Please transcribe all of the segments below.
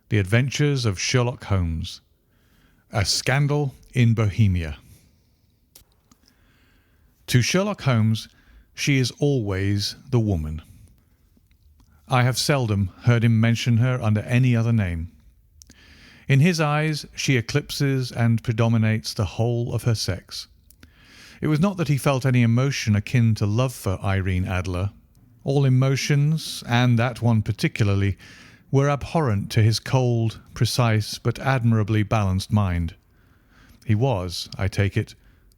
The Adventures of Sherlock Holmes. A Scandal in Bohemia. To Sherlock Holmes, she is always the woman. I have seldom heard him mention her under any other name. In his eyes she eclipses and predominates the whole of her sex. It was not that he felt any emotion akin to love for Irene Adler. All emotions, and that one particularly, were abhorrent to his cold, precise, but admirably balanced mind. He was, I take it,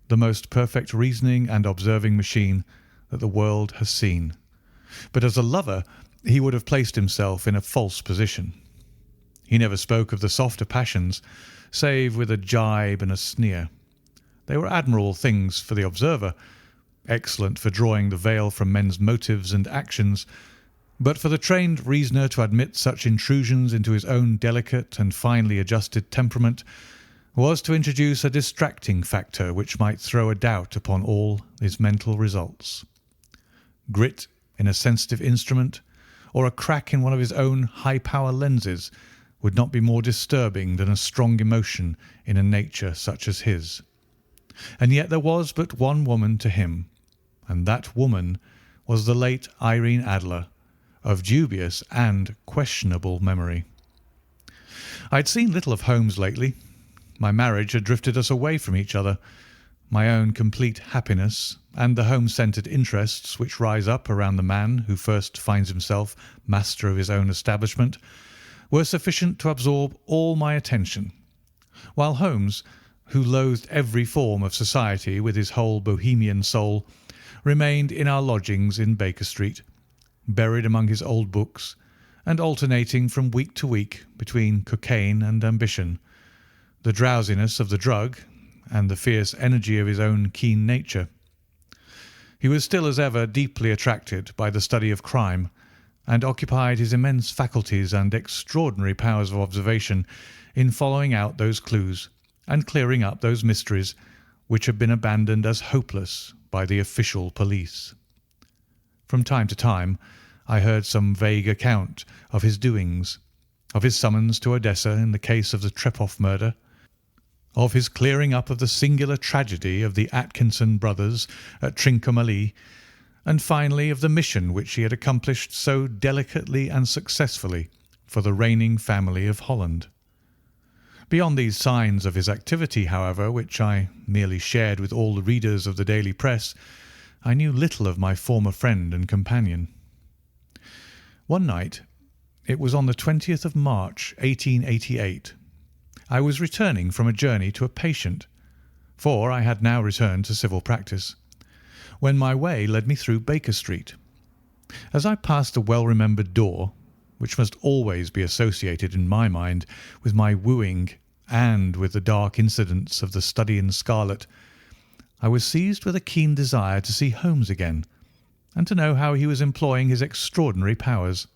the most perfect reasoning and observing machine that the world has seen. But as a lover he would have placed himself in a false position. He never spoke of the softer passions, save with a gibe and a sneer. They were admirable things for the observer, excellent for drawing the veil from men's motives and actions, but for the trained reasoner to admit such intrusions into his own delicate and finely adjusted temperament was to introduce a distracting factor which might throw a doubt upon all his mental results. Grit in a sensitive instrument, or a crack in one of his own high-power lenses, would not be more disturbing than a strong emotion in a nature such as his. And yet there was but one woman to him, and that woman was the late Irene Adler, of dubious and questionable memory. I had seen little of Holmes lately. My marriage had drifted us away from each other. My own complete happiness and the home-centred interests which rise up around the man who first finds himself master of his own establishment were sufficient to absorb all my attention, while Holmes, who loathed every form of society with his whole Bohemian soul, remained in our lodgings in Baker Street, buried among his old books, and alternating from week to week between cocaine and ambition, the drowsiness of the drug and the fierce energy of his own keen nature. He was still as ever deeply attracted by the study of crime, and occupied his immense faculties and extraordinary powers of observation in following out those clues and clearing up those mysteries which had been abandoned as hopeless by the official police. From time to time I heard some vague account of his doings, of his summons to Odessa in the case of the Trepoff murder, of his clearing up of the singular tragedy of the Atkinson brothers at Trincomalee, and finally of the mission which he had accomplished so delicately and successfully for the reigning family of Holland. Beyond these signs of his activity, however, which I merely shared with all the readers of the daily press, I knew little of my former friend and companion. One night, it was on the 20th of March, 1888, I was returning from a journey to a patient, for I had now returned to civil practice, when my way led me through Baker Street. As I passed the well-remembered door, which must always be associated in my mind with my wooing and with the dark incidents of the Study in Scarlet, I was seized with a keen desire to see Holmes again, and to know how he was employing his extraordinary powers.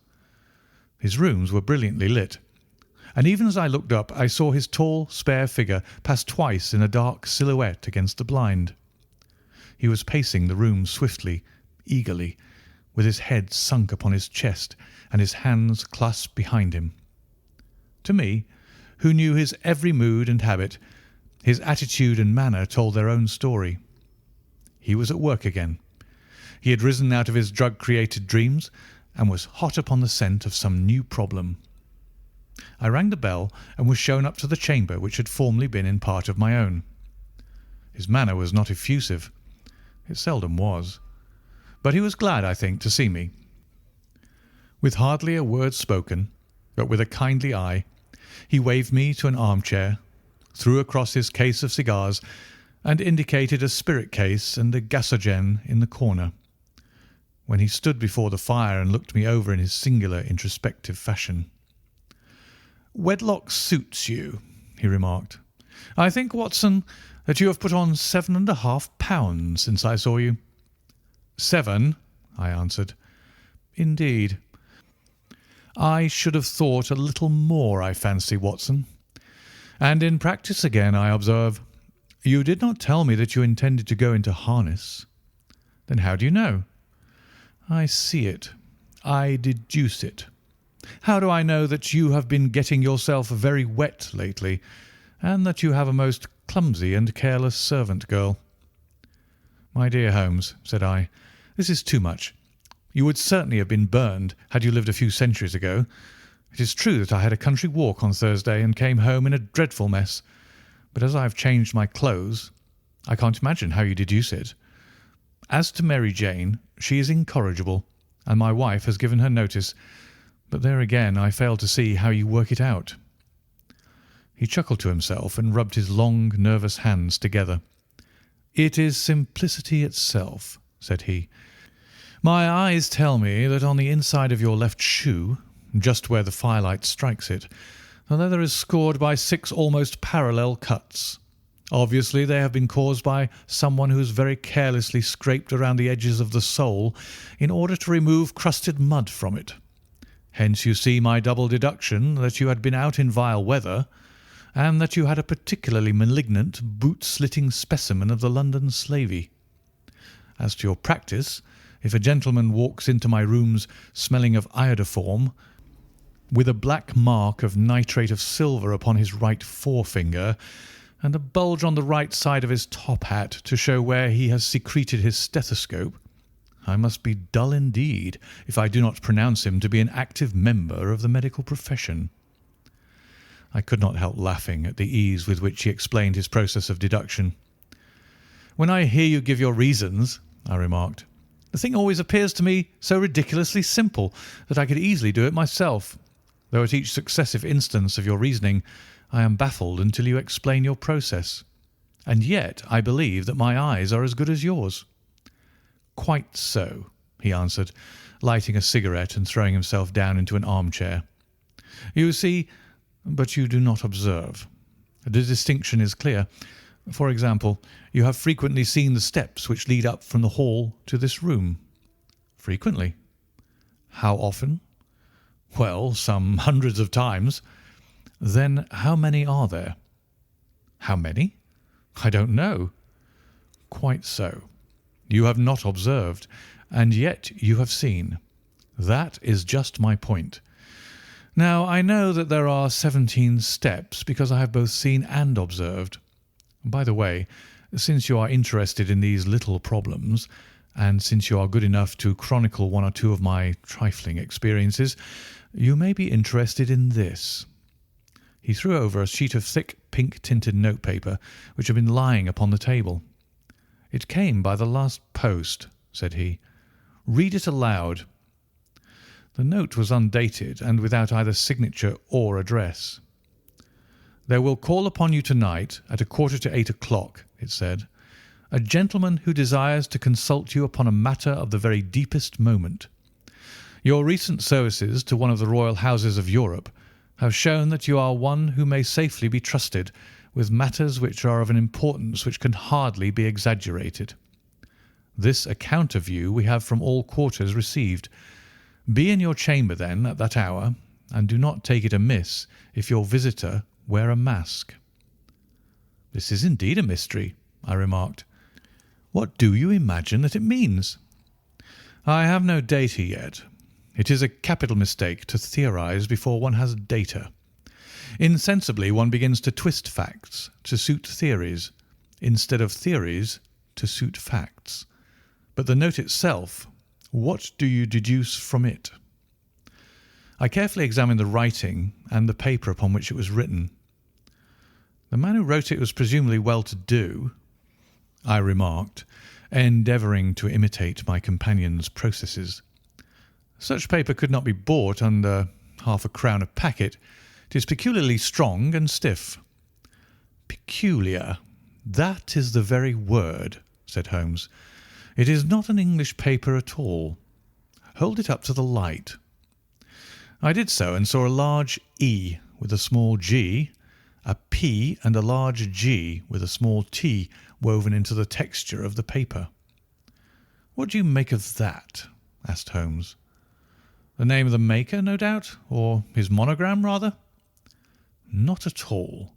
His rooms were brilliantly lit, and even as I looked up I saw his tall, spare figure pass twice in a dark silhouette against the blind. He was pacing the room swiftly, eagerly, with his head sunk upon his chest and his hands clasped behind him. To me, who knew his every mood and habit, his attitude and manner told their own story. He was at work again. He had risen out of his drug-created dreams and was hot upon the scent of some new problem. I rang the bell and was shown up to the chamber which had formerly been in part of my own. His manner was not effusive. It seldom was. But he was glad, I think, to see me. With hardly a word spoken, but with a kindly eye, he waved me to an armchair, threw across his case of cigars, and indicated a spirit case and a gasogen in the corner, when he stood before the fire and looked me over in his singular introspective fashion. "Wedlock suits you," he remarked. "I think, Watson, that you have put on 7.5 pounds since I saw you." "7," I answered. "Indeed. I should have thought a little more, I fancy, Watson. And in practice again, I observe. You did not tell me that you intended to go into harness." "Then how do you know?" "I see it. I deduce it. How do I know that you have been getting yourself very wet lately, and that you have a most clumsy and careless servant girl?" "My dear Holmes," said I, "this is too much. You would certainly have been burned had you lived a few centuries ago. It is true that I had a country walk on Thursday and came home in a dreadful mess, but as I have changed my clothes, I can't imagine how you deduce it. As to Mary Jane, she is incorrigible, and my wife has given her notice, but there again I fail to see how you work it out." He chuckled to himself and rubbed his long, nervous hands together. "It is simplicity itself," said he. "My eyes tell me that on the inside of your left shoe, just where the firelight strikes it, the leather is scored by 6 almost parallel cuts. Obviously, they have been caused by someone who has very carelessly scraped around the edges of the sole in order to remove crusted mud from it. Hence you see my double deduction that you had been out in vile weather, and that you had a particularly malignant boot-slitting specimen of the London slavey. As to your practice, if a gentleman walks into my rooms smelling of iodoform, with a black mark of nitrate of silver upon his right forefinger, and a bulge on the right side of his top hat to show where he has secreted his stethoscope, I must be dull indeed if I do not pronounce him to be an active member of the medical profession." I could not help laughing at the ease with which he explained his process of deduction. "When I hear you give your reasons," I remarked, "the thing always appears to me so ridiculously simple that I could easily do it myself, though at each successive instance of your reasoning I am baffled until you explain your process. And yet I believe that my eyes are as good as yours." "Quite so," he answered, lighting a cigarette and throwing himself down into an armchair. "You see, but you do not observe. The distinction is clear. For example, you have frequently seen the steps which lead up from the hall to this room." "Frequently." "How often?" "Well, some hundreds of times." "Then how many are there?" "How many? I don't know." "Quite so. You have not observed, and yet you have seen. That is just my point. Now, I know that there are 17 steps because I have both seen and observed. By the way, since you are interested in these little problems, and since you are good enough to chronicle one or two of my trifling experiences, you may be interested in this." He threw over a sheet of thick pink-tinted notepaper which had been lying upon the table. "It came by the last post," said he. "Read it aloud." The note was undated and without either signature or address. "There will call upon you tonight at 7:45, it said, "a gentleman who desires to consult you upon a matter of the very deepest moment. Your recent services to one of the royal houses of Europe have shown that you are one who may safely be trusted with matters which are of an importance which can hardly be exaggerated. This account of you we have from all quarters received. Be in your chamber, then, at that hour, and do not take it amiss if your visitor wear a mask." "This is indeed a mystery," I remarked. "What do you imagine that it means?" "I have no data yet. It is a capital mistake to theorize before one has data. Insensibly one begins to twist facts to suit theories, instead of theories to suit facts. But the note itself, what do you deduce from it?" I carefully examined the writing and the paper upon which it was written. "The man who wrote it was presumably well-to-do," I remarked, endeavouring to imitate my companion's processes. "Such paper could not be bought under £0.50 a packet. It is peculiarly strong and stiff." "Peculiar. That is the very word," said Holmes. "It is not an English paper at all. Hold it up to the light." I did so and saw a large E with a small g, a P and a large G with a small t woven into the texture of the paper. "What do you make of that?" asked Holmes. "The name of the maker, no doubt, or his monogram, rather?" "Not at all.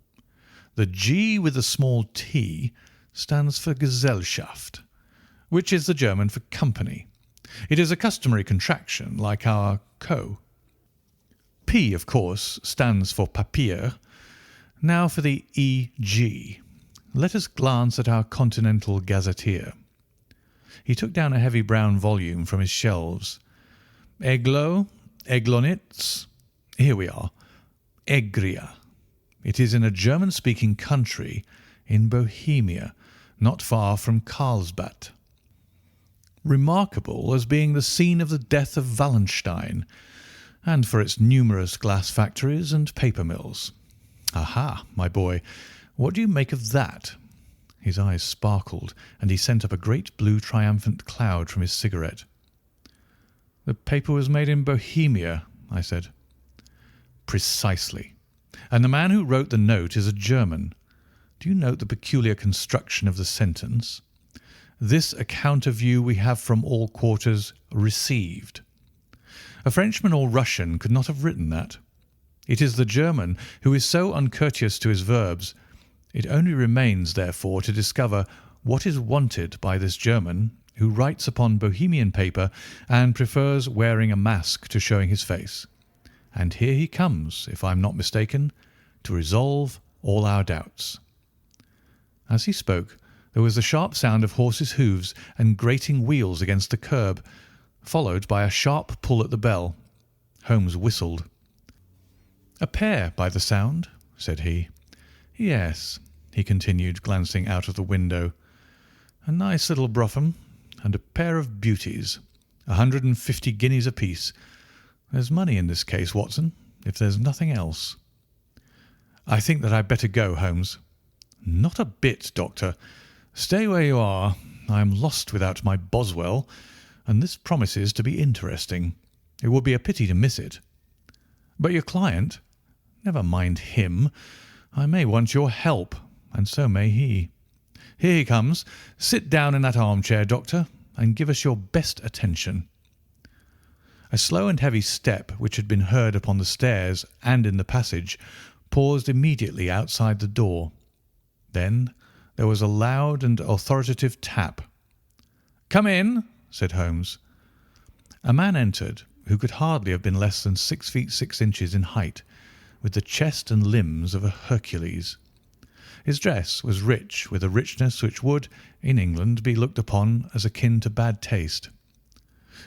The G with the small t stands for Gesellschaft, which is the German for company. It is a customary contraction, like our Co. P, of course, stands for papier. Now for the E.G. Let us glance at our Continental Gazetteer. He took down a heavy brown volume from his shelves. Eglo, Eglonitz. Here we are. Egria. It is in a German-speaking country in Bohemia, not far from Carlsbad. Remarkable as being the scene of the death of Wallenstein, and for its numerous glass factories and paper mills. Aha, my boy, what do you make of that? His eyes sparkled, and he sent up a great blue triumphant cloud from his cigarette. The paper was made in Bohemia, I said. Precisely. And the man who wrote the note is a German. Do you note the peculiar construction of the sentence? This account of you we have from all quarters received. A Frenchman or Russian could not have written that. It is the German who is so uncourteous to his verbs. It only remains, therefore, to discover what is wanted by this German who writes upon Bohemian paper and prefers wearing a mask to showing his face. And here he comes, if I am not mistaken, to resolve all our doubts. As he spoke, there was the sharp sound of horses' hoofs and grating wheels against the curb, followed by a sharp pull at the bell. Holmes whistled. "A pair, by the sound," said he. "Yes," he continued, glancing out of the window. "A nice little brougham, and a pair of beauties. 150 guineas apiece. There's money in this case, Watson, if there's nothing else." "I think that I'd better go, Holmes." "Not a bit, Doctor. Stay where you are. I am lost without my Boswell, and this promises to be interesting. It would be a pity to miss it." "But your client?" "Never mind him. I may want your help, and so may he. Here he comes. Sit down in that armchair, Doctor, and give us your best attention." A slow and heavy step, which had been heard upon the stairs and in the passage, paused immediately outside the door. Then there was a loud and authoritative tap. "Come in," said Holmes. A man entered who could hardly have been less than 6 feet 6 inches in height, with the chest and limbs of a Hercules. His dress was rich, with a richness which would, in England, be looked upon as akin to bad taste.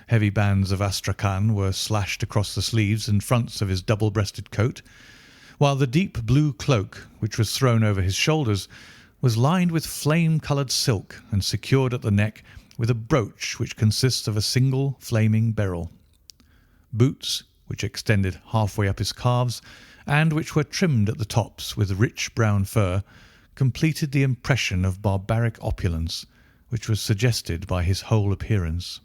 Heavy bands of astrakhan were slashed across the sleeves and fronts of his double-breasted coat, while the deep blue cloak, which was thrown over his shoulders, was lined with flame-coloured silk and secured at the neck with a brooch which consists of a single flaming beryl. Boots, which extended halfway up his calves, and which were trimmed at the tops with rich brown fur, completed the impression of barbaric opulence which was suggested by his whole appearance.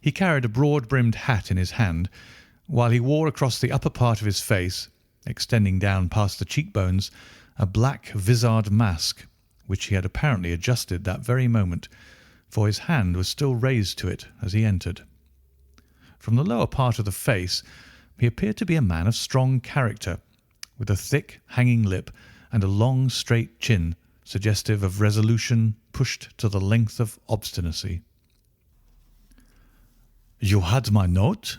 He carried a broad-brimmed hat in his hand, while he wore across the upper part of his face, extending down past the cheekbones, a black vizard mask, which he had apparently adjusted that very moment, for his hand was still raised to it as he entered. From the lower part of the face he appeared to be a man of strong character, with a thick, hanging lip and a long, straight chin, suggestive of resolution pushed to the length of obstinacy. "You had my note?"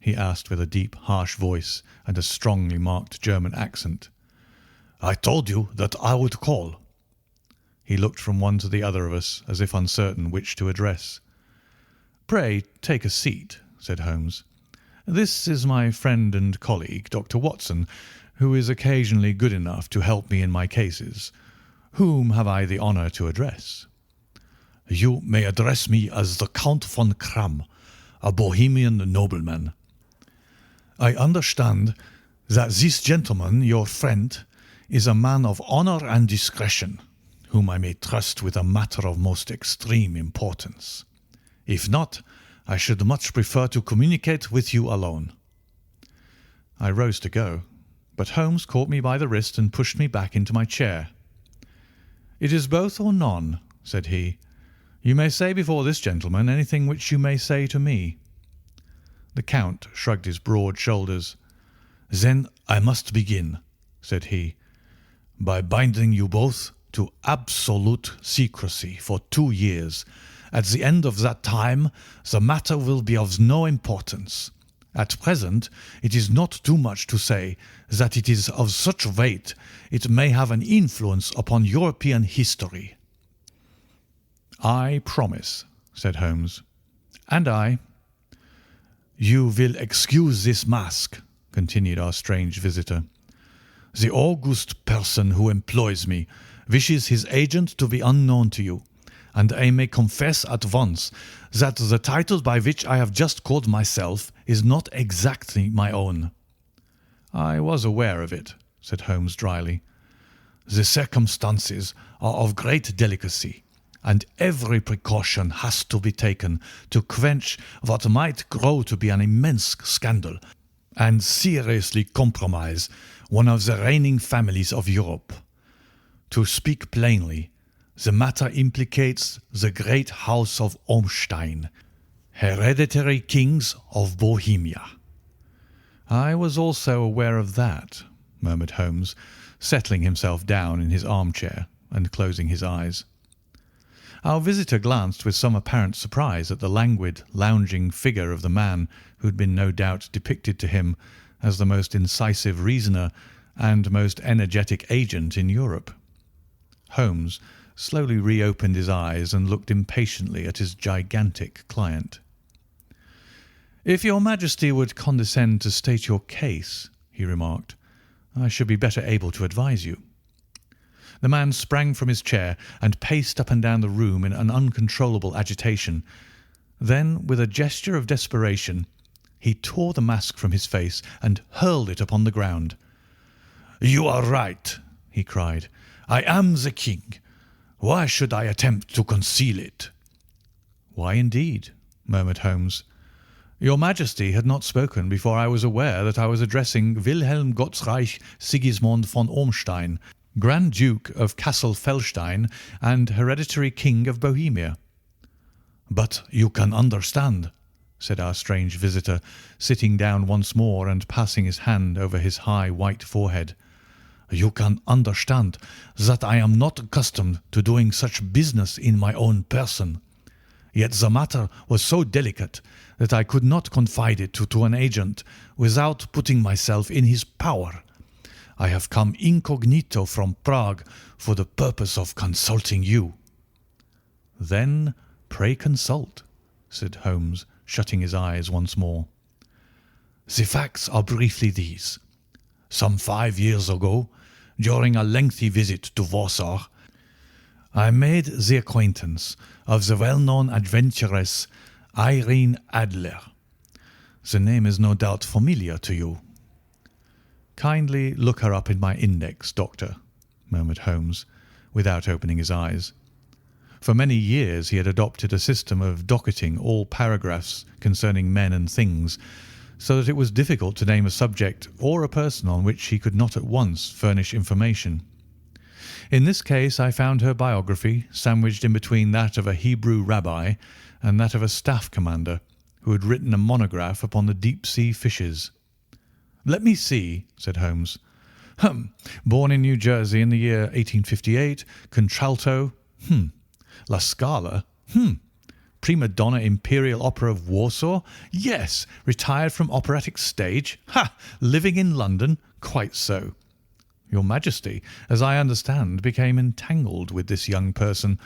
he asked with a deep, harsh voice and a strongly marked German accent. "I told you that I would call." He looked from one to the other of us, as if uncertain which to address. "Pray take a seat," said Holmes. "This is my friend and colleague, Dr. Watson, who is occasionally good enough to help me in my cases. Whom have I the honour to address?" "You may address me as the Count von Kramm, a Bohemian nobleman. I understand that this gentleman, your friend, is a man of honour and discretion, whom I may trust with a matter of most extreme importance. If not, I should much prefer to communicate with you alone." I rose to go, but Holmes caught me by the wrist and pushed me back into my chair. "It is both or none," said he. "You may say before this gentleman anything which you may say to me." The Count shrugged his broad shoulders. "Then I must begin," said he, "by binding you both to absolute secrecy for 2 years. At the end of that time the matter will be of no importance, At present, it is not too much to say that it is of such weight it may have an influence upon European history." "I promise," said Holmes. "And I." "You will excuse this mask," continued our strange visitor. "The august person who employs me wishes his agent to be unknown to you, and I may confess at once that the title by which I have just called myself is not exactly my own." "I was aware of it," said Holmes dryly. "The circumstances are of great delicacy, and every precaution has to be taken to quench what might grow to be an immense scandal and seriously compromise one of the reigning families of Europe. To speak plainly, the matter implicates the great house of Ormstein, hereditary kings of Bohemia." "I was also aware of that," murmured Holmes, settling himself down in his armchair and closing his eyes. Our visitor glanced with some apparent surprise at the languid, lounging figure of the man who had been no doubt depicted to him as the most incisive reasoner and most energetic agent in Europe. Holmes slowly reopened his eyes and looked impatiently at his gigantic client. "If your Majesty would condescend to state your case," he remarked, "I should be better able to advise you." The man sprang from his chair and paced up and down the room in an uncontrollable agitation. Then, with a gesture of desperation, he tore the mask from his face and hurled it upon the ground. "You are right," he cried. "I am the king. Why should I attempt to conceal it?" "Why, indeed?" murmured Holmes. "Your Majesty had not spoken before I was aware that I was addressing Wilhelm Gottsreich Sigismund von Ormstein, Grand Duke of Cassel-Felstein and hereditary King of Bohemia." "But you can understand," said our strange visitor, sitting down once more and passing his hand over his high white forehead. "You can understand that I am not accustomed to doing such business in my own person. Yet the matter was so delicate that I could not confide it to an agent without putting myself in his power. I have come incognito from Prague for the purpose of consulting you." "Then pray consult," said Holmes, shutting his eyes once more. "The facts are briefly these. Some 5 years ago, during a lengthy visit to Warsaw, I made the acquaintance of the well-known adventuress Irene Adler. The name is no doubt familiar to you." "Kindly look her up in my index, Doctor," murmured Holmes, without opening his eyes. For many years he had adopted a system of docketing all paragraphs concerning men and things, so that it was difficult to name a subject or a person on which he could not at once furnish information. In this case I found her biography sandwiched in between that of a Hebrew rabbi and that of a staff commander who had written a monograph upon the deep-sea fishes. "Let me see," said Holmes. Born in New Jersey in the year 1858, contralto. La Scala. Prima donna Imperial Opera of Warsaw. Yes. Retired from operatic stage. Living in London. Quite so. Your Majesty, as I understand, became entangled with this young person,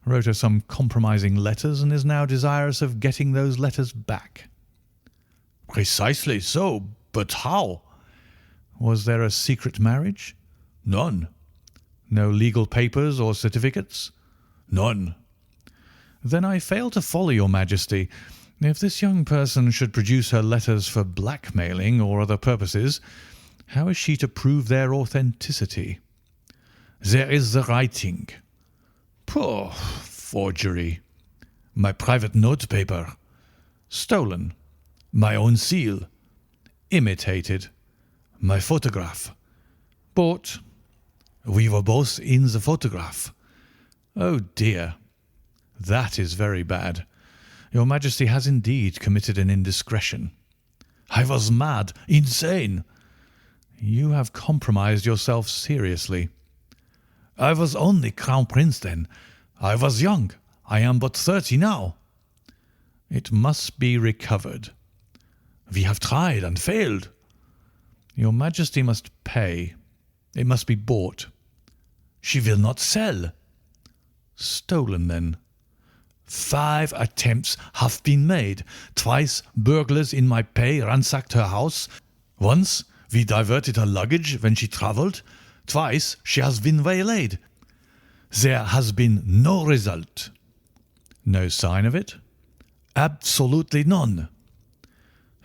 wrote her some compromising letters, and is now desirous of getting those letters back." "Precisely so. But how?" "Was there a secret marriage?" "None." "No legal papers or certificates?" "None." "Then I fail to follow your Majesty. If this young person should produce her letters for blackmailing or other purposes, how is she to prove their authenticity?" "There is the writing." "Poor forgery." "My private notepaper." "Stolen." "My own seal." "Imitated." "My photograph." "Bought." "We were both in the photograph." "Oh dear. That is very bad. Your Majesty has indeed committed an indiscretion." "I was mad, insane." "You have compromised yourself seriously." "I was only Crown Prince then. I was young. I am but 30 now." "It must be recovered." We have tried and failed." "Your Majesty must pay. It must be bought." "She will not sell." "Stolen, then?" "5 attempts have been made. Twice burglars in my pay ransacked her house. Once we diverted her luggage when she travelled. Twice she has been waylaid. There has been no result." "No sign of it?" "Absolutely none."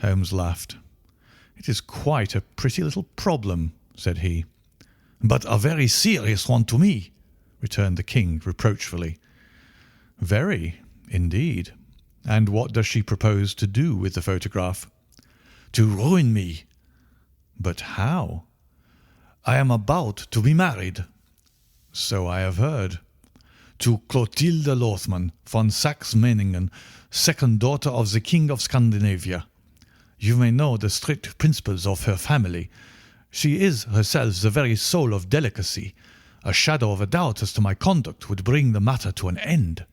Holmes laughed. "It is quite a pretty little problem," said he. "But a very serious one to me," returned the king reproachfully. "Very, indeed. And what does she propose to do with the photograph?" "To ruin me." "But how?" "I am about to be married." "So I have heard." "To Clotilde Lothman von Saxe-Meiningen, second daughter of the King of Scandinavia. You may know the strict principles of her family. She is herself the very soul of delicacy. A shadow of a doubt as to my conduct would bring the matter to an end."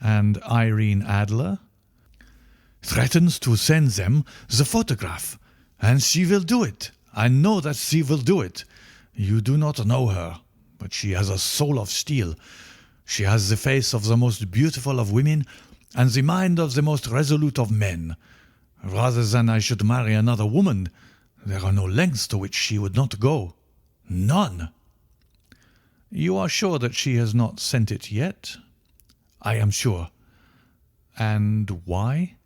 "And Irene Adler?" "Threatens to send them the photograph. And she will do it. I know that she will do it. You do not know her, but she has a soul of steel. She has the face of the most beautiful of women and the mind of the most resolute of men. Rather than I should marry another woman, there are no lengths to which she would not go. None." "You are sure that she has not sent it yet?" "I am sure." "And why?"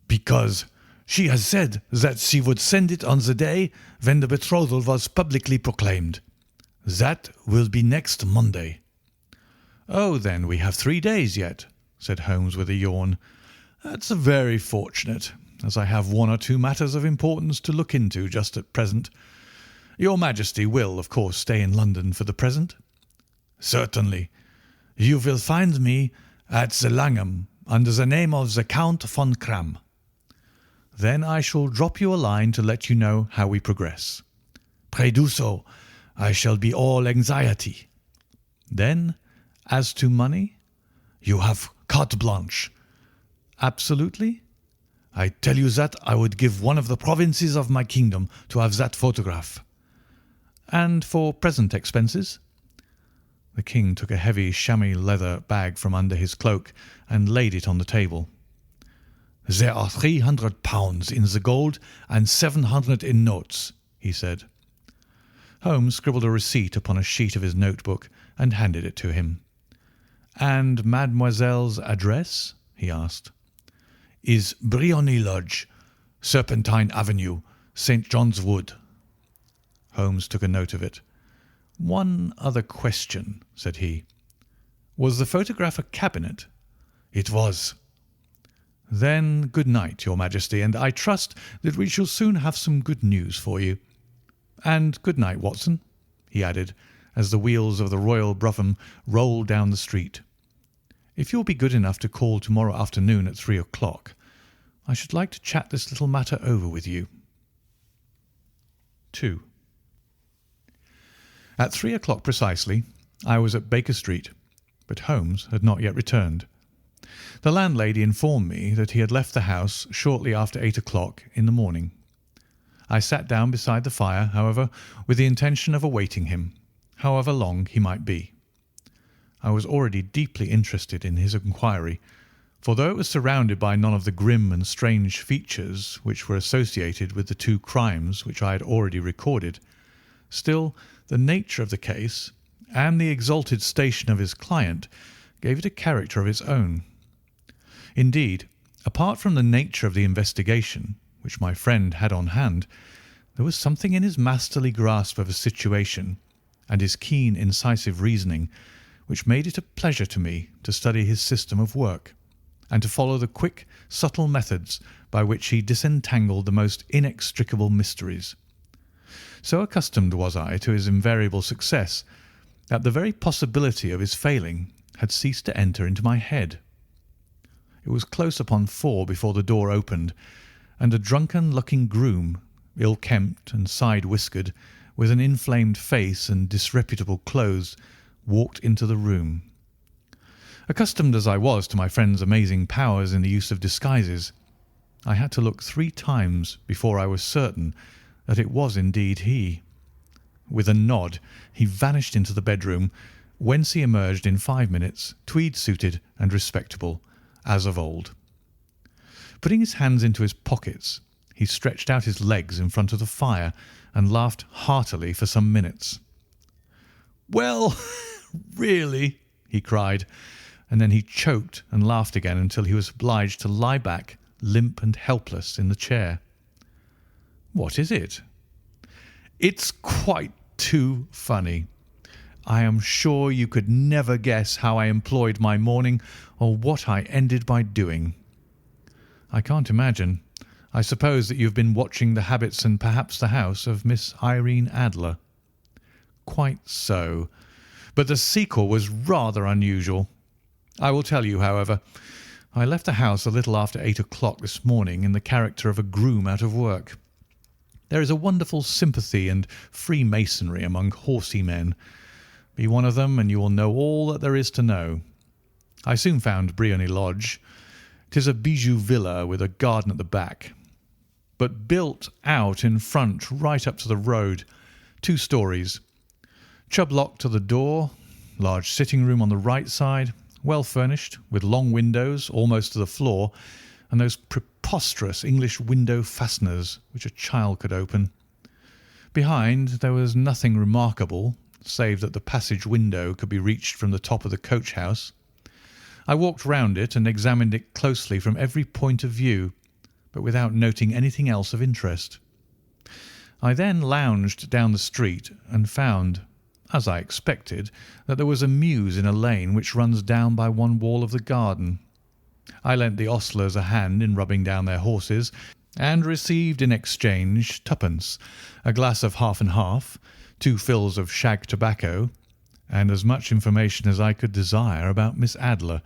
"Because she has said that she would send it on the day when the betrothal was publicly proclaimed. That will be next Monday." "Oh, then we have 3 days yet," said Holmes with a yawn. "That's very fortunate, as I have 1 or 2 matters of importance to look into just at present. Your Majesty will, of course, stay in London for the present?" "Certainly. You will find me at the Langham under the name of the Count von Kramm." "Then I shall drop you a line to let you know how we progress." "Pray do so. I shall be all anxiety." "Then, as to money?" "You have carte blanche." "Absolutely?" "I tell you that I would give one of the provinces of my kingdom to have that photograph." "And for present expenses?" The king took a heavy chamois leather bag from under his cloak and laid it on the table. "There are £300 in the gold and 700 in notes," he said. Holmes scribbled a receipt upon a sheet of his notebook and handed it to him. "And mademoiselle's address?" he asked. "Is Briony Lodge, Serpentine Avenue, St. John's Wood." Holmes took a note of it. "One other question," said he. "Was the photograph a cabinet?" "It was." "Then good night, Your Majesty, and I trust that we shall soon have some good news for you. And good night, Watson," he added, as the wheels of the Royal brougham rolled down the street. "If you will be good enough to call to-morrow afternoon at 3 o'clock, I should like to chat this little matter over with you." 2. At 3 o'clock precisely, I was at Baker Street, but Holmes had not yet returned. The landlady informed me that he had left the house shortly after 8 o'clock in the morning. I sat down beside the fire, however, with the intention of awaiting him, however long he might be. I was already deeply interested in his inquiry, for though it was surrounded by none of the grim and strange features which were associated with the 2 crimes which I had already recorded, still the nature of the case and the exalted station of his client gave it a character of its own. Indeed, apart from the nature of the investigation which my friend had on hand, there was something in his masterly grasp of a situation and his keen, incisive reasoning which made it a pleasure to me to study his system of work, and to follow the quick, subtle methods by which he disentangled the most inextricable mysteries. So accustomed was I to his invariable success that the very possibility of his failing had ceased to enter into my head. It was close upon 4 before the door opened, and a drunken-looking groom, ill-kempt and side-whiskered, with an inflamed face and disreputable clothes, walked into the room. Accustomed as I was to my friend's amazing powers in the use of disguises, I had to look 3 times before I was certain that it was indeed he. With a nod, he vanished into the bedroom, whence he emerged in 5 minutes, tweed-suited and respectable, as of old. Putting his hands into his pockets, he stretched out his legs in front of the fire and laughed heartily for some minutes. "Well, really," he cried, and then he choked and laughed again until he was obliged to lie back, limp and helpless, in the chair. "What is it?" "It's quite too funny. I am sure you could never guess how I employed my morning or what I ended by doing." "I can't imagine. I suppose that you have been watching the habits and perhaps the house of Miss Irene Adler." "Quite so. But the sequel was rather unusual. I will tell you, however. I left the house a little after 8 o'clock this morning in the character of a groom out of work. There is a wonderful sympathy and freemasonry among horsey men. Be one of them, and you will know all that there is to know. I soon found Briony Lodge. 'Tis a bijou villa with a garden at the back, but built out in front right up to the road, 2 stories. Chubb lock to the door, large sitting room on the right side, well furnished, with long windows almost to the floor, and those preposterous English window fasteners which a child could open. Behind there was nothing remarkable, save that the passage window could be reached from the top of the coach house. I walked round it and examined it closely from every point of view, but without noting anything else of interest. I then lounged down the street and found, as I expected, that there was a mews in a lane which runs down by one wall of the garden. I lent the ostlers a hand in rubbing down their horses, and received in exchange 2d, a glass of half and half, 2 fills of shag tobacco, and as much information as I could desire about Miss Adler,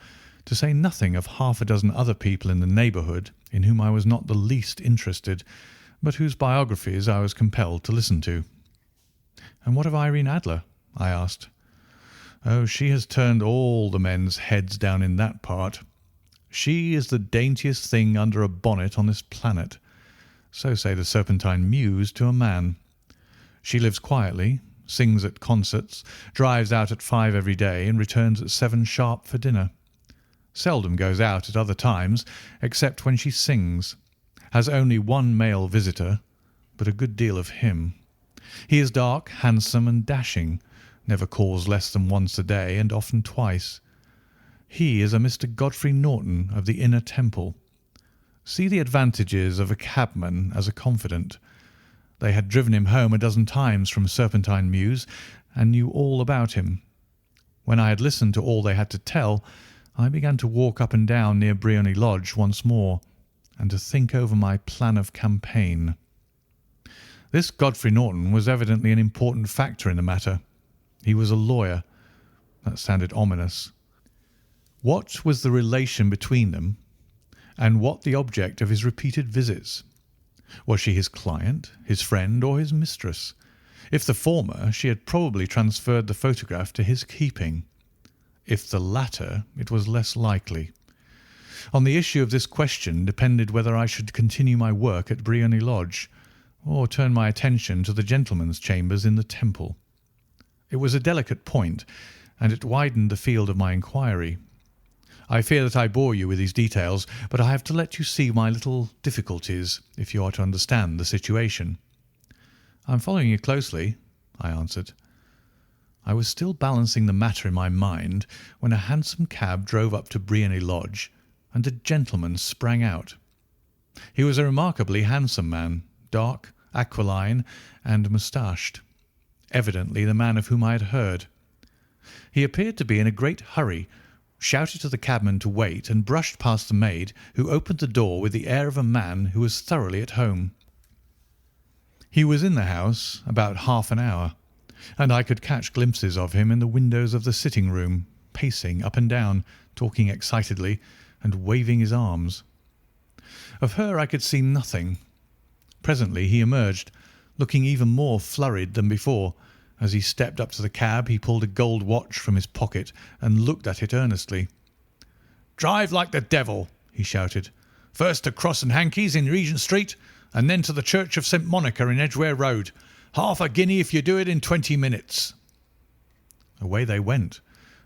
to say nothing of half a dozen other people in the neighbourhood in whom I was not the least interested, but whose biographies I was compelled to listen to. "And what of Irene Adler?" I asked. "Oh, she has turned all the men's heads down in that part. She is the daintiest thing under a bonnet on this planet. So say the Serpentine Mews to a man. She lives quietly, sings at concerts, drives out at 5 every day, and returns at 7 sharp for dinner. Seldom goes out at other times, except when she sings. Has only 1 male visitor, but a good deal of him. He is dark, handsome, and dashing, never calls less than once a day, and often twice. He is a Mr. Godfrey Norton of the Inner Temple. See the advantages of a cabman as a confidant. They had driven him home a dozen times from Serpentine Mews, and knew all about him. When I had listened to all they had to tell, I began to walk up and down near Briony Lodge once more, and to think over my plan of campaign. This Godfrey Norton was evidently an important factor in the matter. He was a lawyer. That sounded ominous. What was the relation between them, and what the object of his repeated visits? Was she his client, his friend, or his mistress? If the former, she had probably transferred the photograph to his keeping. If the latter, it was less likely. On the issue of this question depended whether I should continue my work at Briony Lodge, or turn my attention to the gentlemen's chambers in the Temple. It was a delicate point, and it widened the field of my inquiry. I fear that I bore you with these details, but I have to let you see my little difficulties if you are to understand the situation. "I am following you closely," I answered. I was still balancing the matter in my mind when a hansom cab drove up to Briony Lodge, and a gentleman sprang out. He was a remarkably handsome man, dark, aquiline, and moustached, evidently the man of whom I had heard. He appeared to be in a great hurry, shouted to the cabman to wait, and brushed past the maid, who opened the door with the air of a man who was thoroughly at home. He was in the house about half an hour, and I could catch glimpses of him in the windows of the sitting room, pacing up and down, talking excitedly, and waving his arms. Of her I could see nothing. Presently he emerged, looking even more flurried than before. As he stepped up to the cab, he pulled a gold watch from his pocket and looked at it earnestly. "Drive like the devil," he shouted. First to Cross and Hankey's in Regent Street, and then to the Church of St. Monica in Edgware Road. Half a guinea if you do it in 20 minutes. Away they went,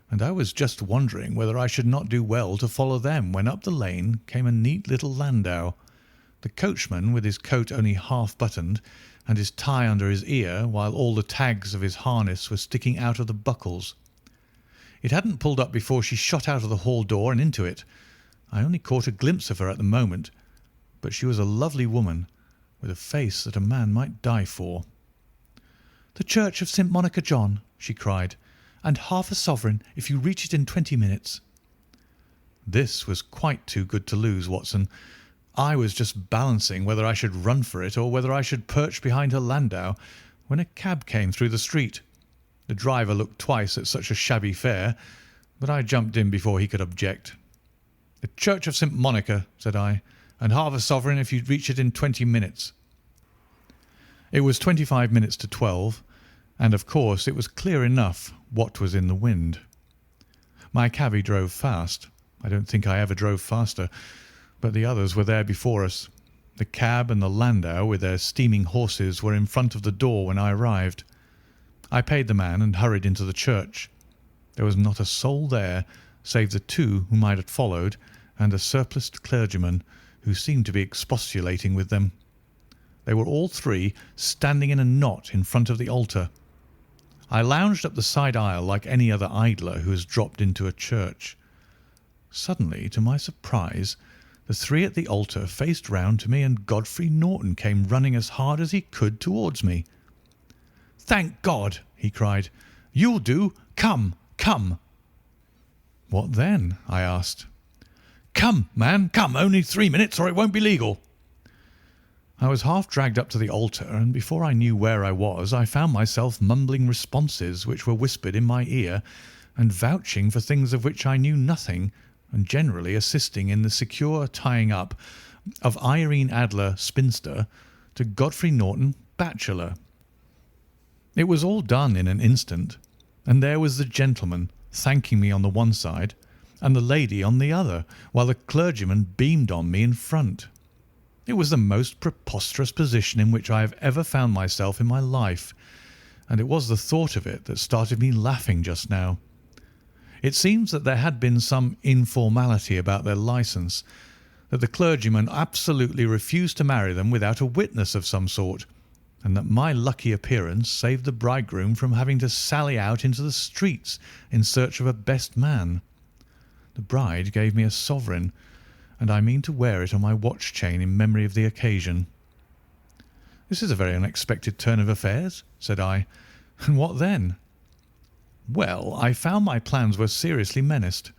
and I was just wondering whether I should not do well to follow them when up the lane came a neat little landau. The coachman, with his coat only half buttoned, and his tie under his ear, while all the tags of his harness were sticking out of the buckles. It hadn't pulled up before she shot out of the hall door and into it. I only caught a glimpse of her at the moment, but she was a lovely woman, with a face that a man might die for. "The Church of St. Monica, John," she cried, "and half a sovereign if you reach it in 20 minutes." This was quite too good to lose, Watson. I was just balancing whether I should run for it or whether I should perch behind her landau when a cab came through the street. The driver looked twice at such a shabby fare, but I jumped in before he could object. "The Church of St. Monica," said I, "and half a sovereign if you reach it in 20 minutes." It was 25 minutes to 12, and of course it was clear enough what was in the wind. My cabby drove fast. I don't think I ever drove faster, but the others were there before us. The cab and the landau with their steaming horses were in front of the door when I arrived. I paid the man and hurried into the church. There was not a soul there save the two whom I had followed and a surpliced clergyman who seemed to be expostulating with them. They were all three standing in a knot in front of the altar. I lounged up the side aisle like any other idler who has dropped into a church. Suddenly, to my surprise, the three at the altar faced round to me and Godfrey Norton came running as hard as he could towards me. "Thank God!" he cried. "You'll do. Come, come." "What then?" I asked. "Come, man, come. Only 3 minutes or it won't be legal." I was half dragged up to the altar, and before I knew where I was, I found myself mumbling responses which were whispered in my ear, and vouching for things of which I knew nothing, and generally assisting in the secure tying up of Irene Adler, spinster, to Godfrey Norton, bachelor. It was all done in an instant, and there was the gentleman thanking me on the one side, and the lady on the other, while the clergyman beamed on me in front. It was the most preposterous position in which I have ever found myself in my life, and it was the thought of it that started me laughing just now. It seems that there had been some informality about their licence, that the clergyman absolutely refused to marry them without a witness of some sort, and that my lucky appearance saved the bridegroom from having to sally out into the streets in search of a best man. The bride gave me a sovereign, and I mean to wear it on my watch chain in memory of the occasion. "This is a very unexpected turn of affairs," said I. "And what then?" "Well, I found my plans were seriously menaced.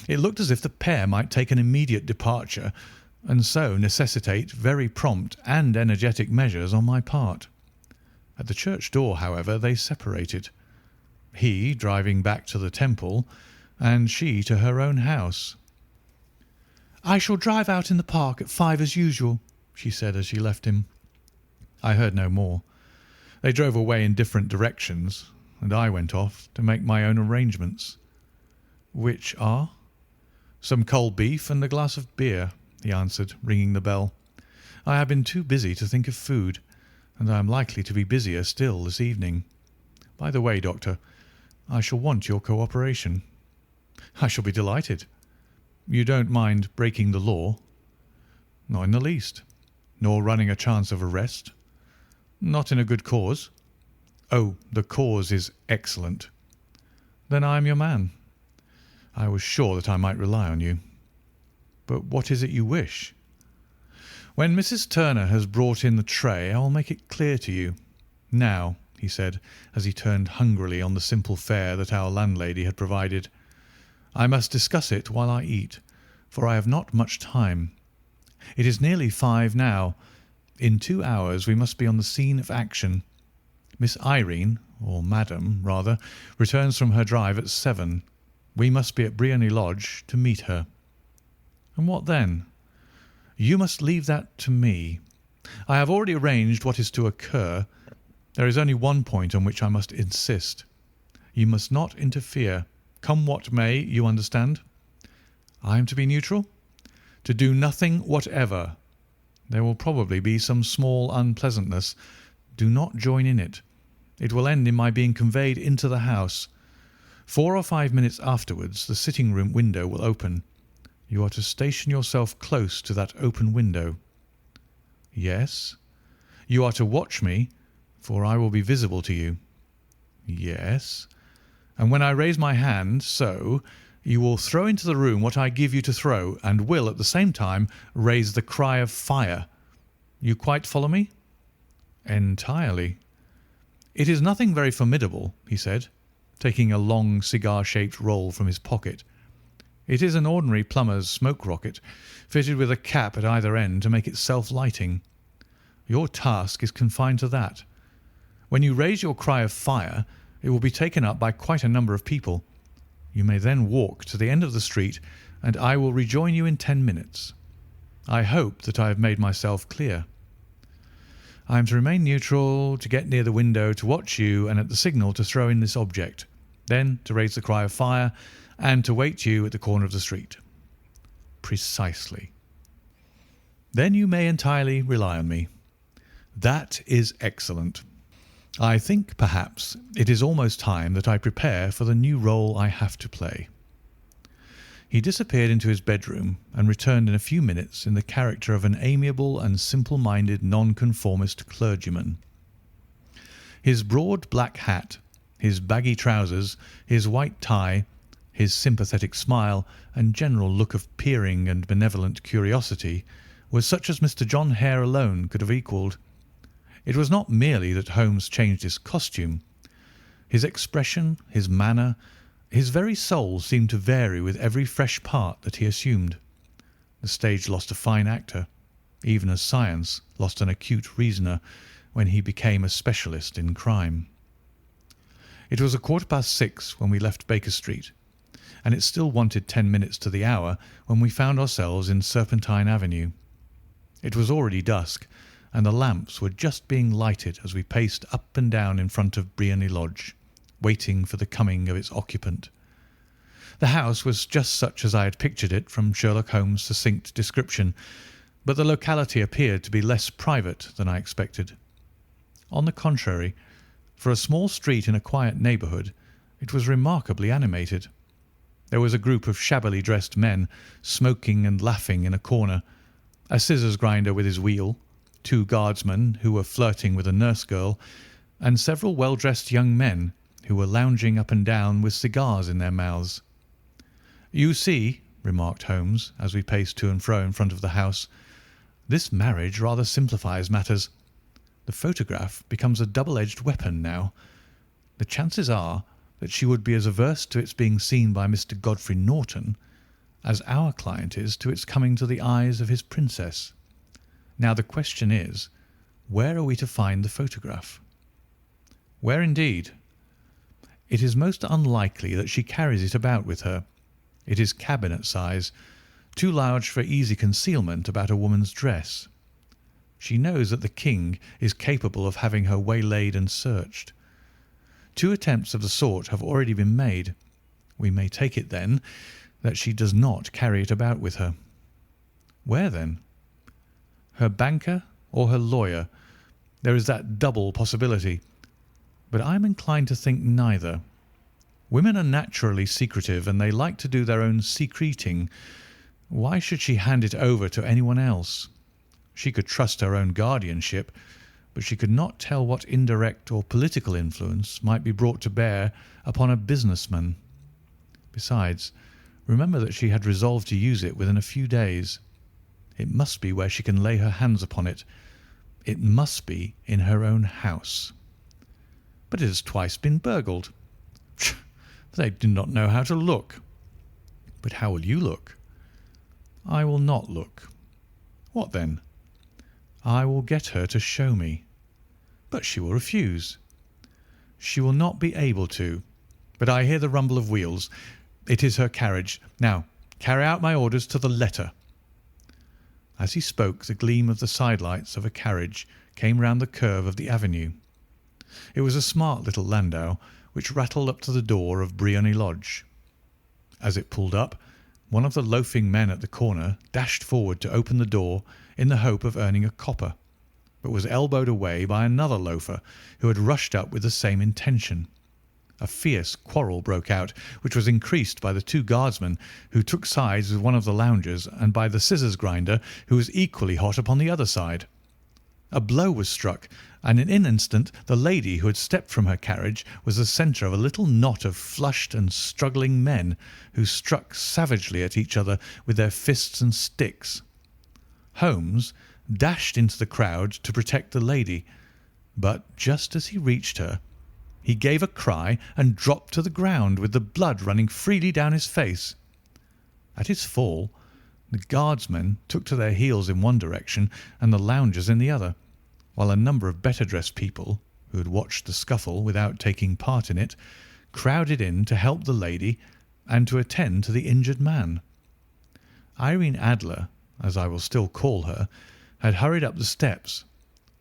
It looked as if the pair might take an immediate departure, and so necessitate very prompt and energetic measures on my part. At the church door, however, they separated, he driving back to the Temple, and she to her own house. "I shall drive out in the park at 5 as usual," she said as she left him. I heard no more. They drove away in different directions, and I went off to make my own arrangements. "Which are?" "Some cold beef and a glass of beer," he answered, ringing the bell. "I have been too busy to think of food, and I am likely to be busier still this evening. By the way, Doctor, I shall want your cooperation." "I shall be delighted." "You don't mind breaking the law?" "Not in the least." "Nor running a chance of arrest?" "Not in a good cause." "Oh, the cause is excellent." "Then I am your man." "I was sure that I might rely on you." "But what is it you wish?" "When Mrs. Turner has brought in the tray, I will make it clear to you. Now," he said, as he turned hungrily on the simple fare that our landlady had provided, "I must discuss it while I eat, for I have not much time. It is nearly 5 now. In 2 hours we must be on the scene of action. Miss Irene, or Madam, rather, returns from her drive at 7. We must be at Briony Lodge to meet her." "And what then?" "You must leave that to me. I have already arranged what is to occur. There is only one point on which I must insist. You must not interfere. Come what may, you understand." "I am to be neutral?" to do nothing whatever. There will probably be some small unpleasantness. Do not join in it. It will end in my being conveyed into the house. 4 or 5 minutes afterwards the sitting-room window will open. You are to station yourself close to that open window. Yes. You are to watch me, for I will be visible to you. Yes. And when I raise my hand, so, you will throw into the room what I give you to throw, and will at the same time raise the cry of fire. You quite follow me? Entirely. It is nothing very formidable, he said, taking a long cigar-shaped roll from his pocket. It is an ordinary plumber's smoke rocket, fitted with a cap at either end to make it self-lighting. Your task is confined to that. When you raise your cry of fire, it will be taken up by quite a number of people. You may then walk to the end of the street, and I will rejoin you in 10 minutes. I hope that I have made myself clear. I am to remain neutral, to get near the window, to watch you, and at the signal to throw in this object, then to raise the cry of fire, and to wait you at the corner of the street. Precisely. Then you may entirely rely on me. That is excellent. I think, perhaps, it is almost time that I prepare for the new role I have to play. He disappeared into his bedroom and returned in a few minutes in the character of an amiable and simple-minded nonconformist clergyman. His broad black hat, his baggy trousers, his white tie, his sympathetic smile, and general look of peering and benevolent curiosity was such as Mr. John Hare alone could have equalled. It was not merely that Holmes changed his costume. His expression, his manner, his very soul seemed to vary with every fresh part that he assumed. The stage lost a fine actor, even as science lost an acute reasoner when he became a specialist in crime. It was 6:15 when we left Baker Street, and it still wanted 10 minutes to the hour when we found ourselves in Serpentine Avenue. It was already dusk, and the lamps were just being lighted as we paced up and down in front of Briony Lodge, waiting for the coming of its occupant. The house was just such as I had pictured it from Sherlock Holmes' succinct description, but the locality appeared to be less private than I expected. On the contrary, for a small street in a quiet neighbourhood, it was remarkably animated. There was a group of shabbily dressed men smoking and laughing in a corner, a scissors grinder with his wheel, 2 guardsmen who were flirting with a nurse girl, and several well-dressed young men who were lounging up and down with cigars in their mouths. "You see," remarked Holmes, as we paced to and fro in front of the house, "this marriage rather simplifies matters. The photograph becomes a double-edged weapon now. The chances are that she would be as averse to its being seen by Mr. Godfrey Norton as our client is to its coming to the eyes of his princess. Now the question is, where are we to find the photograph?" "Where indeed?" "It is most unlikely that she carries it about with her. It is cabinet size, too large for easy concealment about a woman's dress. She knows that the king is capable of having her waylaid and searched. 2 attempts of the sort have already been made. We may take it, then, that she does not carry it about with her." "Where, then?" "Her banker or her lawyer. There is that double possibility. But I am inclined to think neither. Women are naturally secretive, and they like to do their own secreting. Why should she hand it over to anyone else? She could trust her own guardianship, but she could not tell what indirect or political influence might be brought to bear upon a businessman. Besides, remember that she had resolved to use it within a few days. It must be where she can lay her hands upon it. It must be in her own house." "But it has twice been burgled." "They do not know how to look." "But how will you look?" "I will not look." "What then?" "I will get her to show me." "But she will refuse." "She will not be able to. But I hear the rumble of wheels. It is her carriage. Now, carry out my orders to the letter." As he spoke, the gleam of the sidelights of a carriage came round the curve of the avenue. It was a smart little landau which rattled up to the door of Briony Lodge. As it pulled up, one of the loafing men at the corner dashed forward to open the door in the hope of earning a copper, but was elbowed away by another loafer who had rushed up with the same intention. A fierce quarrel broke out, which was increased by the two guardsmen who took sides with one of the loungers and by the scissors grinder who was equally hot upon the other side. A blow was struck, and in an instant the lady who had stepped from her carriage was the centre of a little knot of flushed and struggling men who struck savagely at each other with their fists and sticks. Holmes dashed into the crowd to protect the lady, but just as he reached her, he gave a cry and dropped to the ground with the blood running freely down his face. At his fall, the guardsmen took to their heels in one direction and the loungers in the other, while a number of better-dressed people, who had watched the scuffle without taking part in it, crowded in to help the lady and to attend to the injured man. Irene Adler, as I will still call her, had hurried up the steps,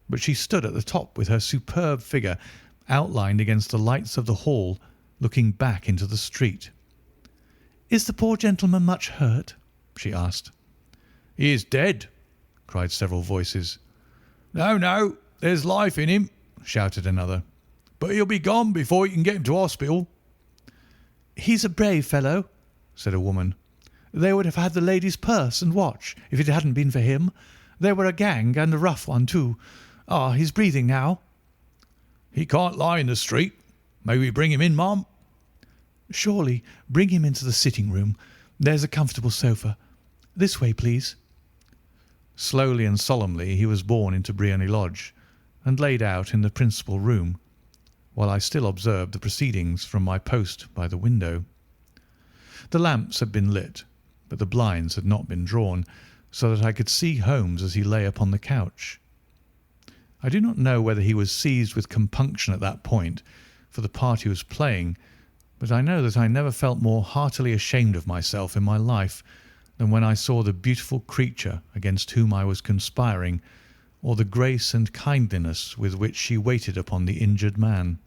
but she stood at the top with her superb figure outlined against the lights of the hall, looking back into the street. "Is the poor gentleman much hurt?" she asked. "He is dead," cried several voices. "No, no, there's life in him," shouted another. "But he'll be gone before you can get him to hospital." "He's a brave fellow," said a woman. "They would have had the lady's purse and watch if it hadn't been for him. They were a gang, and a rough one, too. Ah, he's breathing now." "He can't lie in the street. May we bring him in, ma'am?" "Surely. Bring him into the sitting-room. There's a comfortable sofa. This way, please." Slowly and solemnly he was borne into Briony Lodge and laid out in the principal room, while I still observed the proceedings from my post by the window. The lamps had been lit, but the blinds had not been drawn, so that I could see Holmes as he lay upon the couch. I do not know whether he was seized with compunction at that point for the part he was playing, but I know that I never felt more heartily ashamed of myself in my life than when I saw the beautiful creature against whom I was conspiring, or the grace and kindliness with which she waited upon the injured man.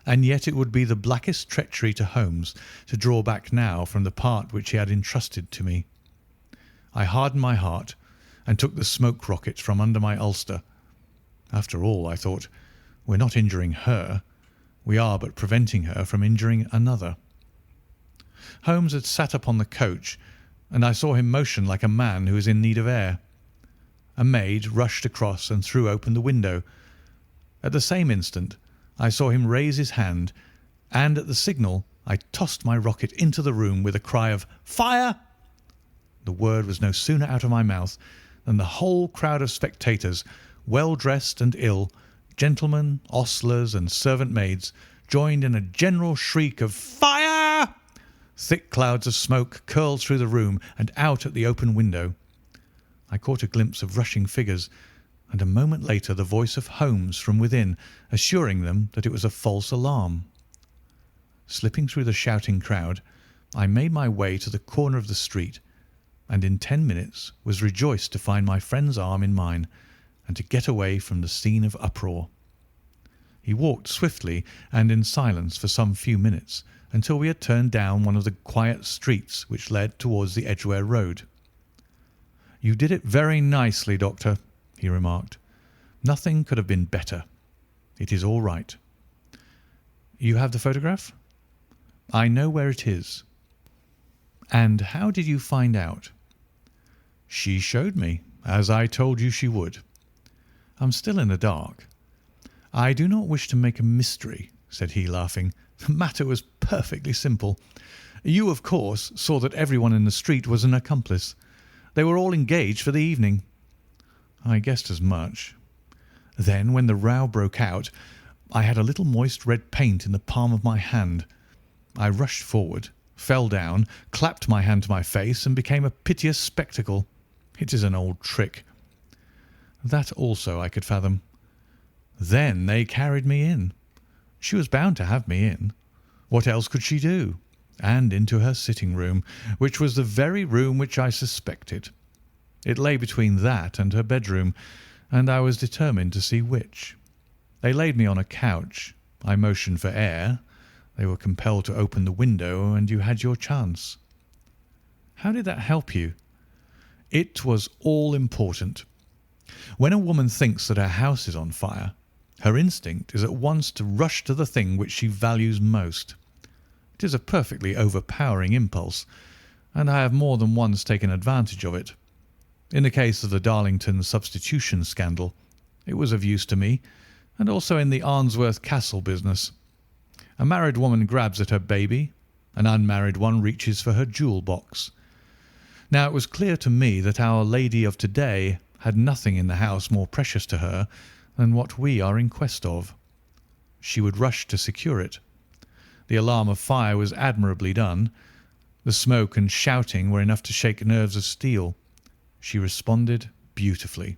And yet it would be the blackest treachery to Holmes to draw back now from the part which he had entrusted to me. I hardened my heart and took the smoke rocket from under my ulster. After all, I thought, we're not injuring her. We are but preventing her from injuring another. Holmes had sat upon the coach, and I saw him motion like a man who is in need of air. A maid rushed across and threw open the window. At the same instant I saw him raise his hand, and at the signal I tossed my rocket into the room with a cry of "Fire!" The word was no sooner out of my mouth than the whole crowd of spectators, well dressed and ill, gentlemen, ostlers, and servant maids, joined in a general shriek of "Fire!" Thick clouds of smoke curled through the room and out at the open window. I caught a glimpse of rushing figures, and a moment later the voice of Holmes from within, assuring them that it was a false alarm. Slipping through the shouting crowd, I made my way to the corner of the street, and in 10 minutes was rejoiced to find my friend's arm in mine, and to get away from the scene of uproar. He walked swiftly and in silence for some few minutes, until we had turned down one of the quiet streets which led towards the Edgware Road. "You did it very nicely, Doctor," he remarked. "Nothing could have been better. It is all right." "You have the photograph?" "I know where it is." "And how did you find out?" "She showed me, as I told you she would." "I'm still in the dark." "I do not wish to make a mystery," said he, laughing. "The matter was perfectly simple. You, of course, saw that everyone in the street was an accomplice. They were all engaged for the evening." "I guessed as much." "Then, when the row broke out, I had a little moist red paint in the palm of my hand. I rushed forward, fell down, clapped my hand to my face, and became a piteous spectacle. It is an old trick." "That also I could fathom." "Then they carried me in. She was bound to have me in. What else could she do? And into her sitting-room, which was the very room which I suspected. It lay between that and her bedroom, and I was determined to see which. They laid me on a couch. I motioned for air. They were compelled to open the window, and you had your chance." How did that help you? It was all important. When a woman thinks that her house is on fire, her instinct is at once to rush to the thing which she values most. It is a perfectly overpowering impulse, and I have more than once taken advantage of it. In the case of the Darlington substitution scandal, it was of use to me, and also in the Arnsworth Castle business. A married woman grabs at her baby, an unmarried one reaches for her jewel box. Now it was clear to me that our lady of today had nothing in the house more precious to her than what we are in quest of. She would rush to secure it. The alarm of fire was admirably done. The smoke and shouting were enough to shake nerves of steel. She responded beautifully.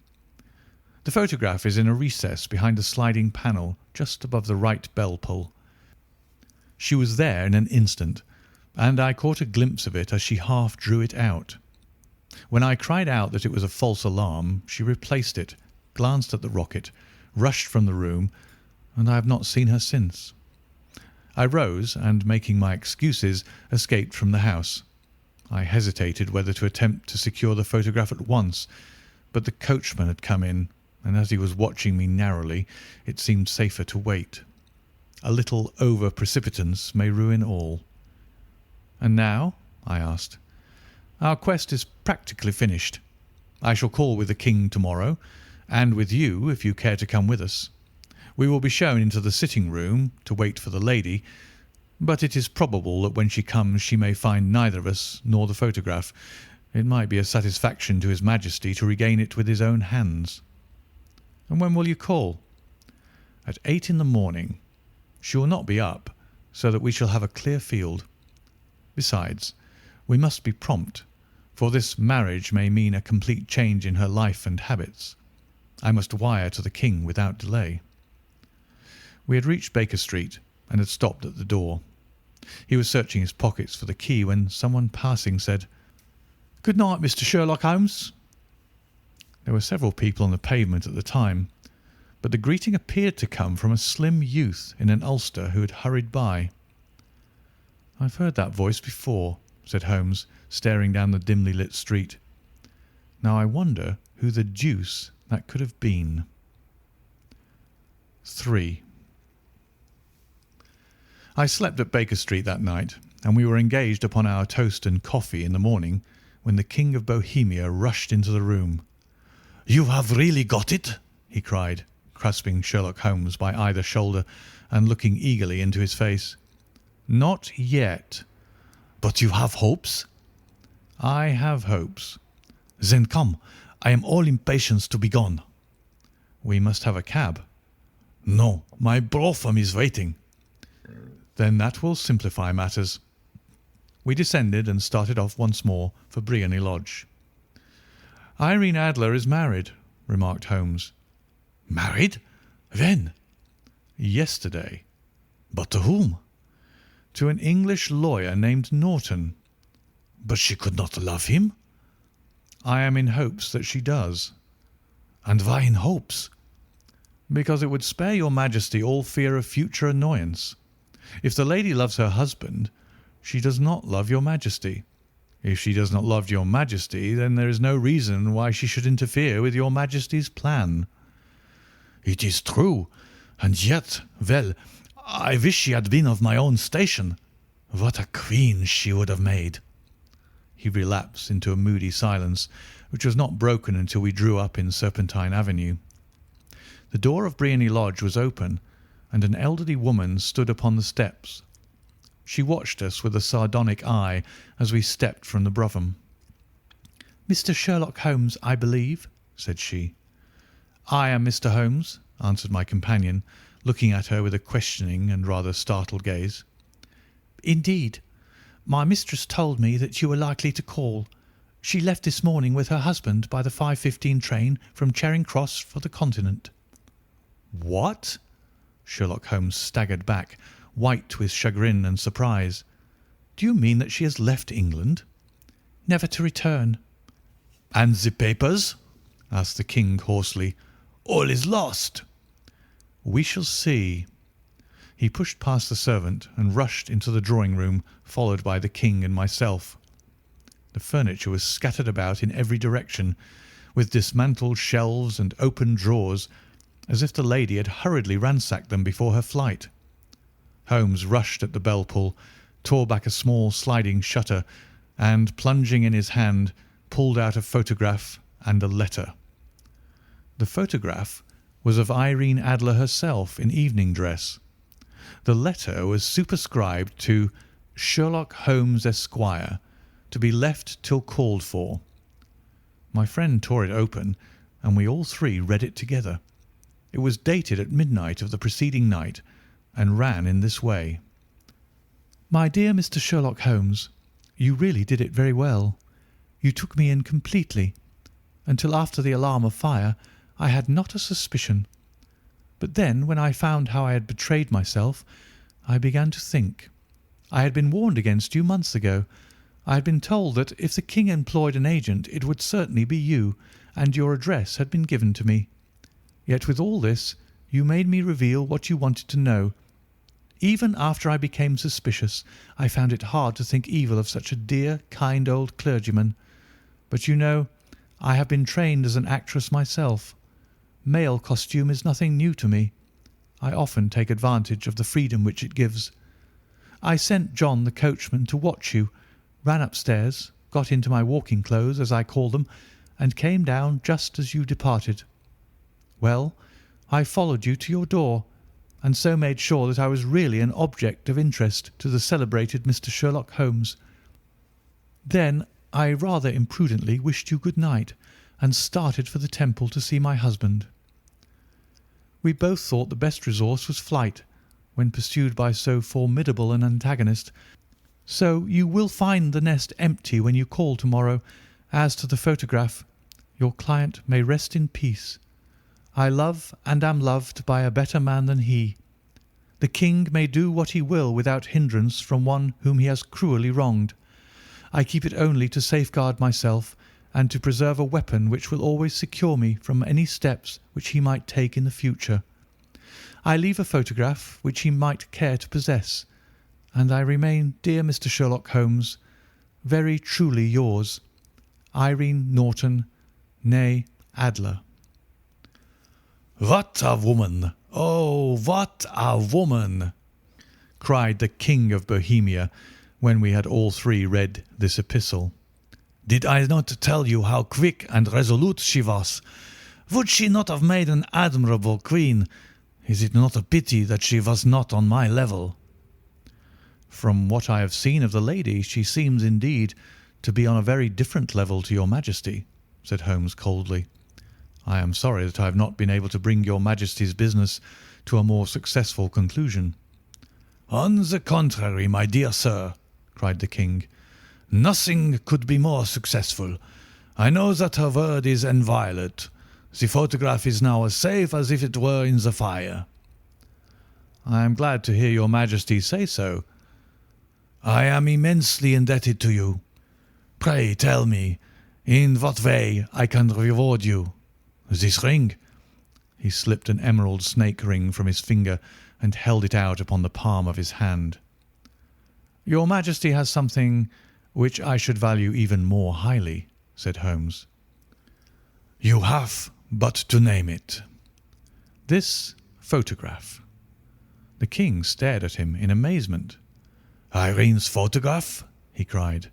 The photograph is in a recess behind a sliding panel just above the right bell pull. She was there in an instant, and I caught a glimpse of it as she half drew it out. When I cried out that it was a false alarm, she replaced it, glanced at the rocket, rushed from the room, and I have not seen her since. I rose and, making my excuses, escaped from the house. I hesitated whether to attempt to secure the photograph at once, but the coachman had come in, and as he was watching me narrowly, it seemed safer to wait. A little over-precipitance may ruin all. "And now?" I asked. "Our quest is practically finished. I shall call with the king tomorrow, and with you if you care to come with us. We will be shown into the sitting-room to wait for the lady, but it is probable that when she comes she may find neither of us nor the photograph. It might be a satisfaction to His Majesty to regain it with his own hands." "And when will you call?" "At 8 in the morning. She will not be up, so that we shall have a clear field. Besides, we must be prompt, for this marriage may mean a complete change in her life and habits. I must wire to the king without delay." We had reached Baker Street and had stopped at the door. He was searching his pockets for the key when someone passing said, "Good night, Mr. Sherlock Holmes." There were several people on the pavement at the time, but the greeting appeared to come from a slim youth in an ulster who had hurried by. "I've heard that voice before," said Holmes, staring down the dimly lit street. "Now I wonder who the deuce that could have been." 3. I slept at Baker Street that night, and we were engaged upon our toast and coffee in the morning when the King of Bohemia rushed into the room. "You have really got it?" he cried, grasping Sherlock Holmes by either shoulder and looking eagerly into his face. "Not yet." "But you have hopes?" "I have hopes." "Then come. I am all impatience to be gone." "We must have a cab." "No, my brougham is waiting." "Then that will simplify matters." We descended and started off once more for Briony Lodge. "Irene Adler is married," remarked Holmes. "Married? When?" "Yesterday." "But to whom?" "To an English lawyer named Norton." "But she could not love him?" "I am in hopes that she does." "And why in hopes?" "Because it would spare your Majesty all fear of future annoyance. If the lady loves her husband, she does not love your Majesty. If she does not love your Majesty, then there is no reason why she should interfere with your Majesty's plan." "It is true, and yet, well, I wish she had been of my own station. What a queen she would have made." He relapsed into a moody silence, which was not broken until we drew up in Serpentine Avenue. The door of Briony Lodge was open, and an elderly woman stood upon the steps. She watched us with a sardonic eye as we stepped from the brougham. "Mr. Sherlock Holmes, I believe," said she. "I am Mr. Holmes," answered my companion, looking at her with a questioning and rather startled gaze. "Indeed. My mistress told me that you were likely to call. She left this morning with her husband by the 5:15 train from Charing Cross for the Continent." "What?" Sherlock Holmes staggered back, white with chagrin and surprise. "Do you mean that she has left England?" "Never to return." "And the papers?" asked the king hoarsely. "All is lost." "We shall see." He pushed past the servant and rushed into the drawing-room, followed by the king and myself. The furniture was scattered about in every direction, with dismantled shelves and open drawers, as if the lady had hurriedly ransacked them before her flight. Holmes rushed at the bell pull, tore back a small sliding shutter, and, plunging in his hand, pulled out a photograph and a letter. The photograph was of Irene Adler herself in evening dress. The letter was superscribed to Sherlock Holmes, Esquire, to be left till called for. My friend tore it open, and we all three read it together. It was dated at midnight of the preceding night, and ran in this way: "My dear Mr. Sherlock Holmes, you really did it very well. You took me in completely. Until after the alarm of fire, I had not a suspicion. But then, when I found how I had betrayed myself, I began to think. I had been warned against you months ago. I had been told that if the king employed an agent, it would certainly be you, and your address had been given to me. Yet with all this, you made me reveal what you wanted to know. Even after I became suspicious, I found it hard to think evil of such a dear, kind old clergyman. But you know, I have been trained as an actress myself. Male costume is nothing new to me. I often take advantage of the freedom which it gives. I sent John the coachman to watch you, ran upstairs, got into my walking clothes, as I call them, and came down just as you departed. Well, I followed you to your door, and so made sure that I was really an object of interest to the celebrated Mr. Sherlock Holmes. Then I rather imprudently wished you good night, and started for the Temple to see my husband. We both thought the best resource was flight, when pursued by so formidable an antagonist, so you will find the nest empty when you call tomorrow. As to the photograph, your client may rest in peace. I love and am loved by a better man than he. The king may do what he will without hindrance from one whom he has cruelly wronged. I keep it only to safeguard myself, and to preserve a weapon which will always secure me from any steps which he might take in the future. I leave a photograph which he might care to possess, and I remain, dear Mr. Sherlock Holmes, very truly yours, Irene Norton, née Adler." "What a woman! Oh, what a woman!" cried the King of Bohemia, when we had all three read this epistle. "Did I not tell you how quick and resolute she was? Would she not have made an admirable queen? Is it not a pity that she was not on my level?" "From what I have seen of the lady, she seems indeed to be on a very different level to your Majesty," said Holmes coldly. "I am sorry that I have not been able to bring your Majesty's business to a more successful conclusion." "On the contrary, my dear sir," cried the king, "nothing could be more successful. I know that her word is inviolate. The photograph is now as safe as if it were in the fire." "I am glad to hear your Majesty say so." "I am immensely indebted to you. Pray tell me in what way I can reward you. This ring?" He slipped an emerald snake ring from his finger and held it out upon the palm of his hand. "Your Majesty has something which I should value even more highly," said Holmes. "You have but to name it." "This photograph." The king stared at him in amazement. "Irene's photograph?" he cried.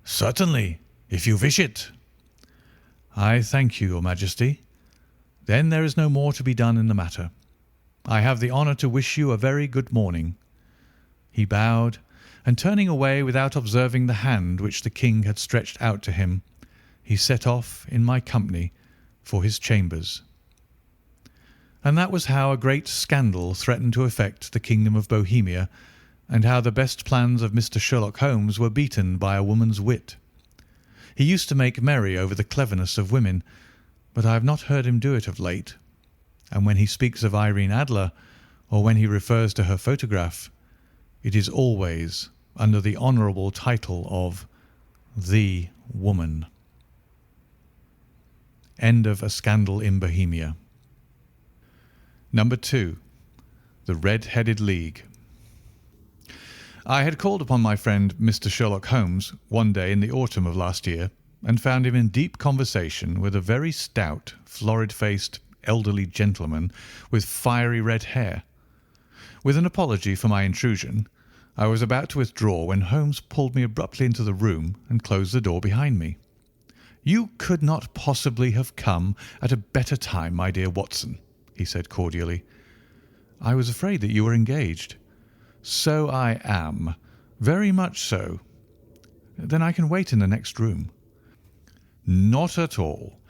"Certainly, if you wish it." "I thank you, your Majesty. Then there is no more to be done in the matter. I have the honour to wish you a very good morning." He bowed, and turning away without observing the hand which the king had stretched out to him, he set off in my company for his chambers. And that was how a great scandal threatened to affect the kingdom of Bohemia, and how the best plans of Mr. Sherlock Holmes were beaten by a woman's wit. He used to make merry over the cleverness of women, but I have not heard him do it of late, and when he speaks of Irene Adler, or when he refers to her photograph, it is always under the honourable title of the woman. End of A Scandal in Bohemia. Number 2. The Red-Headed League. I had called upon my friend Mr. Sherlock Holmes one day in the autumn of last year, and found him in deep conversation with a very stout, florid-faced, elderly gentleman with fiery red hair. With an apology for my intrusion, I was about to withdraw when Holmes pulled me abruptly into the room and closed the door behind me. "You could not possibly have come at a better time, my dear Watson," he said cordially. "I was afraid that you were engaged." "So I am. Very much so." "Then I can wait in the next room." "Not at all.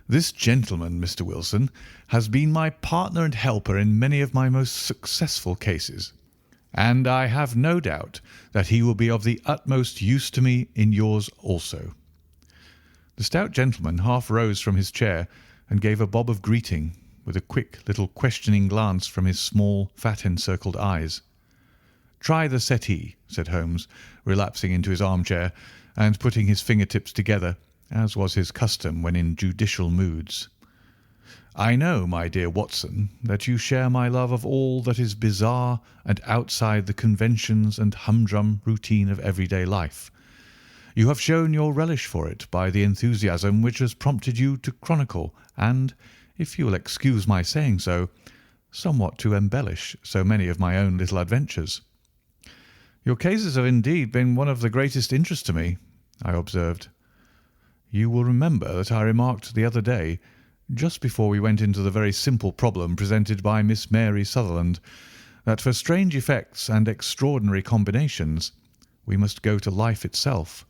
This gentleman, Mr. Wilson, has been my partner and helper in many of my most successful cases, and I have no doubt that he will be of the utmost use to me in yours also." The stout gentleman half rose from his chair and gave a bob of greeting, with a quick little questioning glance from his small, fat-encircled eyes. "Try the settee," said Holmes, relapsing into his armchair and putting his fingertips together, as was his custom when in judicial moods. "I know, my dear Watson, that you share my love of all that is bizarre and outside the conventions and humdrum routine of everyday life. You have shown your relish for it by the enthusiasm which has prompted you to chronicle and, if you will excuse my saying so, somewhat to embellish so many of my own little adventures." "Your cases have indeed been one of the greatest interest to me," I observed. "You will remember that I remarked the other day, just before we went into the very simple problem presented by Miss Mary Sutherland, that for strange effects and extraordinary combinations we must go to life itself,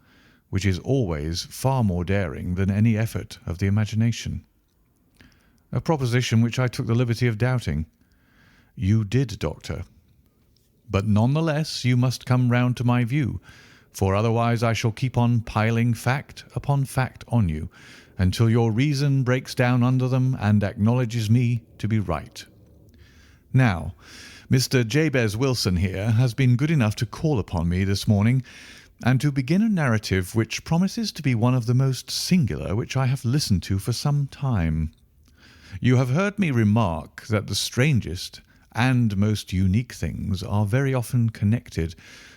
which is always far more daring than any effort of the imagination." "A proposition which I took the liberty of doubting." "You did, Doctor. But none the less you must come round to my view, for otherwise I shall keep on piling fact upon fact on you, until your reason breaks down under them and acknowledges me to be right. Now, Mr. Jabez Wilson here has been good enough to call upon me this morning, and to begin a narrative which promises to be one of the most singular which I have listened to for some time. You have heard me remark that the strangest and most unique things are very often connected,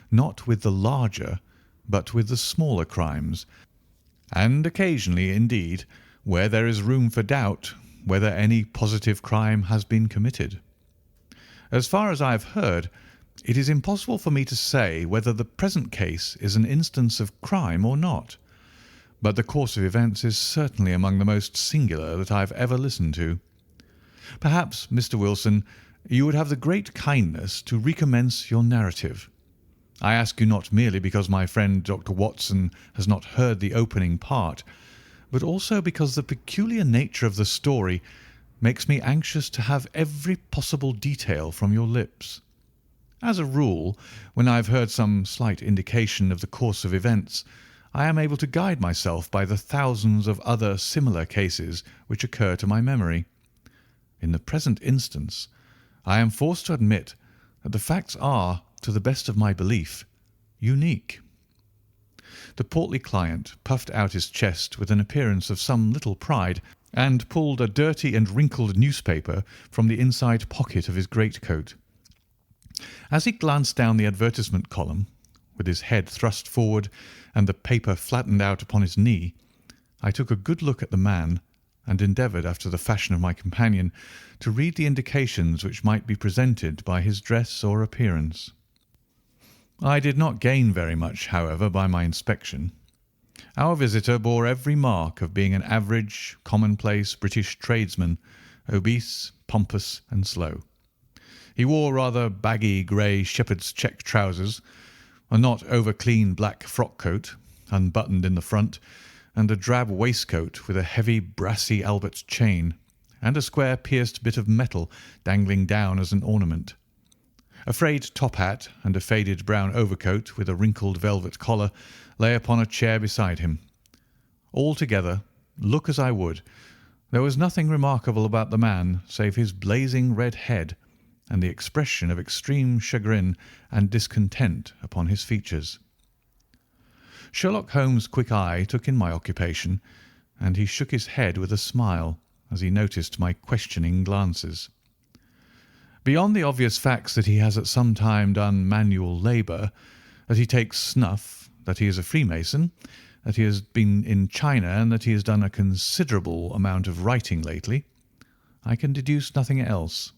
not with the larger, but with the smaller crimes, and occasionally, indeed, where there is room for doubt whether any positive crime has been committed. As far as I have heard, it is impossible for me to say whether the present case is an instance of crime or not, but the course of events is certainly among the most singular that I have ever listened to. Perhaps, Mr. Wilson, you would have the great kindness to recommence your narrative. I ask you not merely because my friend Dr. Watson has not heard the opening part, but also because the peculiar nature of the story makes me anxious to have every possible detail from your lips. As a rule, when I have heard some slight indication of the course of events, I am able to guide myself by the thousands of other similar cases which occur to my memory. In the present instance, I am forced to admit that the facts are, to the best of my belief, unique. The portly client puffed out his chest with an appearance of some little pride, and pulled a dirty and wrinkled newspaper from the inside pocket of his greatcoat. As he glanced down the advertisement column, with his head thrust forward and the paper flattened out upon his knee, I took a good look at the man, and endeavoured, after the fashion of my companion, to read the indications which might be presented by his dress or appearance. I did not gain very much, however, by my inspection. Our visitor bore every mark of being an average, commonplace British tradesman, obese, pompous, and slow. He wore rather baggy grey shepherd's check trousers, a not over-clean black frock-coat, unbuttoned in the front, and a drab waistcoat with a heavy brassy Albert chain, and a square pierced bit of metal dangling down as an ornament. A frayed top hat and a faded brown overcoat with a wrinkled velvet collar lay upon a chair beside him. Altogether, look as I would, there was nothing remarkable about the man save his blazing red head and the expression of extreme chagrin and discontent upon his features. Sherlock Holmes' quick eye took in my occupation, and he shook his head with a smile as he noticed my questioning glances. Beyond the obvious facts that he has at some time done manual labour, that he takes snuff, that he is a Freemason, that he has been in China, and that he has done a considerable amount of writing lately, I can deduce nothing else."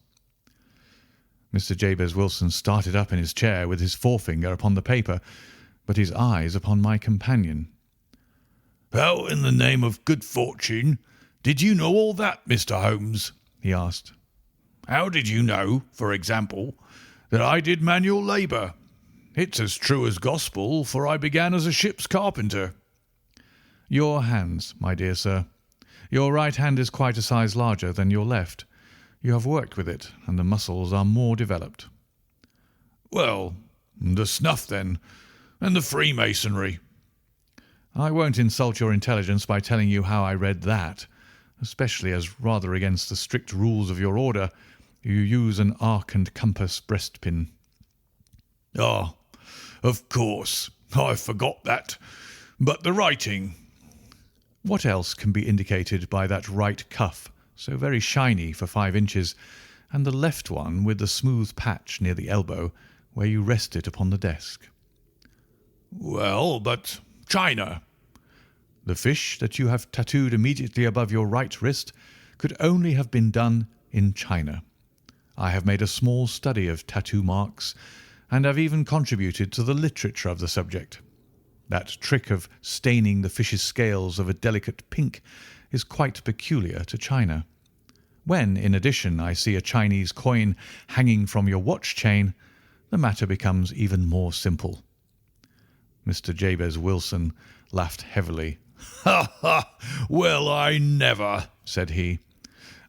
Mr. Jabez Wilson started up in his chair with his forefinger upon the paper, but his eyes upon my companion. "How in the name of good fortune did you know all that, Mr. Holmes?" he asked. "How did you know, for example, that I did manual labour? It's as true as gospel, for I began as a ship's carpenter." "Your hands, my dear sir. Your right hand is quite a size larger than your left. You have worked with it, and the muscles are more developed." "Well, the snuff, then, and the Freemasonry." "I won't insult your intelligence by telling you how I read that, especially as, rather against the strict rules of your order, you use an arc and compass breastpin." "Ah, of course. I forgot that. But the writing?" "What else can be indicated by that right cuff, so very shiny for 5 inches, and the left one with the smooth patch near the elbow, where you rest it upon the desk?" "Well, but China?" "The fish that you have tattooed immediately above your right wrist could only have been done in China. I have made a small study of tattoo marks, and have even contributed to the literature of the subject. That trick of staining the fish's scales of a delicate pink is quite peculiar to China. When, in addition, I see a Chinese coin hanging from your watch chain, the matter becomes even more simple." Mr. Jabez Wilson laughed heavily. "Ha, ha! Well, I never," said he.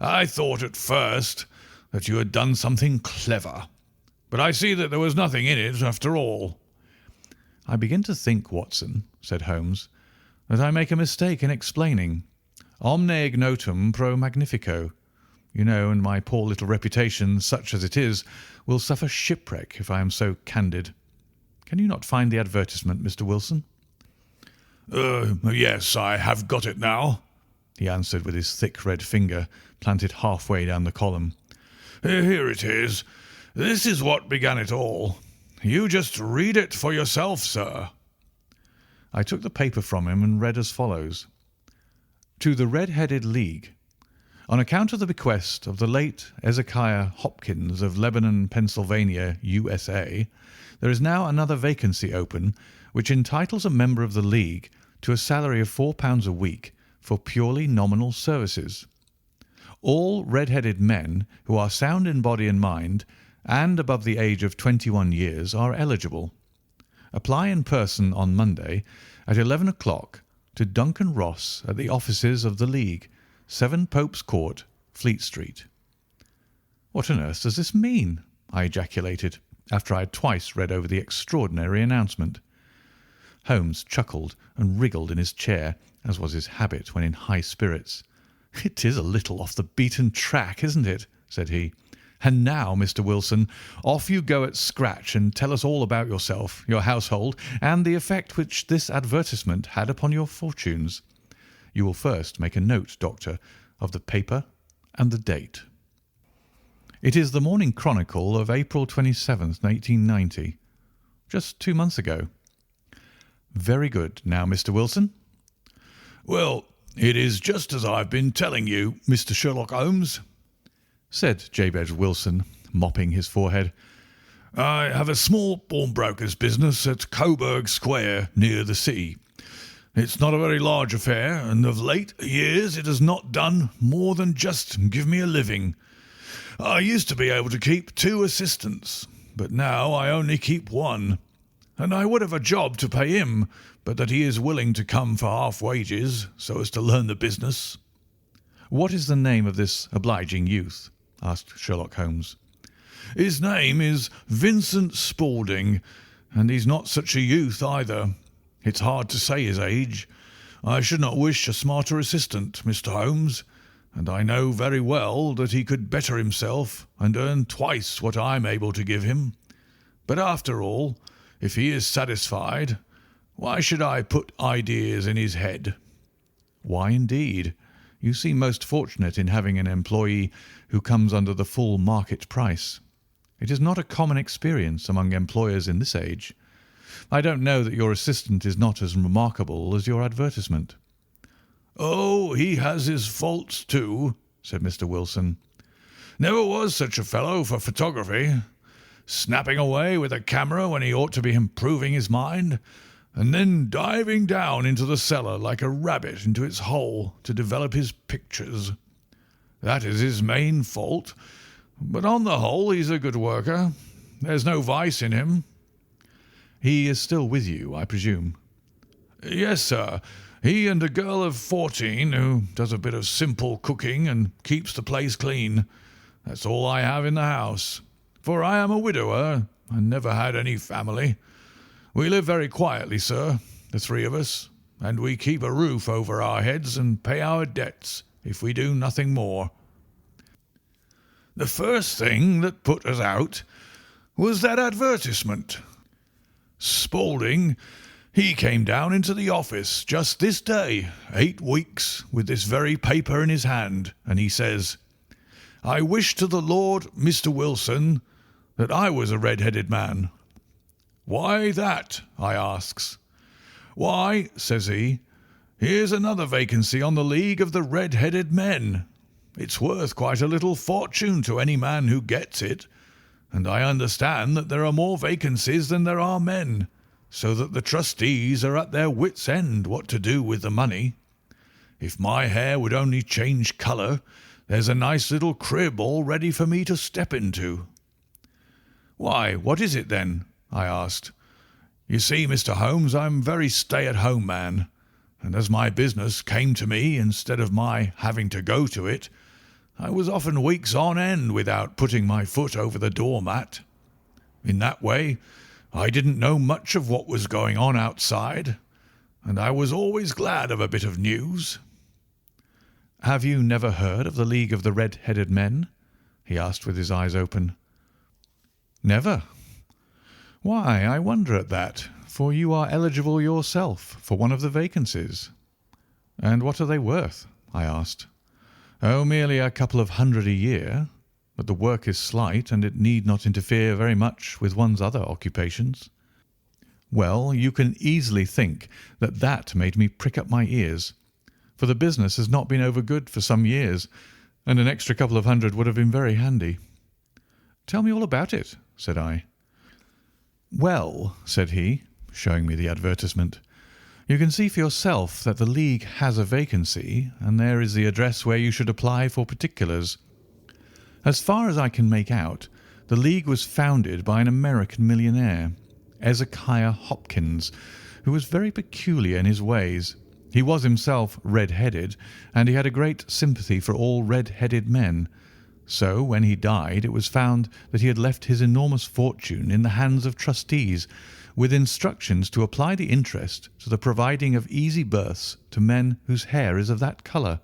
"I thought at first that you had done something clever, but I see that there was nothing in it after all." "I begin to think, Watson," said Holmes, "that I make a mistake in explaining. Omne ignotum pro magnifico. You know, and my poor little reputation, such as it is, will suffer shipwreck if I am so candid. Can you not find the advertisement, Mr. Wilson?" "Yes, I have got it now," he answered with his thick red finger planted halfway down the column. "Here it is. This is what began it all. You just read it for yourself, sir." I took the paper from him and read as follows: "To the Red-Headed League. On account of the bequest of the late Ezekiah Hopkins of Lebanon, Pennsylvania, USA, there is now another vacancy open which entitles a member of the League to a salary of £4 a week for purely nominal services. All red-headed men who are sound in body and mind and above the age of 21 years are eligible. Apply in person on Monday at 11 o'clock to Duncan Ross at the offices of the League, 7 Pope's Court, Fleet Street." "What on earth does this mean?" I ejaculated, after I had twice read over the extraordinary announcement. Holmes chuckled and wriggled in his chair, as was his habit when in high spirits. "It is a little off the beaten track, isn't it?" said he. "And now, Mr. Wilson, off you go at scratch and tell us all about yourself, your household, and the effect which this advertisement had upon your fortunes. You will first make a note, Doctor, of the paper and the date." "It is the Morning Chronicle of April 27th, 1890. Just 2 months ago." "Very good. Now, Mr. Wilson?" "Well, it is just as I've been telling you, Mr. Sherlock Holmes," said Jabez Wilson, mopping his forehead. "I have a small pawnbroker's business at Coburg Square, near the sea. It's not a very large affair, and of late years it has not done more than just give me a living. I used to be able to keep 2 assistants, but now I only keep 1, and I would have a job to pay him, but that he is willing to come for half wages so as to learn the business." "What is the name of this obliging youth?" asked Sherlock Holmes. "His name is Vincent Spaulding, and he's not such a youth either. It's hard to say his age. I should not wish a smarter assistant, Mr. Holmes, and I know very well that he could better himself and earn twice what I'm able to give him. But after all, if he is satisfied, why should I put ideas in his head?" "Why, indeed? You seem most fortunate in having an employee who comes under the full market price. It is not a common experience among employers in this age. I don't know that your assistant is not as remarkable as your advertisement." "Oh, he has his faults too," said Mr. Wilson. "Never was such a fellow for photography. Snapping away with a camera when he ought to be improving his mind, and then diving down into the cellar like a rabbit into its hole to develop his pictures. That is his main fault, but on the whole he's a good worker. There's no vice in him." "He is still with you, I presume?" "Yes, sir. He and a girl of 14 who does a bit of simple cooking and keeps the place clean. That's all I have in the house, for I am a widower and never had any family. We live very quietly, sir, the three of us, and we keep a roof over our heads and pay our debts if we do nothing more. The first thing that put us out was that advertisement. Spaulding, he came down into the office just this day, 8 weeks, with this very paper in his hand, and he says, 'I wish to the Lord, Mr. Wilson, that I was a red-headed man.' 'Why that?' I asks. 'Why,' says he, 'here's another vacancy on the League of the Red-Headed Men. It's worth quite a little fortune to any man who gets it, and I understand that there are more vacancies than there are men, so that the trustees are at their wits' end what to do with the money. If my hair would only change colour, there's a nice little crib all ready for me to step into.' 'Why, what is it then?' I asked. 'You see, Mr. Holmes, I'm a very stay-at-home man, and as my business came to me instead of my having to go to it, I was often weeks on end without putting my foot over the doormat. In that way, I didn't know much of what was going on outside, and I was always glad of a bit of news.' 'Have you never heard of the League of the Red-Headed Men?' he asked with his eyes open. "'Never. Why, I wonder at that, for you are eligible yourself for one of the vacancies.' 'And what are they worth?' I asked. "'Oh, merely a couple of hundred a year, but the work is slight, and it need not interfere very much with one's other occupations.' Well, you can easily think that that made me prick up my ears, for the business has not been over good for some years, and an extra couple of hundred would have been very handy. "'Tell me all about it,' said I. "'Well,' said he, showing me the advertisement, "'you can see for yourself that the League has a vacancy, and there is the address where you should apply for particulars. As far as I can make out, the League was founded by an American millionaire, Ezekiah Hopkins, who was very peculiar in his ways. He was himself red-headed, and he had a great sympathy for all red-headed men. So, when he died, it was found that he had left his enormous fortune in the hands of trustees, with instructions to apply the interest to the providing of easy berths to men whose hair is of that colour.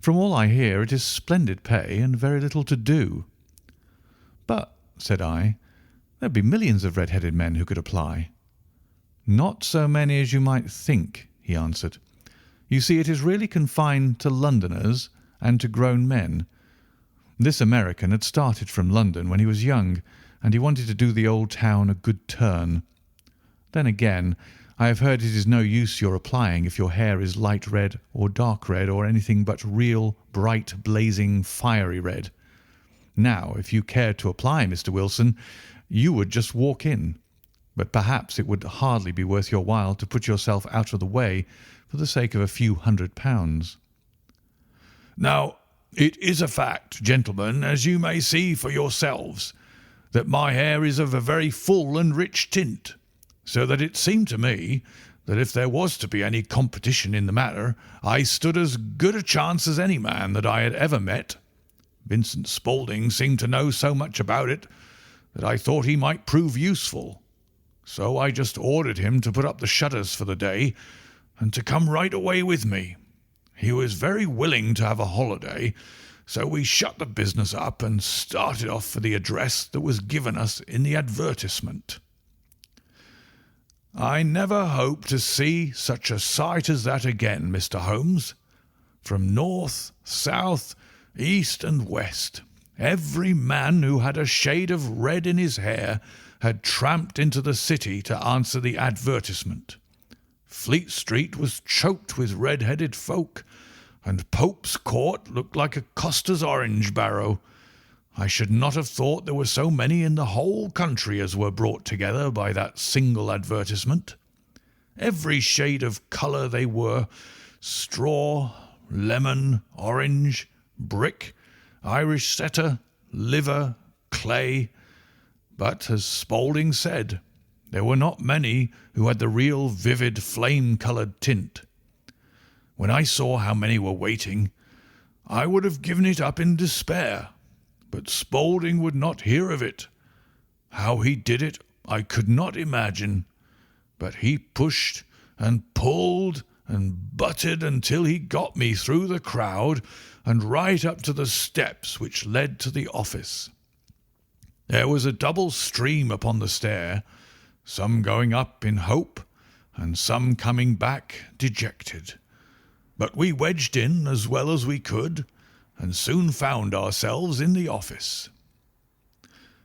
From all I hear, it is splendid pay and very little to do.' 'But,' said I, 'there'd be millions of red-headed men who could apply.' 'Not so many as you might think,' he answered. 'You see, it is really confined to Londoners and to grown men. This American had started from London when he was young, and he wanted to do the old town a good turn. Then again, I have heard it is no use your applying if your hair is light red or dark red or anything but real, bright, blazing, fiery red. Now, if you cared to apply, Mr. Wilson, you would just walk in, but perhaps it would hardly be worth your while to put yourself out of the way for the sake of a few £100. Now, it is a fact, gentlemen, as you may see for yourselves, that my hair is of a very full and rich tint, so that it seemed to me that if there was to be any competition in the matter, I stood as good a chance as any man that I had ever met. Vincent Spaulding seemed to know so much about it that I thought he might prove useful. So I just ordered him to put up the shutters for the day and to come right away with me. He was very willing to have a holiday, so we shut the business up and started off for the address that was given us in the advertisement. I never hope to see such a sight as that again, Mr. Holmes. From north, south, east and west, Every man who had a shade of red in his hair had tramped into the city to answer the advertisement. Fleet Street was choked with red-headed folk, and Pope's Court looked like a coster's orange barrow. I should not have thought there were so many in the whole country as were brought together by that single advertisement. Every shade of colour they were: straw, lemon, orange, brick, Irish setter, liver, clay. But, as Spaulding said, there were not many who had the real vivid flame-coloured tint. When I saw how many were waiting, I would have given it up in despair, but Spaulding would not hear of it. How he did it I could not imagine, but he pushed and pulled and butted until he got me through the crowd and right up to the steps which led to the office. There was a double stream upon the stair, some going up in hope and some coming back dejected. But we wedged in as well as we could and soon found ourselves in the office.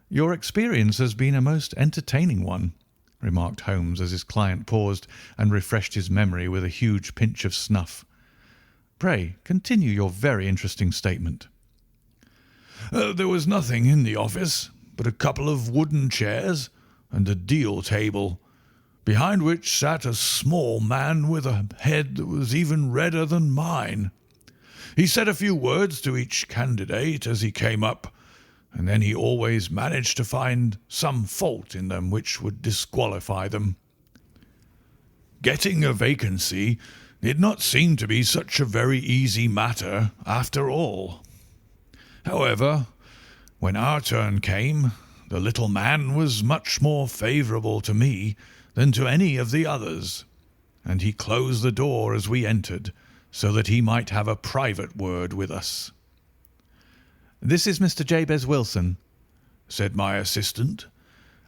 "Your experience has been a most entertaining one," remarked Holmes as his client paused and refreshed his memory with a huge pinch of snuff. "Pray continue your very interesting statement." There was nothing in the office but a couple of wooden chairs and a deal table, behind which sat a small man with a head that was even redder than mine. He said a few words to each candidate as he came up, and then he always managed to find some fault in them which would disqualify them. Getting a vacancy did not seem to be such a very easy matter after all. However, when our turn came, the little man was much more favourable to me than to any of the others, and he closed the door as we entered, so that he might have a private word with us. "This is Mr. Jabez Wilson," said my assistant.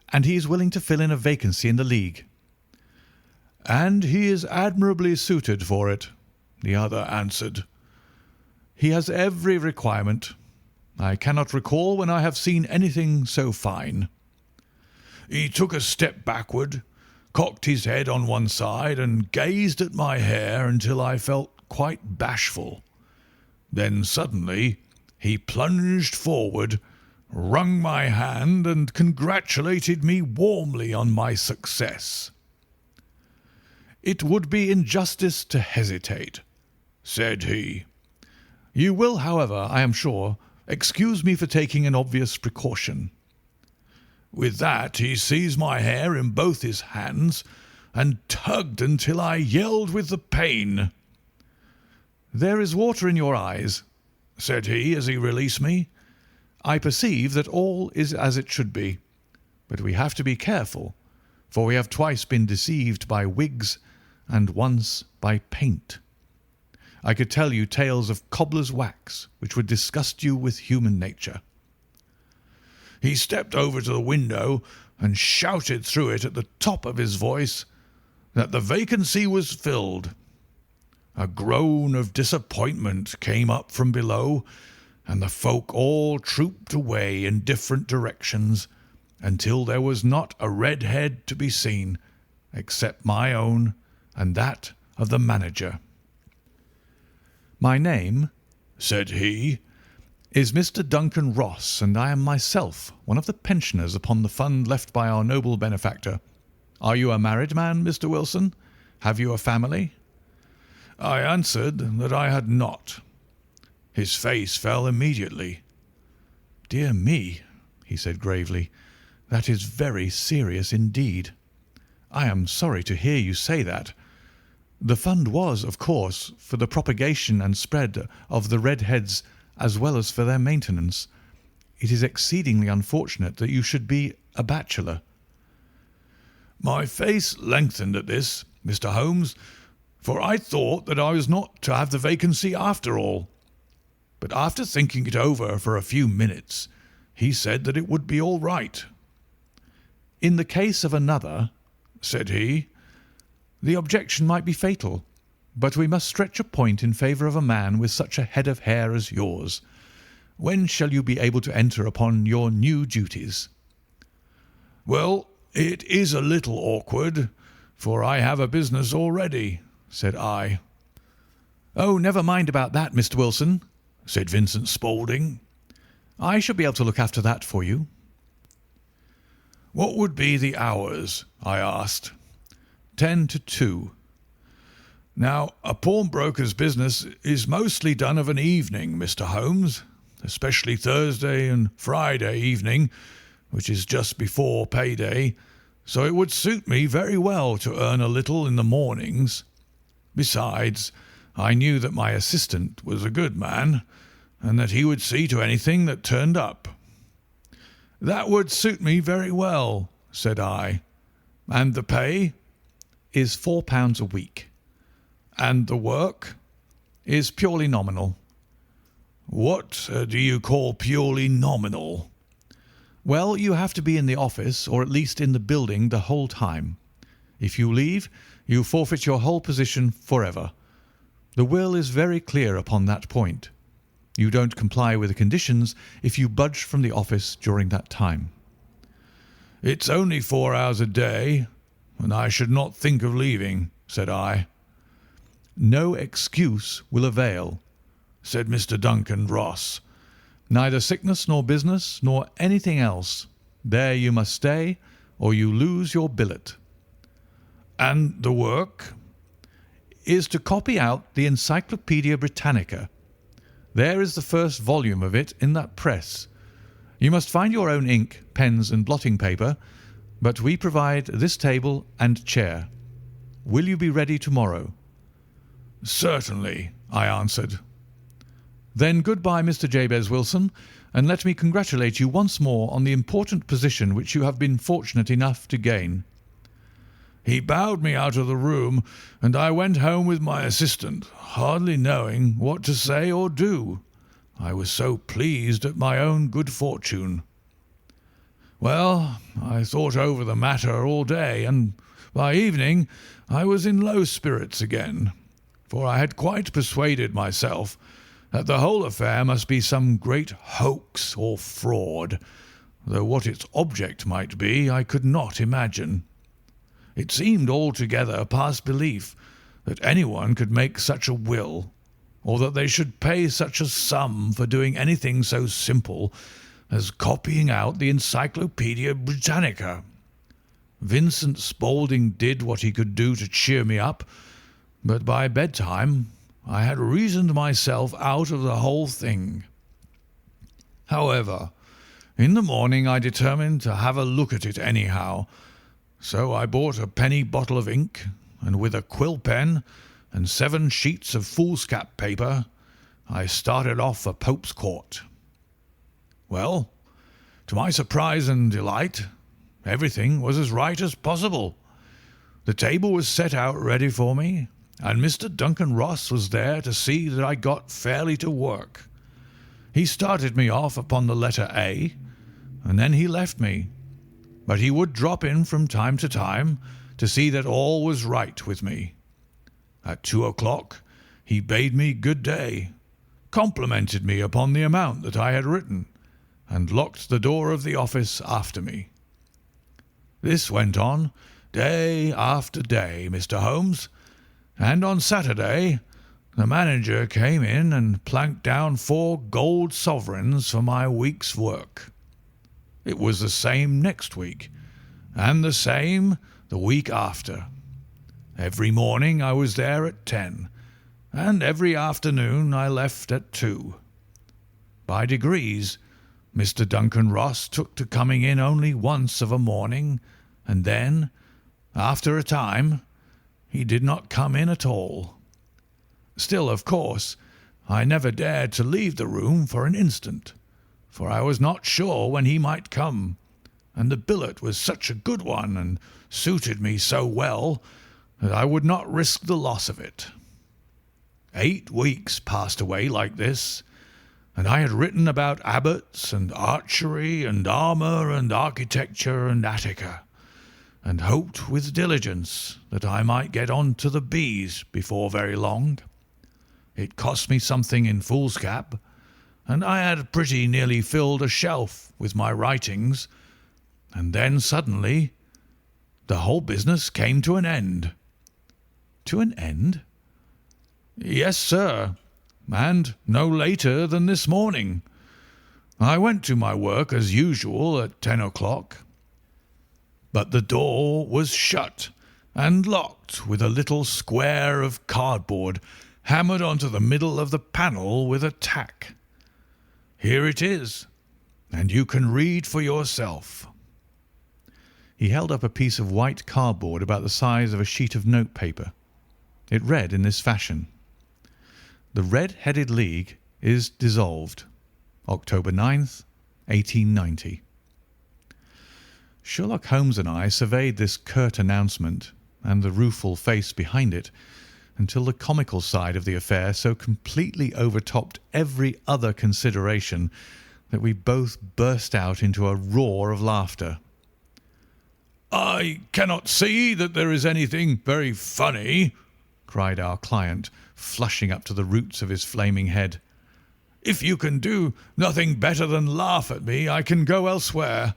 "and he is willing to fill in a vacancy in the League." "And he is admirably suited for it," the other answered. "He has every requirement. I cannot recall when I have seen anything so fine." He took a step backward, cocked his head on one side, and gazed at my hair until I felt quite bashful. Then suddenly he plunged forward, wrung my hand, and congratulated me warmly on my success. "It would be injustice to hesitate," said he. "You will, however, I am sure, excuse me for taking an obvious precaution." With that he seized my hair in both his hands and tugged until I yelled with the pain. "There is water in your eyes," said he as he released me. "I perceive that all is as it should be, but we have to be careful, for we have twice been deceived by wigs and once by paint. I could tell you tales of cobbler's wax which would disgust you with human nature." He stepped over to the window and shouted through it at the top of his voice that the vacancy was filled. A groan of disappointment came up from below, and the folk all trooped away in different directions until there was not a red head to be seen, except my own and that of the manager. "My name," said he, "is Mr. Duncan Ross, and I am myself one of the pensioners upon the fund left by our noble benefactor. Are you a married man, Mr. Wilson? Have you a family?" I answered that I had not. His face fell immediately. "Dear me," he said gravely, "that is very serious indeed. I am sorry to hear you say that. The fund was, of course, for the propagation and spread of the red heads as well as for their maintenance. It is exceedingly unfortunate that you should be a bachelor." My face lengthened at this, Mr. Holmes, for I thought that I was not to have the vacancy after all. But after thinking it over for a few minutes, he said that it would be all right. "In the case of another," said he, "the objection might be fatal, but we must stretch a point in favour of a man with such a head of hair as yours. When shall you be able to enter upon your new duties?" "Well, it is a little awkward, for I have a business already," said I. "Oh, never mind about that, Mr. Wilson," said Vincent Spaulding. "I shall be able to look after that for you." "What would be the hours?" I asked. 10 to 2. "Now, a pawnbroker's business is mostly done of an evening, Mr. Holmes, especially Thursday and Friday evening, which is just before payday, so it would suit me very well to earn a little in the mornings. Besides, I knew that my assistant was a good man, and that he would see to anything that turned up." "That would suit me very well," said I. "And the pay?" "Is £4 a week." "And the work?" "Is purely nominal." "What do you call purely nominal?" "Well, you have to be in the office, or at least in the building, the whole time. If you leave, you forfeit your whole position forever. The will is very clear upon that point. You don't comply with the conditions if you budge from the office during that time." "It's only 4 hours a day, and I should not think of leaving," said I. "No excuse will avail," said Mr. Duncan Ross. "Neither sickness nor business nor anything else. There you must stay, or you lose your billet." "And the work?" "Is to copy out the Encyclopaedia Britannica. There is the first volume of it in that press. You must find your own ink, pens, and blotting paper, but we provide this table and chair. Will you be ready tomorrow?" "Certainly," I answered. "Then good-bye, Mr. Jabez Wilson, and let me congratulate you once more on the important position which you have been fortunate enough to gain." He bowed me out of the room, and I went home with my assistant, hardly knowing what to say or do. I was so pleased at my own good fortune. Well, I thought over the matter all day, and by evening I was in low spirits again, for I had quite persuaded myself that the whole affair must be some great hoax or fraud, though what its object might be I could not imagine. It seemed altogether past belief that anyone could make such a will, or that they should pay such a sum for doing anything so simple as copying out the Encyclopaedia Britannica. Vincent Spaulding did what he could do to cheer me up, but by bedtime I had reasoned myself out of the whole thing. However, in the morning I determined to have a look at it anyhow, so I bought a penny bottle of ink, and with a quill pen and 7 sheets of foolscap paper, I started off for Pope's Court. Well, to my surprise and delight, everything was as right as possible. The table was set out ready for me, and Mr. Duncan Ross was there to see that I got fairly to work. He started me off upon the letter A, and then he left me, but he would drop in from time to see that all was right with me. At 2 o'clock he bade me good day, complimented me upon the amount that I had written, and locked the door of the office after me. This went on day after day, Mr. Holmes, and on Saturday the manager came in and planked down 4 gold sovereigns for my week's work. It was the same next week, and the same the week after. Every morning I was there at 10, and every afternoon I left at 2. By degrees, Mr. Duncan Ross took to coming in only once of a morning, and then, after a time, he did not come in at all. Still, of course, I never dared to leave the room for an instant, for I was not sure when he might come, and the billet was such a good one and suited me so well that I would not risk the loss of it. 8 weeks passed away like this, and I had written about abbots and archery and armour and architecture and Attica, and hoped with diligence that I might get on to the B's before very long. It cost me something in foolscap, and I had pretty nearly filled a shelf with my writings, and then suddenly the whole business came to an end." "To an end?" "Yes, sir, and no later than this morning. I went to my work as usual at 10 o'clock, but the door was shut and locked with a little square of cardboard hammered onto the middle of the panel with a tack. Here it is, and you can read for yourself." He held up a piece of white cardboard about the size of a sheet of notepaper. It read in this fashion: "The Red-Headed League is dissolved. October 9th, 1890. Sherlock Holmes and I surveyed this curt announcement and the rueful face behind it until the comical side of the affair so completely overtopped every other consideration that we both burst out into a roar of laughter. "I cannot see that there is anything very funny," cried our client, flushing up to the roots of his flaming head. "If you can do nothing better than laugh at me, I can go elsewhere."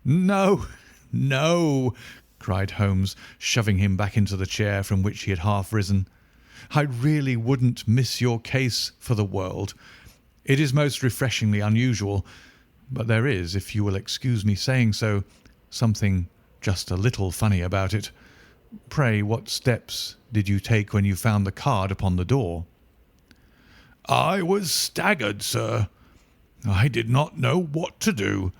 "No, no," cried Holmes, shoving him back into the chair from which he had half risen. "I really wouldn't miss your case for the world. It is most refreshingly unusual, but there is, if you will excuse me saying so, something just a little funny about it. Pray, what steps did you take when you found the card upon the door?" "I was staggered, sir. I did not know what to do.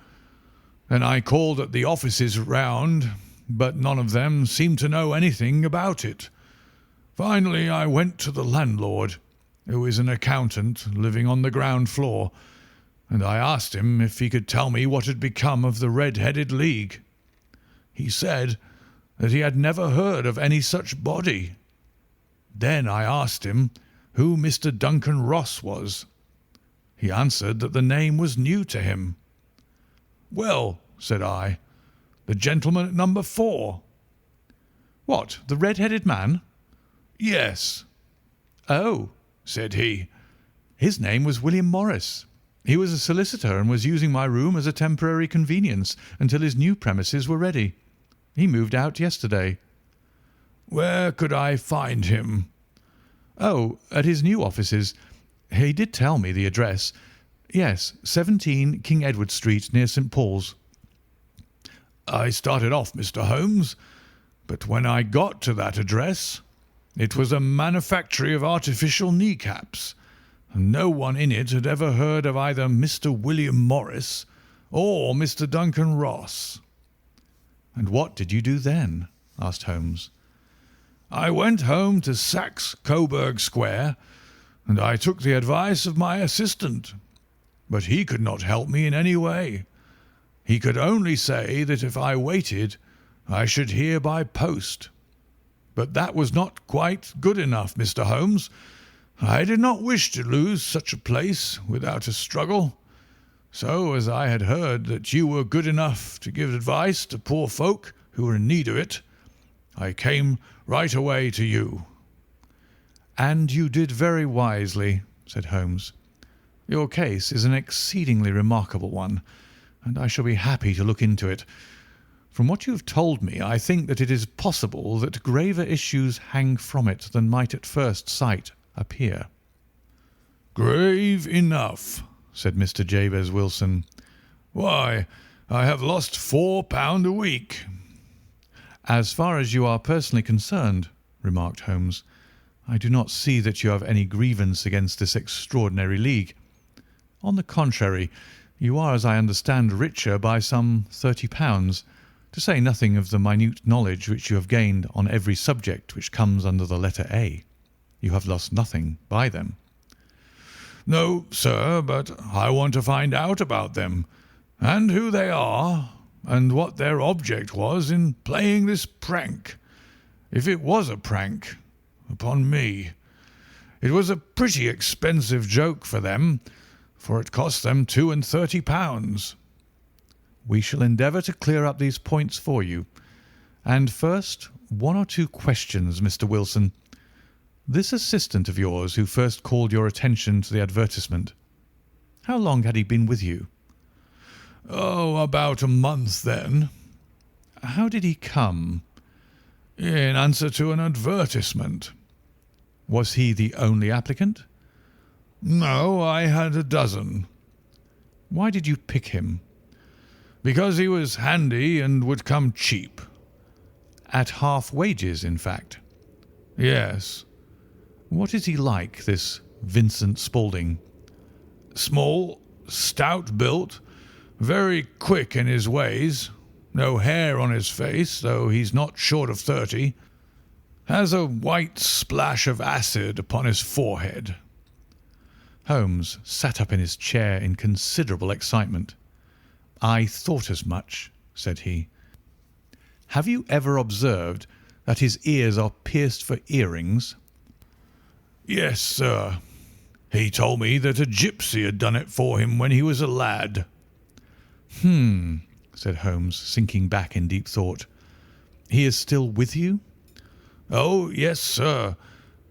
Then I called at the offices round, but none of them seemed to know anything about it. Finally, I went to the landlord, who is an accountant living on the ground floor, and I asked him if he could tell me what had become of the Red-Headed League. He said that he had never heard of any such body. Then I asked him who Mr. Duncan Ross was. He answered that the name was new to him. 'Well,' said I, 'the gentleman at number 4. "What, the red-headed man?" "Yes." "Oh," said he. "His name was William Morris. He was a solicitor and was using my room as a temporary convenience until his new premises were ready. He moved out yesterday." "Where could I find him?" "Oh, at his new offices. He did tell me the address. Yes, 17 King Edward Street, near St. Paul's." "I started off, Mr. Holmes, but when I got to that address, it was a manufactory of artificial kneecaps, and no one in it had ever heard of either Mr. William Morris or Mr. Duncan Ross." "And what did you do then?" asked Holmes. "I went home to Saxe Coburg Square, and I took the advice of my assistant, but he could not help me in any way. He could only say that if I waited, I should hear by post. But that was not quite good enough, Mr. Holmes. I did not wish to lose such a place without a struggle. So, as I had heard that you were good enough to give advice to poor folk who were in need of it, I came right away to you." "And you did very wisely," said Holmes. "Your case is an exceedingly remarkable one, and I shall be happy to look into it. From what you have told me, I think that it is possible that graver issues hang from it than might at first sight appear." "Grave enough," said Mr. Jabez Wilson. "Why, I have lost £4 a week." "As far as you are personally concerned," remarked Holmes, "I do not see that you have any grievance against this extraordinary league. On the contrary, you are, as I understand, richer by some £30, to say nothing of the minute knowledge which you have gained on every subject which comes under the letter A. You have lost nothing by them." "No, sir, but I want to find out about them, and who they are, and what their object was in playing this prank, if it was a prank, upon me. It was a pretty expensive joke for them, for it cost them £32. "We shall endeavour to clear up these points for you. And first, one or two questions, Mr. Wilson. This assistant of yours who first called your attention to the advertisement, How long had he been with you?" "Oh, about a month then." "How did he come?" "In answer to an advertisement." "Was he the only applicant?" "No, I had a dozen." "Why did you pick him?" "Because he was handy and would come cheap." "At half wages, in fact?" "Yes." "What is he like, this Vincent Spaulding?" "Small, stout built, very quick in his ways, no hair on his face, though he's not short of 30, has a white splash of acid upon his forehead." Holmes sat up in his chair in considerable excitement. "I thought as much," said he. "Have you ever observed that his ears are pierced for earrings?" "Yes, sir. He told me that a gipsy had done it for him when he was a lad." Said Holmes, sinking back in deep thought. "He is still with you?" "Oh, yes, sir.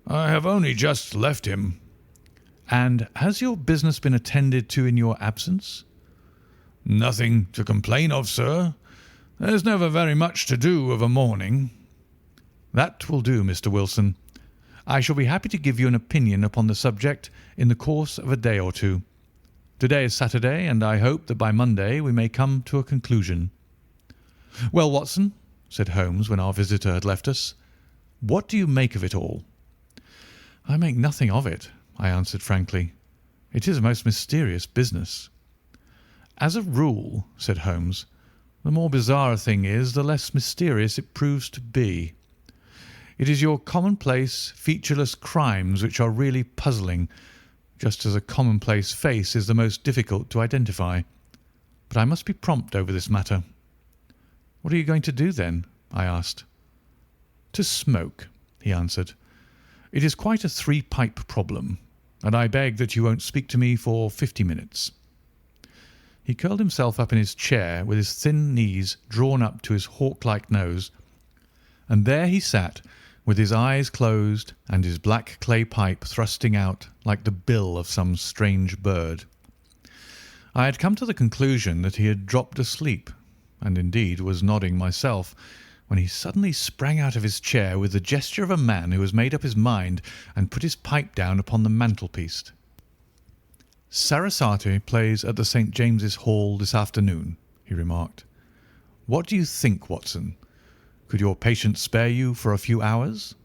I have only just left him." "And has your business been attended to in your absence?" "Nothing to complain of, sir. There's never very much to do of a morning." "That will do, Mr. Wilson. I shall be happy to give you an opinion upon the subject in the course of a day or two. To-day is Saturday, and I hope that by Monday we may come to a conclusion." "Well, Watson," said Holmes when our visitor had left us, "what do you make of it all?" "I make nothing of it," I answered frankly. "It is a most mysterious business." "As a rule," said Holmes, "the more bizarre a thing is, the less mysterious it proves to be. It is your commonplace, featureless crimes which are really puzzling, just as a commonplace face is the most difficult to identify. But I must be prompt over this matter." "What are you going to do, then?" I asked. "To smoke," he answered. "It is quite a three-pipe problem, and I beg that you won't speak to me for 50 minutes." He curled himself up in his chair with his thin knees drawn up to his hawk-like nose, and there he sat with his eyes closed and his black clay pipe thrusting out like the bill of some strange bird. I had come to the conclusion that he had dropped asleep, and indeed was nodding myself, when he suddenly sprang out of his chair with the gesture of a man who has made up his mind and put his pipe down upon the mantelpiece. "Sarasate plays at the St. James's Hall this afternoon," he remarked. "What do you think, Watson? Could your patient spare you for a few hours?"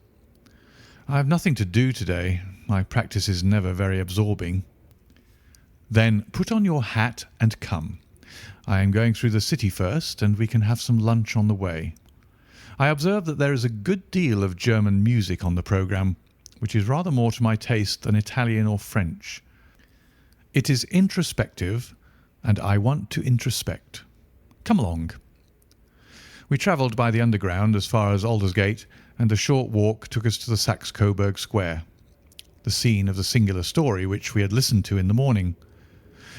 "I have nothing to do to-day. My practice is never very absorbing." "Then put on your hat and come. I am going through the city first, and we can have some lunch on the way. I observe that there is a good deal of German music on the programme, which is rather more to my taste than Italian or French. It is introspective, and I want to introspect. Come along." We travelled by the Underground as far as Aldersgate, and a short walk took us to the Saxe Coburg Square, the scene of the singular story which we had listened to in the morning.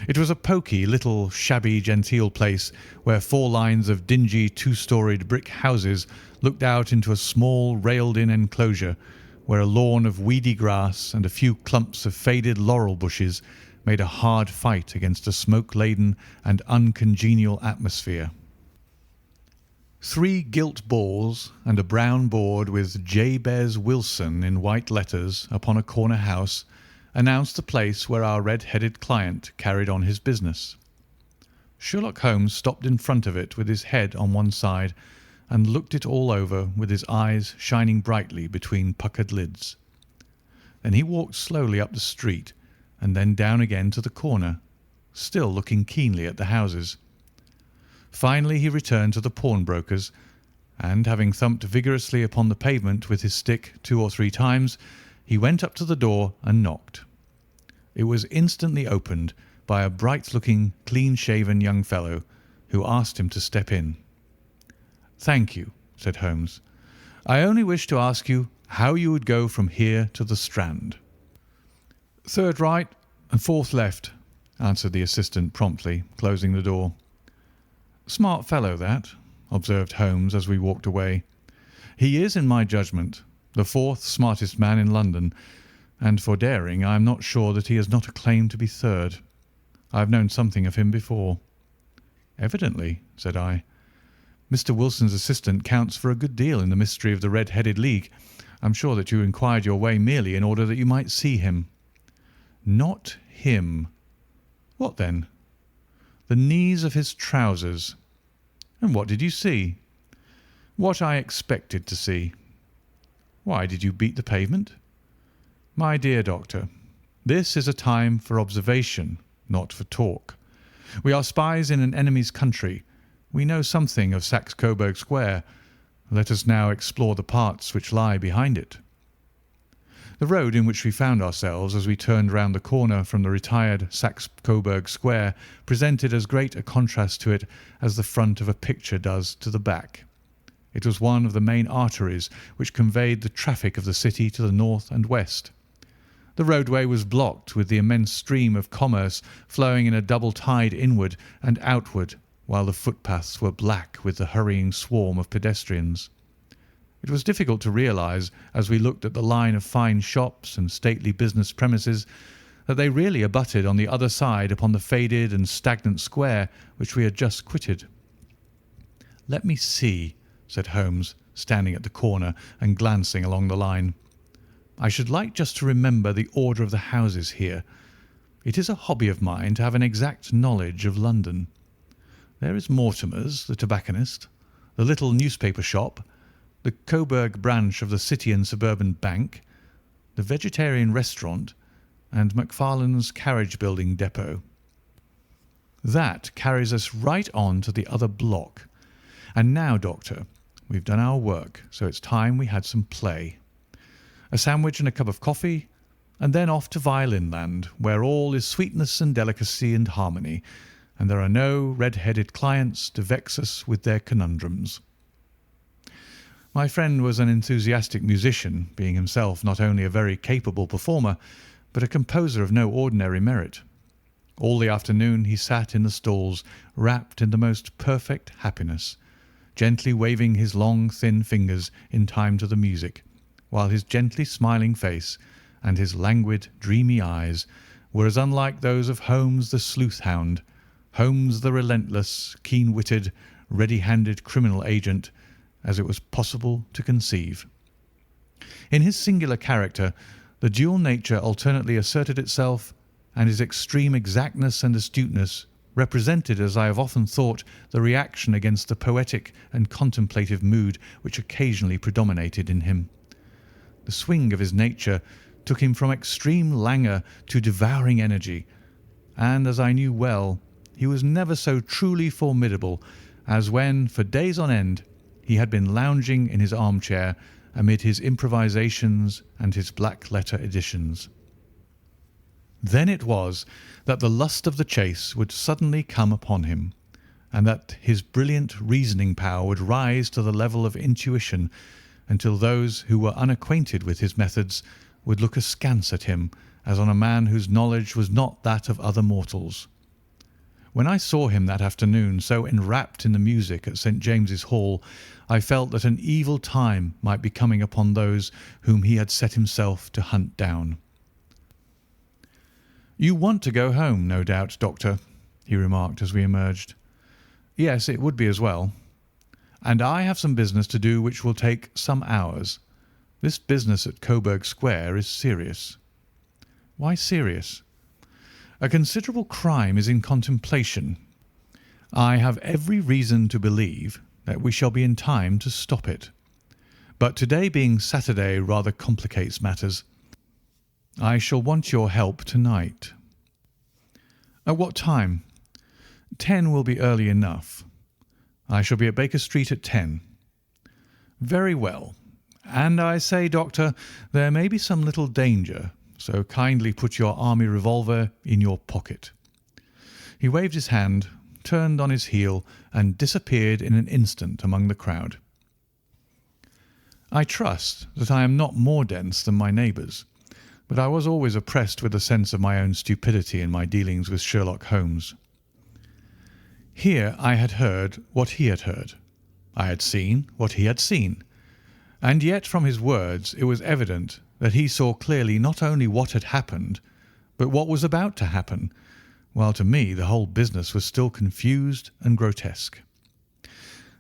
It was a poky, little, shabby, genteel place where 4 lines of dingy, 2-storied brick houses looked out into a small, railed-in enclosure, where a lawn of weedy grass and a few clumps of faded laurel bushes made a hard fight against a smoke-laden and uncongenial atmosphere. 3 gilt balls and a brown board with Jabez Wilson in white letters upon a corner house announced the place where our red-headed client carried on his business. Sherlock Holmes stopped in front of it with his head on one side and looked it all over with his eyes shining brightly between puckered lids. Then he walked slowly up the street and then down again to the corner, still looking keenly at the houses. Finally he returned to the pawnbroker's, and having thumped vigorously upon the pavement with his stick 2 or 3 times, he went up to the door and knocked. It was instantly opened by a bright-looking, clean-shaven young fellow, who asked him to step in. "Thank you," said Holmes. "I only wish to ask you how you would go from here to the Strand." "Third right and 4th left," answered the assistant promptly, closing the door. "Smart fellow, that," observed Holmes as we walked away. "He is, in my judgment, the 4th smartest man in London, and for daring I am not sure that he has not a claim to be 3rd. I have known something of him before." "Evidently," said I. "Mr. Wilson's assistant counts for a good deal in the mystery of the Red-Headed League. I'm sure that you inquired your way merely in order that you might see him." "Not him." "What then?" "The knees of his trousers." "And what did you see?" "What I expected to see." "Why did you beat the pavement?" "My dear doctor, this is a time for observation, not for talk. We are spies in an enemy's country. We know something of Saxe-Coburg Square. Let us now explore the parts which lie behind it." The road in which we found ourselves as we turned round the corner from the retired Saxe-Coburg Square presented as great a contrast to it as the front of a picture does to the back. It was one of the main arteries which conveyed the traffic of the city to the north and west. The roadway was blocked with the immense stream of commerce flowing in a double tide inward and outward, while the footpaths were black with the hurrying swarm of pedestrians. It was difficult to realize, as we looked at the line of fine shops and stately business premises, that they really abutted on the other side upon the faded and stagnant square which we had just quitted. "Let me see," said Holmes, standing at the corner and glancing along the line. "I should like just to remember the order of the houses here. It is a hobby of mine to have an exact knowledge of London. There is Mortimer's, the tobacconist, the little newspaper shop, the Coburg branch of the City and Suburban Bank, the Vegetarian Restaurant, and Macfarlane's carriage-building depot. That carries us right on to the other block. And now, Doctor, we've done our work, so it's time we had some play. A sandwich and a cup of coffee, and then off to Violin Land, where all is sweetness and delicacy and harmony, and there are no red-headed clients to vex us with their conundrums." My friend was an enthusiastic musician, being himself not only a very capable performer, but a composer of no ordinary merit. All the afternoon he sat in the stalls, wrapped in the most perfect happiness, gently waving his long, thin fingers in time to the music, while his gently smiling face and his languid, dreamy eyes were as unlike those of Holmes the sleuth-hound, Holmes the relentless, keen-witted, ready-handed criminal agent, as it was possible to conceive. In his singular character, the dual nature alternately asserted itself, and his extreme exactness and astuteness represented, as I have often thought, the reaction against the poetic and contemplative mood which occasionally predominated in him. The swing of his nature took him from extreme languor to devouring energy, and, as I knew well, he was never so truly formidable as when, for days on end, he had been lounging in his armchair amid his improvisations and his black-letter editions. Then it was that the lust of the chase would suddenly come upon him, and that his brilliant reasoning power would rise to the level of intuition, until those who were unacquainted with his methods would look askance at him as on a man whose knowledge was not that of other mortals. When I saw him that afternoon so enwrapped in the music at St. James's Hall, I felt that an evil time might be coming upon those whom he had set himself to hunt down. "You want to go home, no doubt, Doctor," he remarked as we emerged. "Yes, it would be as well. And I have some business to do which will take some hours. This business at Coburg Square is serious." "Why serious?" "A considerable crime is in contemplation. I have every reason to believe that we shall be in time to stop it. But today being Saturday rather complicates matters. I shall want your help tonight." "At what time?" 10 will be early enough. I shall be at Baker Street at 10. "Very well. And I say, Doctor, there may be some little danger, so kindly put your army revolver in your pocket." He waved his hand, turned on his heel, and disappeared in an instant among the crowd. I trust that I am not more dense than my neighbours, but I was always oppressed with a sense of my own stupidity in my dealings with Sherlock Holmes. Here I had heard what he had heard. I had seen what he had seen. And yet, from his words, it was evident that he saw clearly not only what had happened, but what was about to happen, while to me the whole business was still confused and grotesque.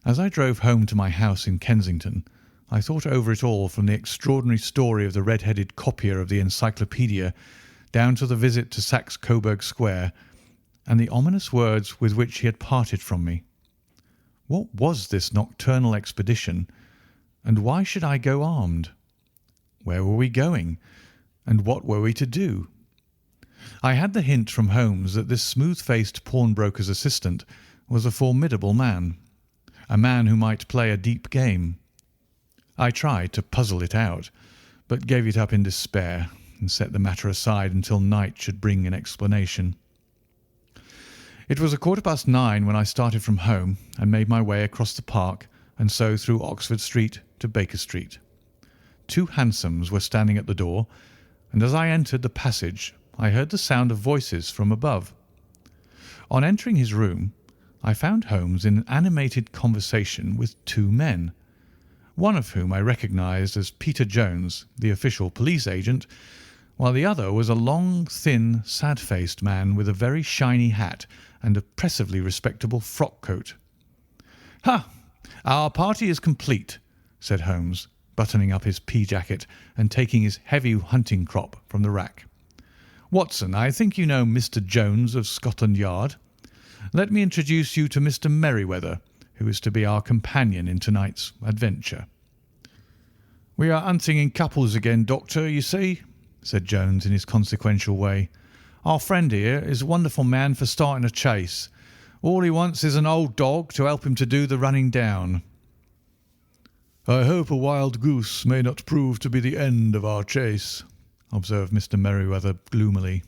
As I drove home to my house in Kensington, I thought over it all, from the extraordinary story of the red-headed copier of the encyclopaedia down to the visit to Saxe Coburg Square, and the ominous words with which he had parted from me. What was this nocturnal expedition, and why should I go armed? Where were we going, and what were we to do? I had the hint from Holmes that this smooth-faced pawnbroker's assistant was a formidable man, a man who might play a deep game. I tried to puzzle it out, but gave it up in despair and set the matter aside until night should bring an explanation. It was 9:15 when I started from home and made my way across the park and so through Oxford Street to Baker Street. 2 hansoms were standing at the door, and as I entered the passage I heard the sound of voices from above. On entering his room, I found Holmes in animated conversation with 2 men, one of whom I recognised as Peter Jones, the official police agent, while the other was a long, thin, sad-faced man with a very shiny hat and oppressively respectable frock-coat. "Ha! Our party is complete," said Holmes, buttoning up his pea-jacket and taking his heavy hunting crop from the rack. "Watson, I think you know Mr. Jones of Scotland Yard. Let me introduce you to Mr. Merryweather, who is to be our companion in tonight's adventure." "We are hunting in couples again, Doctor, you see," said Jones in his consequential way. "Our friend here is a wonderful man for starting a chase. All he wants is an old dog to help him to do the running down." "I hope a wild goose may not prove to be the end of our chase," observed Mr. Merryweather gloomily.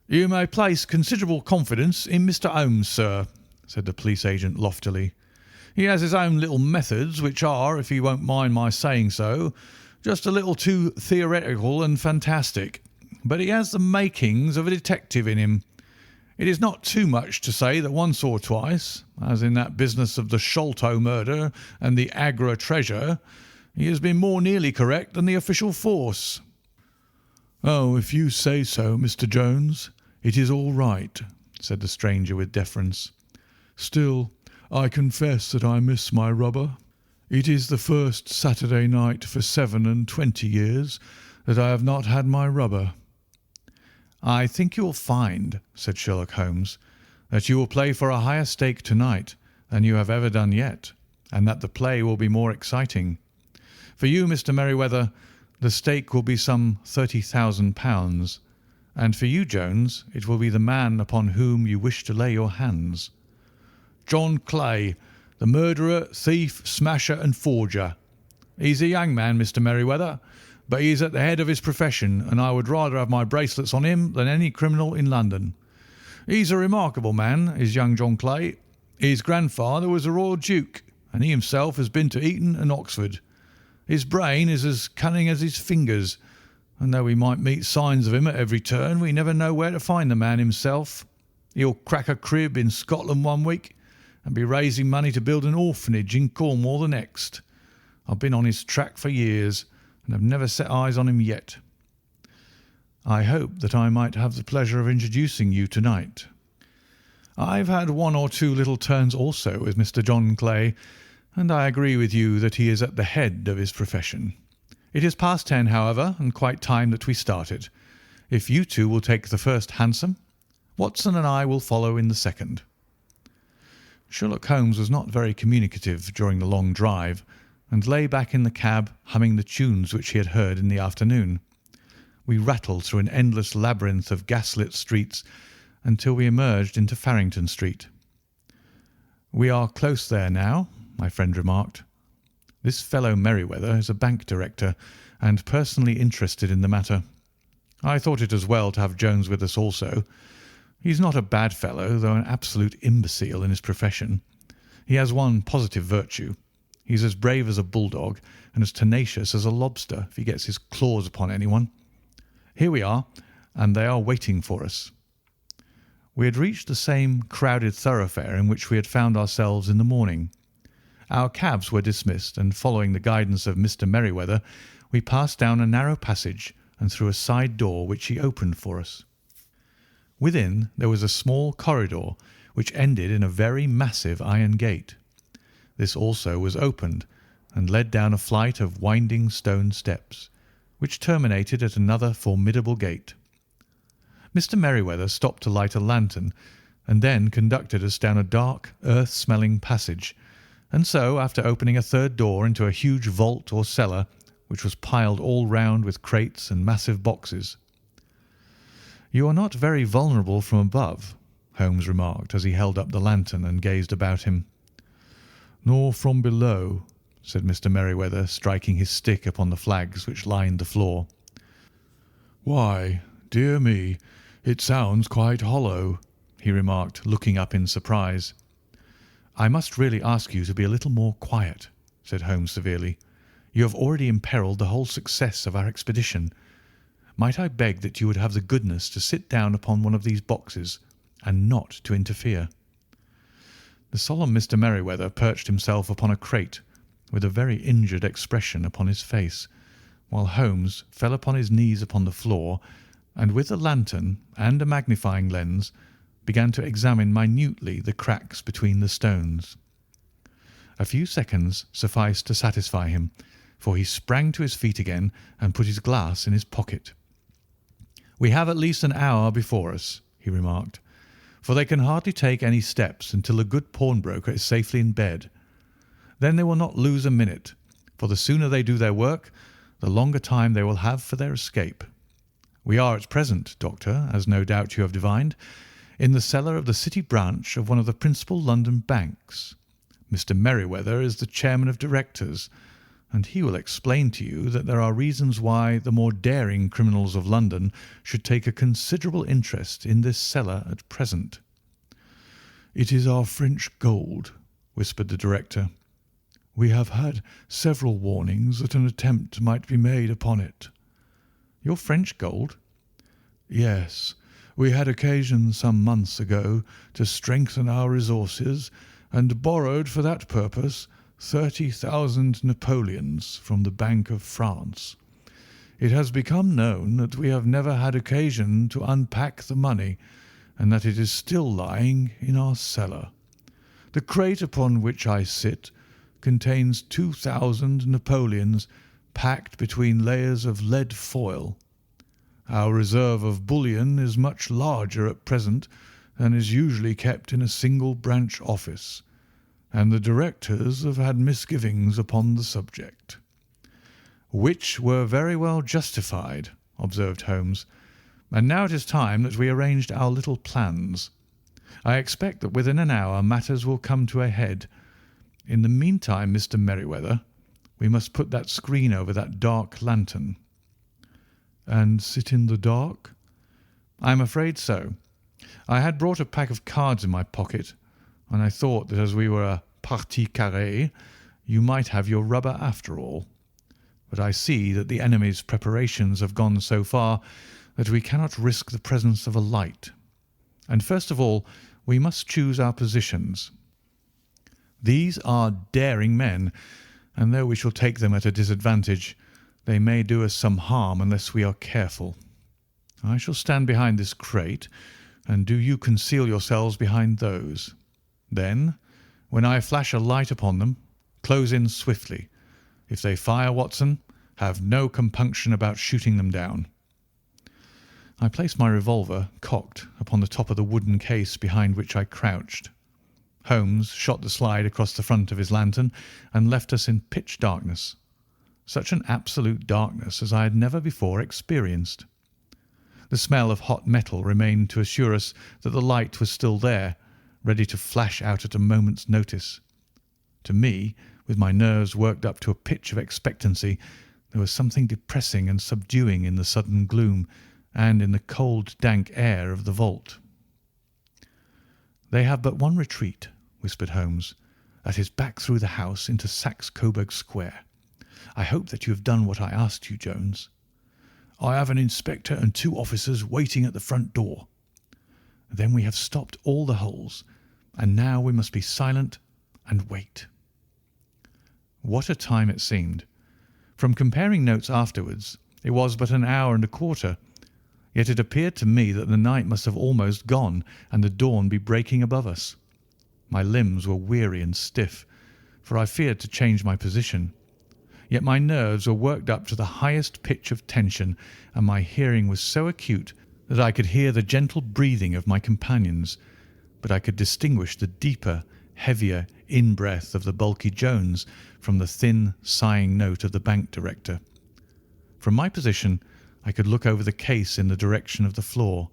"You may place considerable confidence in Mr. Holmes, sir," said the police agent loftily. "He has his own little methods, which are, if you won't mind my saying so, just a little too theoretical and fantastic, but he has the makings of a detective in him. It is not too much to say that once or twice, as in that business of the Sholto murder and the Agra treasure, he has been more nearly correct than the official force." "Oh, if you say so, Mr. Jones, it is all right," said the stranger with deference. "Still, I confess that I miss my rubber. It is the first Saturday night for 27 years that I have not had my rubber." "I think you will find," said Sherlock Holmes, "that you will play for a higher stake tonight than you have ever done yet, and that the play will be more exciting. For you, Mr. Merryweather, the stake will be some £30,000, and for you, Jones, it will be the man upon whom you wish to lay your hands." "John Clay, the murderer, thief, smasher, and forger. He's a young man, Mr. Merryweather, but he is at the head of his profession, and I would rather have my bracelets on him than any criminal in London. He's a remarkable man, is young John Clay. His grandfather was a royal duke, and he himself has been to Eton and Oxford. His brain is as cunning as his fingers, and though we might meet signs of him at every turn, we never know where to find the man himself. He'll crack a crib in Scotland one week and be raising money to build an orphanage in Cornwall the next. I've been on his track for years and have never set eyes on him yet." "I hope that I might have the pleasure of introducing you tonight." "I've had 1 or 2 little turns also with Mr. John Clay, and I agree with you that he is at the head of his profession. It is past 10, however, and quite time that we started. If you two will take the first hansom, Watson and I will follow in the second." Sherlock Holmes was not very communicative during the long drive, and lay back in the cab humming the tunes which he had heard in the afternoon. We rattled through an endless labyrinth of gaslit streets until we emerged into Farrington Street. "We are close there now," my friend remarked. "This fellow Merryweather is a bank director and personally interested in the matter. I thought it as well to have Jones with us also. He's not a bad fellow, though an absolute imbecile in his profession. He has one positive virtue. He's as brave as a bulldog and as tenacious as a lobster if he gets his claws upon anyone. Here we are, and they are waiting for us." We had reached the same crowded thoroughfare in which we had found ourselves in the morning. Our cabs were dismissed, and following the guidance of Mr. Merryweather, we passed down a narrow passage and through a side door which he opened for us. Within there was a small corridor which ended in a very massive iron gate. This also was opened and led down a flight of winding stone steps, which terminated at another formidable gate. Mr. Merryweather stopped to light a lantern, and then conducted us down a dark, earth-smelling passage, and so, after opening a third door into a huge vault or cellar, which was piled all round with crates and massive boxes. "You are not very vulnerable from above," Holmes remarked, as he held up the lantern and gazed about him. "Nor from below," said Mr. Merryweather, striking his stick upon the flags which lined the floor. "Why, dear me, it sounds quite hollow," he remarked, looking up in surprise. "I must really ask you to be a little more quiet," said Holmes severely. "You have already imperilled the whole success of our expedition. Might I beg that you would have the goodness to sit down upon one of these boxes, and not to interfere?" The solemn Mr. Merryweather perched himself upon a crate, with a very injured expression upon his face, while Holmes fell upon his knees upon the floor, and with a lantern and a magnifying lens began to examine minutely the cracks between the stones. A few seconds sufficed to satisfy him, for he sprang to his feet again and put his glass in his pocket. "We have at least an hour before us," he remarked, "for they can hardly take any steps until a good pawnbroker is safely in bed. Then they will not lose a minute, for the sooner they do their work, the longer time they will have for their escape. We are at present, Doctor, as no doubt you have divined, in the cellar of the City branch of one of the principal London banks. Mr. Merryweather is the chairman of directors, and he will explain to you that there are reasons why the more daring criminals of London should take a considerable interest in this cellar at present." "It is our French gold," whispered the director. "We have had several warnings that an attempt might be made upon it." "Your French gold?" "Yes. We had occasion some months ago to strengthen our resources, and borrowed for that purpose 30,000 napoleons from the Bank of France. It has become known that we have never had occasion to unpack the money, and that it is still lying in our cellar. The crate upon which I sit contains 2,000 napoleons packed between layers of lead foil. Our reserve of bullion is much larger at present than is usually kept in a single branch office, and the directors have had misgivings upon the subject." "Which were very well justified," observed Holmes. "And now it is time that we arranged our little plans. I expect that within an hour matters will come to a head. In the meantime, Mr. Merryweather, we must put that screen over that dark lantern." "And sit in the dark?" "I am afraid so. I had brought a pack of cards in my pocket, and I thought that as we were a partie carrée, you might have your rubber after all. But I see that the enemy's preparations have gone so far that we cannot risk the presence of a light. And first of all, we must choose our positions. These are daring men, and though we shall take them at a disadvantage, they may do us some harm unless we are careful. I shall stand behind this crate, and do you conceal yourselves behind those. Then, when I flash a light upon them, close in swiftly. If they fire, Watson, have no compunction about shooting them down." I placed my revolver, cocked, upon the top of the wooden case behind which I crouched. Holmes shot the slide across the front of his lantern and left us in pitch darkness. Such an absolute darkness as I had never before experienced. The smell of hot metal remained to assure us that the light was still there, ready to flash out at a moment's notice. To me, with my nerves worked up to a pitch of expectancy, there was something depressing and subduing in the sudden gloom and in the cold, dank air of the vault. "They have but one retreat," whispered Holmes. "That is back through the house into Saxe Coburg Square. I hope that you have done what I asked you, Jones." "I have an inspector and 2 officers waiting at the front door." "Then we have stopped all the holes, and now we must be silent and wait." What a time it seemed! From comparing notes afterwards, it was but an hour and a quarter. Yet it appeared to me that the night must have almost gone and the dawn be breaking above us. My limbs were weary and stiff, for I feared to change my position. Yet my nerves were worked up to the highest pitch of tension, and my hearing was so acute that I could hear the gentle breathing of my companions, but I could distinguish the deeper, heavier in-breath of the bulky Jones from the thin, sighing note of the bank director. From my position I could look over the case in the direction of the floor.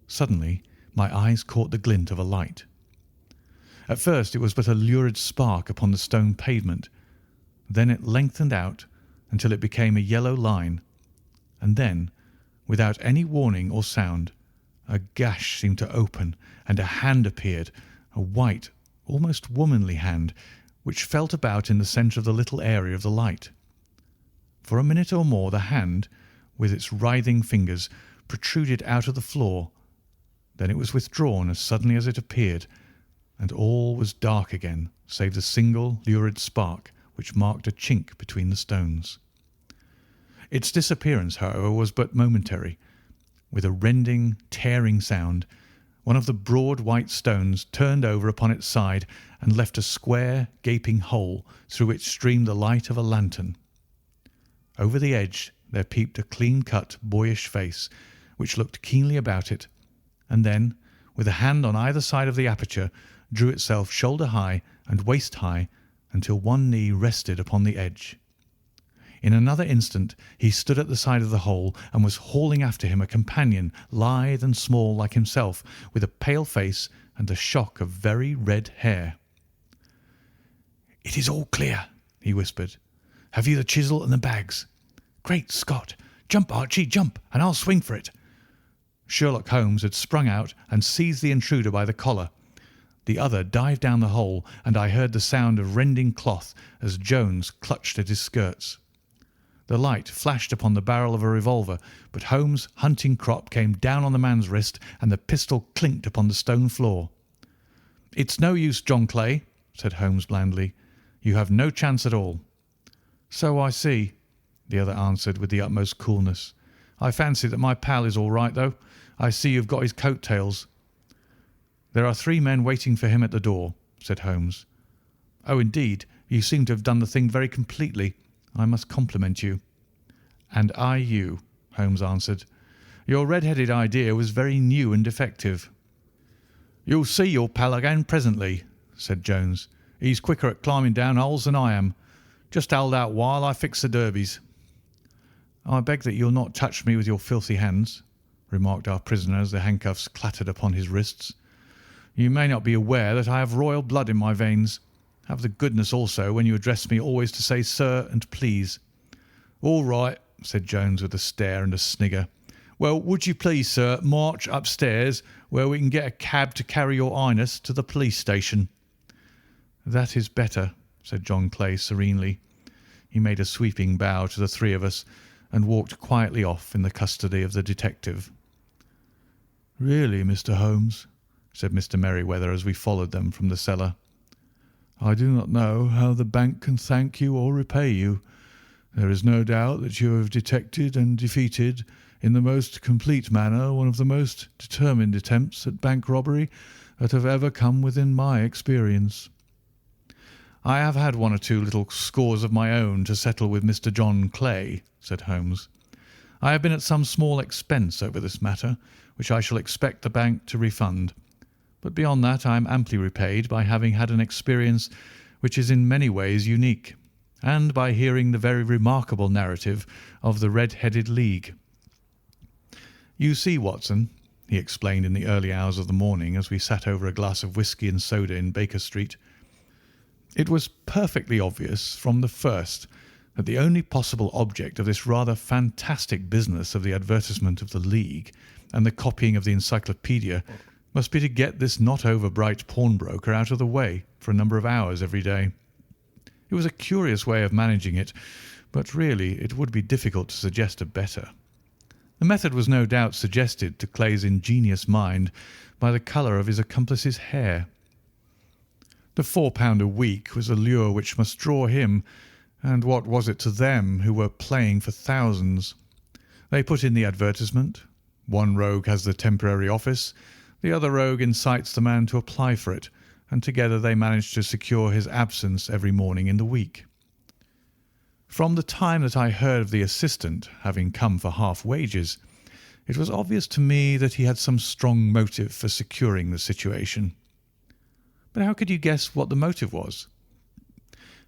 Suddenly my eyes caught the glint of a light. At first it was but a lurid spark upon the stone pavement. Then it lengthened out until it became a yellow line, and then, without any warning or sound, a gash seemed to open and a hand appeared, a white, almost womanly hand, which felt about in the centre of the little area of the light. For a minute or more the hand, with its writhing fingers, protruded out of the floor. Then it was withdrawn as suddenly as it appeared, and all was dark again save the single lurid spark which marked a chink between the stones. Its disappearance, however, was but momentary. With a rending, tearing sound, one of the broad white stones turned over upon its side and left a square, gaping hole through which streamed the light of a lantern. Over the edge there peeped a clean-cut, boyish face, which looked keenly about it, and then, with a hand on either side of the aperture, drew itself shoulder-high and waist-high until one knee rested upon the edge. In another instant he stood at the side of the hole and was hauling after him a companion, lithe and small like himself, with a pale face and a shock of very red hair. "It is all clear," he whispered. "Have you the chisel and the bags? Great Scott! Jump, Archie, jump, and I'll swing for it." Sherlock Holmes had sprung out and seized the intruder by the collar. The other dived down the hole, and I heard the sound of rending cloth as Jones clutched at his skirts. The light flashed upon the barrel of a revolver, but Holmes' hunting crop came down on the man's wrist, and the pistol clinked upon the stone floor. "It's no use, John Clay," said Holmes blandly. "You have no chance at all." "So I see," the other answered with the utmost coolness. "I fancy that my pal is all right, though. I see you've got his coat-tails." "There are 3 men waiting for him at the door," said Holmes. "Oh, indeed, you seem to have done the thing very completely. I must compliment you." "And I you," Holmes answered. "Your red-headed idea was very new and effective." "You'll see your pal again presently," said Jones. "He's quicker at climbing down holes than I am. Just hold out while I fix the derbies." "I beg that you'll not touch me with your filthy hands," remarked our prisoner as the handcuffs clattered upon his wrists. "You may not be aware that I have royal blood in my veins. Have the goodness also, when you address me, always to say sir and please." "All right," said Jones with a stare and a snigger. "Well, would you please, sir, march upstairs where we can get a cab to carry your highness to the police station?" "That is better," said John Clay serenely. He made a sweeping bow to the 3 of us and walked quietly off in the custody of the detective. "Really, Mr. Holmes," said Mr. Merryweather as we followed them from the cellar, "I do not know how the bank can thank you or repay you. There is no doubt that you have detected and defeated in the most complete manner one of the most determined attempts at bank robbery that have ever come within my experience." "I have had 1 or 2 little scores of my own to settle with Mr. John Clay," said Holmes. "I have been at some small expense over this matter, which I shall expect the bank to refund. But beyond that I am amply repaid by having had an experience which is in many ways unique, and by hearing the very remarkable narrative of the Red-Headed League. You see, Watson," he explained in the early hours of the morning as we sat over a glass of whisky and soda in Baker Street, "it was perfectly obvious from the first that the only possible object of this rather fantastic business of the advertisement of the League and the copying of the encyclopaedia must be to get this not over-bright pawnbroker out of the way for a number of hours every day. It was a curious way of managing it, but really it would be difficult to suggest a better. The method was no doubt suggested to Clay's ingenious mind by the colour of his accomplice's hair. The £4 a week was a lure which must draw him, and what was it to them who were playing for thousands? They put in the advertisement, One rogue has the temporary office, the other rogue incites the man to apply for it, and together they manage to secure his absence every morning in the week. From the time that I heard of the assistant having come for half wages, it was obvious to me that he had some strong motive for securing the situation. But how could you guess what the motive was?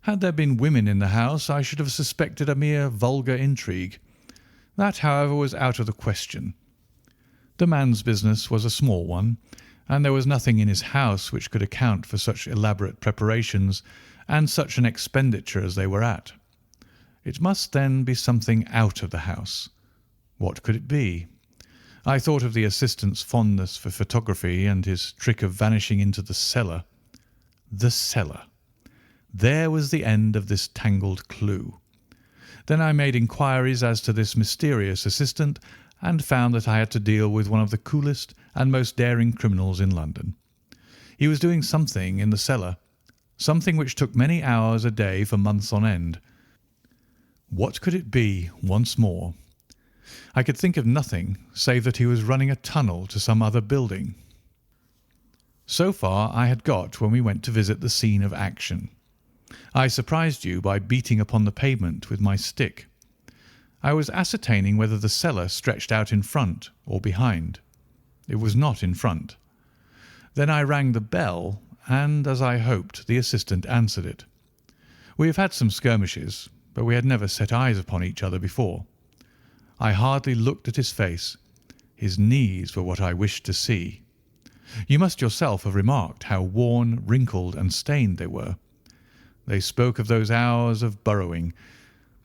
Had there been women in the house, I should have suspected a mere vulgar intrigue. That, however, was out of the question. The man's business was a small one, and there was nothing in his house which could account for such elaborate preparations and such an expenditure as they were at. It must then be something out of the house. What could it be? I thought of the assistant's fondness for photography and his trick of vanishing into the cellar. The cellar. There was the end of this tangled clue. Then I made inquiries as to this mysterious assistant and found that I had to deal with one of the coolest and most daring criminals in London. He was doing something in the cellar, something which took many hours a day for months on end. What could it be once more? I could think of nothing save that he was running a tunnel to some other building. So far I had got when we went to visit the scene of action. I surprised you by beating upon the pavement with my stick. I was ascertaining whether the cellar stretched out in front or behind. It was not in front. Then I rang the bell, and, as I hoped, the assistant answered it. We have had some skirmishes, but we had never set eyes upon each other before. I hardly looked at his face. His knees were what I wished to see. You must yourself have remarked how worn, wrinkled, and stained they were. They spoke of those hours of burrowing.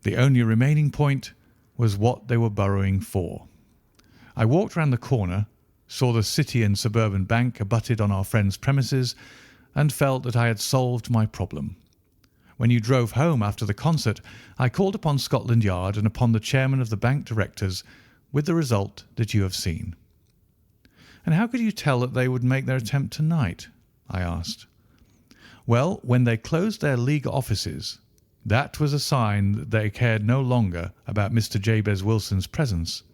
The only remaining point was what they were burrowing for. I walked round the corner, saw the City and Suburban Bank abutted on our friend's premises, and felt that I had solved my problem. When you drove home after the concert, I called upon Scotland Yard and upon the chairman of the bank directors, with the result that you have seen. And how could you tell that they would make their attempt tonight? I asked. Well, when they closed their League offices, that was a sign that they cared no longer about Mr. Jabez Wilson's presence.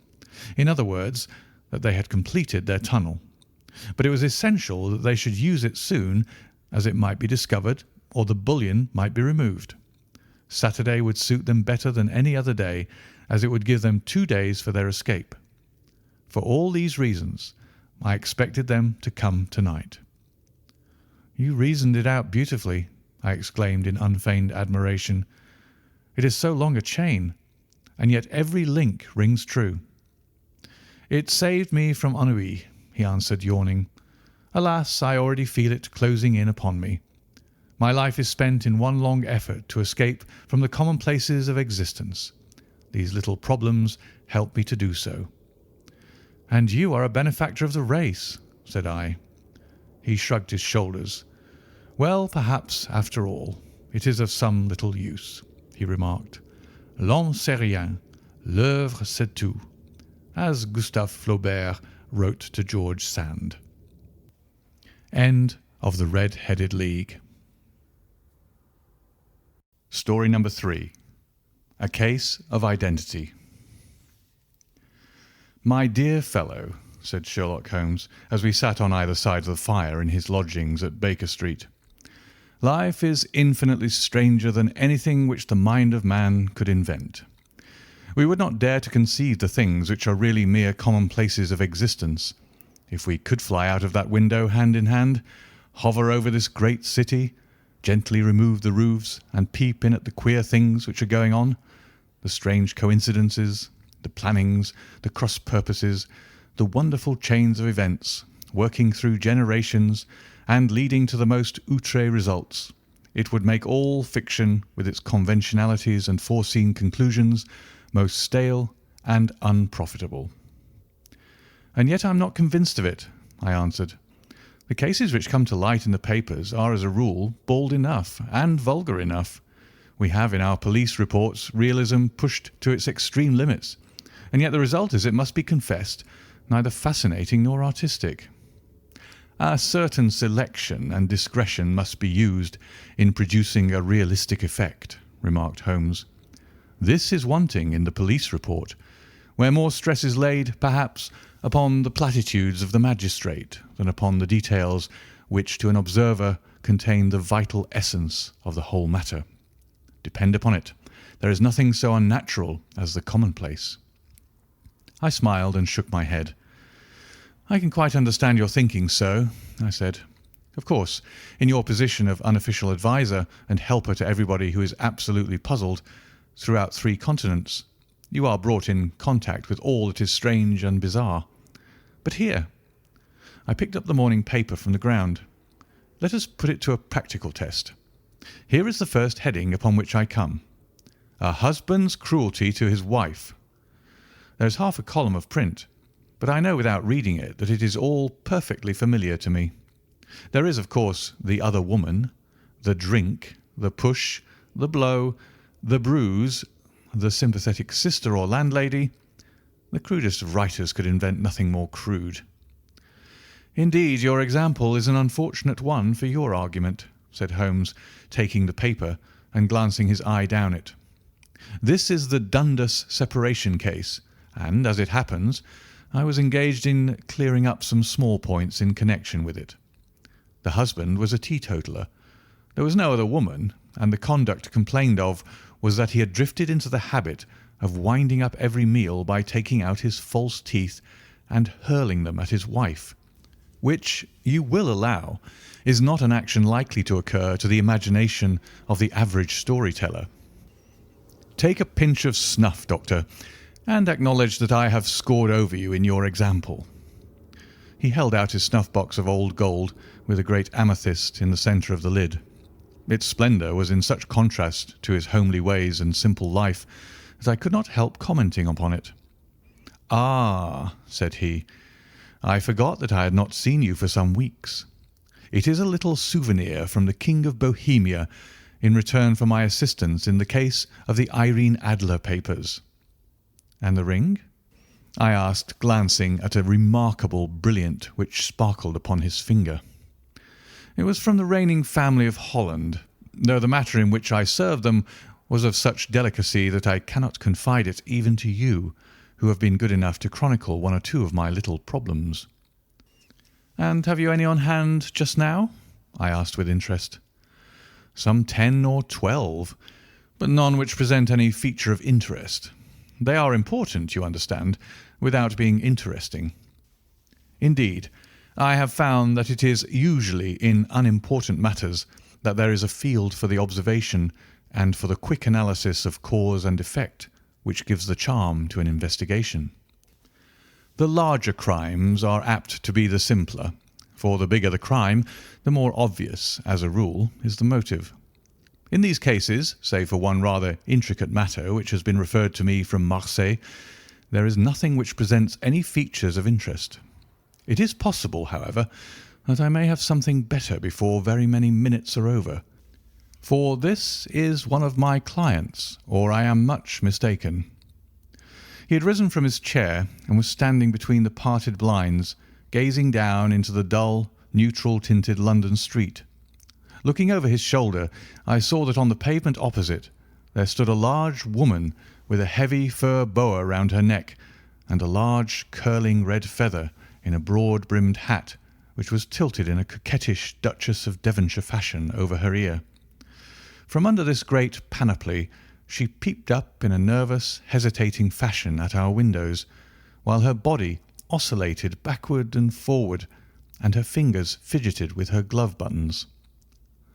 In other words, that they had completed their tunnel. But it was essential that they should use it soon, as it might be discovered or the bullion might be removed. Saturday would suit them better than any other day, as it would give them 2 days for their escape. For all these reasons, I expected them to come tonight. You reasoned it out beautifully, I exclaimed in unfeigned admiration. It is so long a chain, and yet every link rings true. It saved me from ennui, he answered, yawning. Alas, I already feel it closing in upon me. My life is spent in one long effort to escape from the commonplaces of existence. These little problems help me to do so. And you are a benefactor of the race, said I. He shrugged his shoulders. Well, perhaps, after all, it is of some little use, he remarked. L'homme c'est rien, l'œuvre c'est tout, as Gustave Flaubert wrote to George Sand. End of The Red-Headed League. Story number 3. A Case of Identity. My dear fellow, said Sherlock Holmes, as we sat on either side of the fire in his lodgings at Baker Street, life is infinitely stranger than anything which the mind of man could invent. We would not dare to conceive the things which are really mere commonplaces of existence. If we could fly out of that window hand in hand, hover over this great city, gently remove the roofs and peep in at the queer things which are going on, the strange coincidences, the plannings, the cross-purposes, the wonderful chains of events, working through generations and leading to the most outré results, it would make all fiction, with its conventionalities and foreseen conclusions, most stale and unprofitable. And yet I am not convinced of it, I answered. The cases which come to light in the papers are, as a rule, bald enough and vulgar enough. We have in our police reports realism pushed to its extreme limits, and yet the result is, it must be confessed, neither fascinating nor artistic. A certain selection and discretion must be used in producing a realistic effect, remarked Holmes. This is wanting in the police report. where more stress is laid, perhaps, upon the platitudes of the magistrate than upon the details which to an observer contain the vital essence of the whole matter. Depend upon it, there is nothing so unnatural as the commonplace." I smiled and shook my head. "I can quite understand your thinking so," I said. "Of course, in your position of unofficial adviser and helper to everybody who is absolutely puzzled throughout 3 continents, you are brought in contact with all that is strange and bizarre. But here," I picked up the morning paper from the ground, "let us put it to a practical test. Here is the first heading upon which I come. A husband's cruelty to his wife. There is half a column of print, but I know without reading it that it is all perfectly familiar to me. There is, of course, the other woman, the drink, the push, the blow, the bruise, the sympathetic sister or landlady. The crudest of writers could invent nothing more crude." "Indeed, your example is an unfortunate one for your argument," said Holmes, taking the paper and glancing his eye down it. "This is the Dundas separation case, and, as it happens, I was engaged in clearing up some small points in connection with it. The husband was a teetotaler. There was no other woman, and the conduct complained of was that he had drifted into the habit of winding up every meal by taking out his false teeth and hurling them at his wife, which, you will allow, is not an action likely to occur to the imagination of the average story-teller. Take a pinch of snuff, Doctor, and acknowledge that I have scored over you in your example." He held out his snuff-box of old gold with a great amethyst in the centre of the lid. Its splendour was in such contrast to his homely ways and simple life that I could not help commenting upon it. "Ah," said he, "I forgot that I had not seen you for some weeks. It is a little souvenir from the King of Bohemia in return for my assistance in the case of the Irene Adler papers." "And the ring?" I asked, glancing at a remarkable brilliant which sparkled upon his finger. "It was from the reigning family of Holland, though the matter in which I served them was of such delicacy that I cannot confide it even to you, who have been good enough to chronicle 1 or 2 of my little problems." "And have you any on hand just now?" I asked with interest. "Some 10 or 12, but none which present any feature of interest. They are important, you understand, without being interesting. Indeed, I have found that it is usually in unimportant matters that there is a field for the observation and for the quick analysis of cause and effect which gives the charm to an investigation. The larger crimes are apt to be the simpler, for the bigger the crime, the more obvious, as a rule, is the motive. In these cases, save for one rather intricate matter which has been referred to me from Marseille, there is nothing which presents any features of interest. It is possible, however, that I may have something better before very many minutes are over, for this is one of my clients, or I am much mistaken." He had risen from his chair and was standing between the parted blinds, gazing down into the dull, neutral-tinted London street. Looking over his shoulder, I saw that on the pavement opposite there stood a large woman with a heavy fur boa round her neck and a large curling red feather in a broad-brimmed hat which was tilted in a coquettish Duchess of Devonshire fashion over her ear. From under this great panoply she peeped up in a nervous, hesitating fashion at our windows, while her body oscillated backward and forward and her fingers fidgeted with her glove buttons.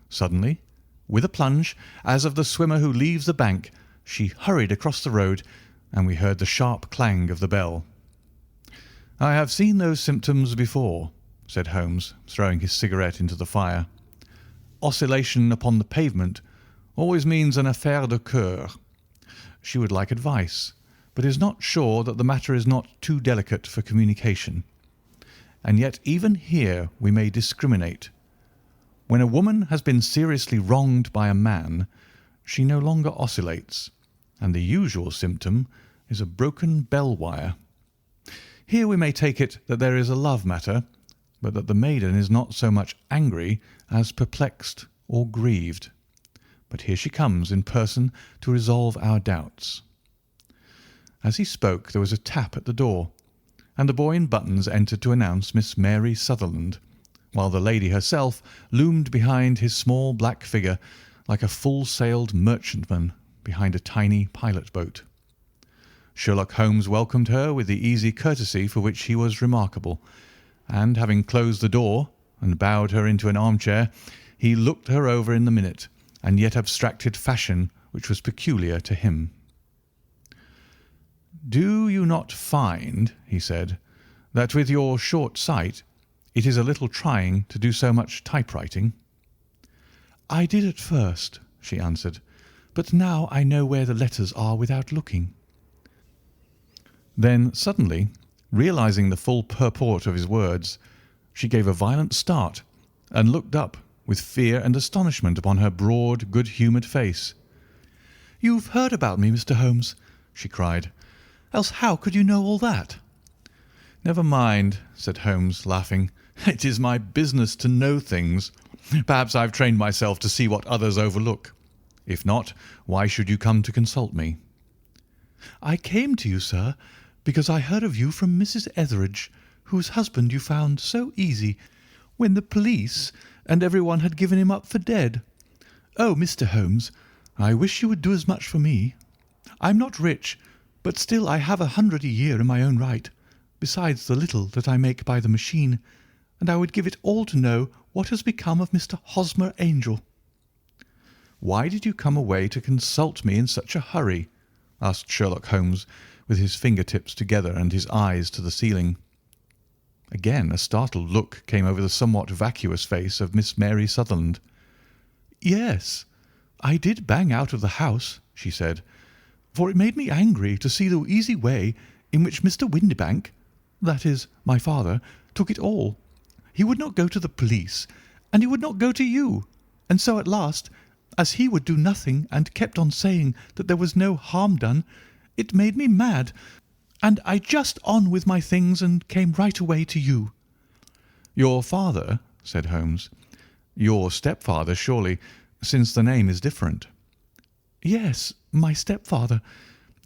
Suddenly, with a plunge, as of the swimmer who leaves the bank, she hurried across the road, and we heard the sharp clang of the bell. "I have seen those symptoms before," said Holmes, throwing his cigarette into the fire. "Oscillation upon the pavement always means an affaire de coeur. She would like advice, but is not sure that the matter is not too delicate for communication. And yet even here we may discriminate. When a woman has been seriously wronged by a man, she no longer oscillates, and the usual symptom is a broken bell wire. Here we may take it that there is a love matter, but that the maiden is not so much angry as perplexed or grieved. But here she comes in person to resolve our doubts." As he spoke there was a tap at the door, and the boy in buttons entered to announce Miss Mary Sutherland, while the lady herself loomed behind his small black figure like a full-sailed merchantman behind a tiny pilot-boat. Sherlock Holmes welcomed her with the easy courtesy for which he was remarkable, and having closed the door and bowed her into an armchair, he looked her over in the minute and yet abstracted fashion which was peculiar to him. "Do you not find," he said, "that with your short sight it is a little trying to do so much typewriting?" "I did at first," she answered, "but now I know where the letters are without looking." Then suddenly, realizing the full purport of his words, she gave a violent start and looked up with fear and astonishment upon her broad, good-humoured face. "You've heard about me, Mr. Holmes," she cried. "Else how could you know all that?" "Never mind," said Holmes, laughing. "It is my business to know things. Perhaps I've trained myself to see what others overlook. If not, why should you come to consult me?" "I came to you, sir, because I heard of you from Mrs. Etheridge, whose husband you found so easy when the police and everyone had given him up for dead. Oh, Mr. Holmes, I wish you would do as much for me. I'm not rich, but still I have 100 a year in my own right, besides the little that I make by the machine, and I would give it all to know what has become of Mr. Hosmer Angel." "Why did you come away to consult me in such a hurry?" asked Sherlock Holmes, with his finger-tips together and his eyes to the ceiling. Again a startled look came over the somewhat vacuous face of Miss Mary Sutherland. "Yes, I did bang out of the house," she said, "for it made me angry to see the easy way in which Mr. Windibank, that is, my father, took it all. He would not go to the police, and he would not go to you, and so at last, as he would do nothing and kept on saying that there was no harm done, it made me mad, and I just on with my things and came right away to you." "Your father?" said Holmes. "Your stepfather, surely, since the name is different." "Yes, my stepfather.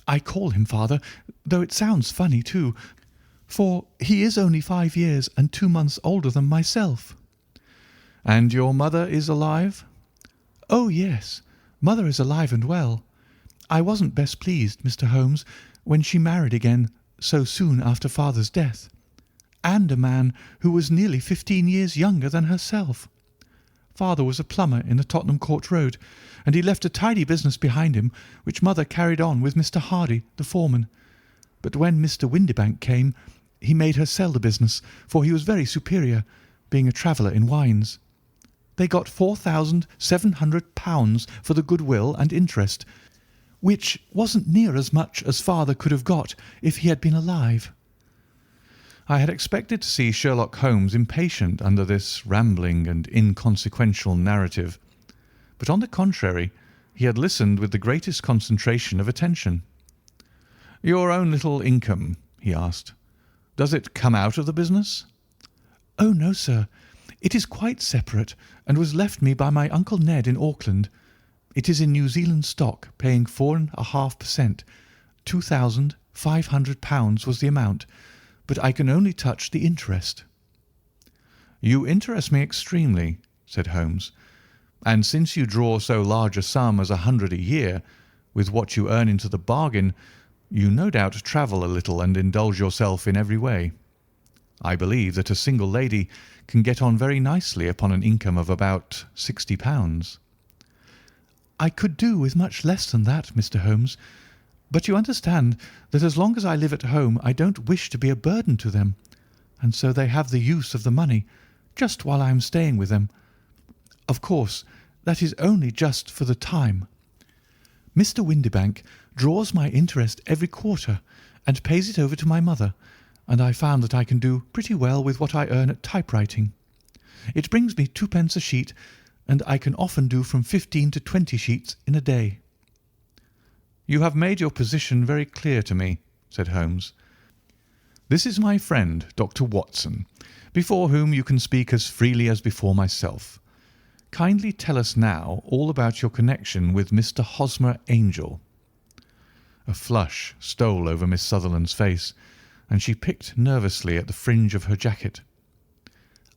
I call him father, though it sounds funny too, for he is only 5 years and 2 months older than myself." "And your mother is alive?" "Oh, yes, mother is alive and well. I wasn't best pleased, Mr. Holmes, when she married again so soon after father's death, and a man who was nearly 15 years younger than herself. Father was a plumber in the Tottenham Court Road, and he left a tidy business behind him, which mother carried on with Mr. Hardy, the foreman. But when Mr. Windibank came, he made her sell the business, for he was very superior, being a traveller in wines. They got £4,700 for the goodwill and interest, which wasn't near as much as father could have got if he had been alive." I had expected to see Sherlock Holmes impatient under this rambling and inconsequential narrative, but on the contrary, he had listened with the greatest concentration of attention. "Your own little income," he asked, "does it come out of the business?" "Oh, no, sir. It is quite separate, and was left me by my Uncle Ned in Auckland. It is in New Zealand stock, paying 4.5%. £2,500 was the amount, but I can only touch the interest." "You interest me extremely," said Holmes, "and since you draw so large a sum as 100 a year, with what you earn into the bargain, you no doubt travel a little and indulge yourself in every way. I believe that a single lady can get on very nicely upon an income of about £60. "I could do with much less than that, Mr. Holmes, but you understand that as long as I live at home I don't wish to be a burden to them, and so they have the use of the money just while I am staying with them. Of course, that is only just for the time. Mr. Windibank draws my interest every quarter and pays it over to my mother, and I found that I can do pretty well with what I earn at typewriting. It brings me 2 pence a sheet, and I can often do from 15 to 20 sheets in a day." "You have made your position very clear to me," said Holmes. "This is my friend, Dr. Watson, before whom you can speak as freely as before myself. Kindly tell us now all about your connection with Mr. Hosmer Angel." A flush stole over Miss Sutherland's face, and she picked nervously at the fringe of her jacket.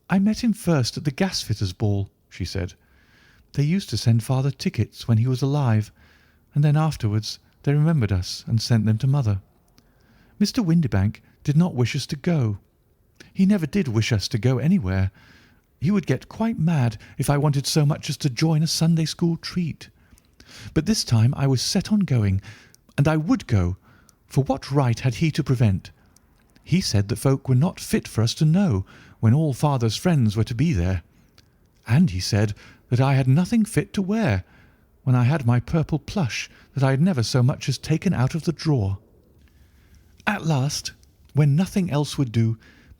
"I met him first at the gasfitters' ball," she said. "They used to send father tickets when he was alive, and then afterwards they remembered us and sent them to mother. Mr. Windibank did not wish us to go. He never did wish us to go anywhere. He would get quite mad if I wanted so much as to join a Sunday school treat. But this time I was set on going, and I would go, for what right had he to prevent? He said that folk were not fit for us to know when all father's friends were to be there. And he said that I had nothing fit to wear, when I had my purple plush that I had never so much as taken out of the drawer. At last, when nothing else would do,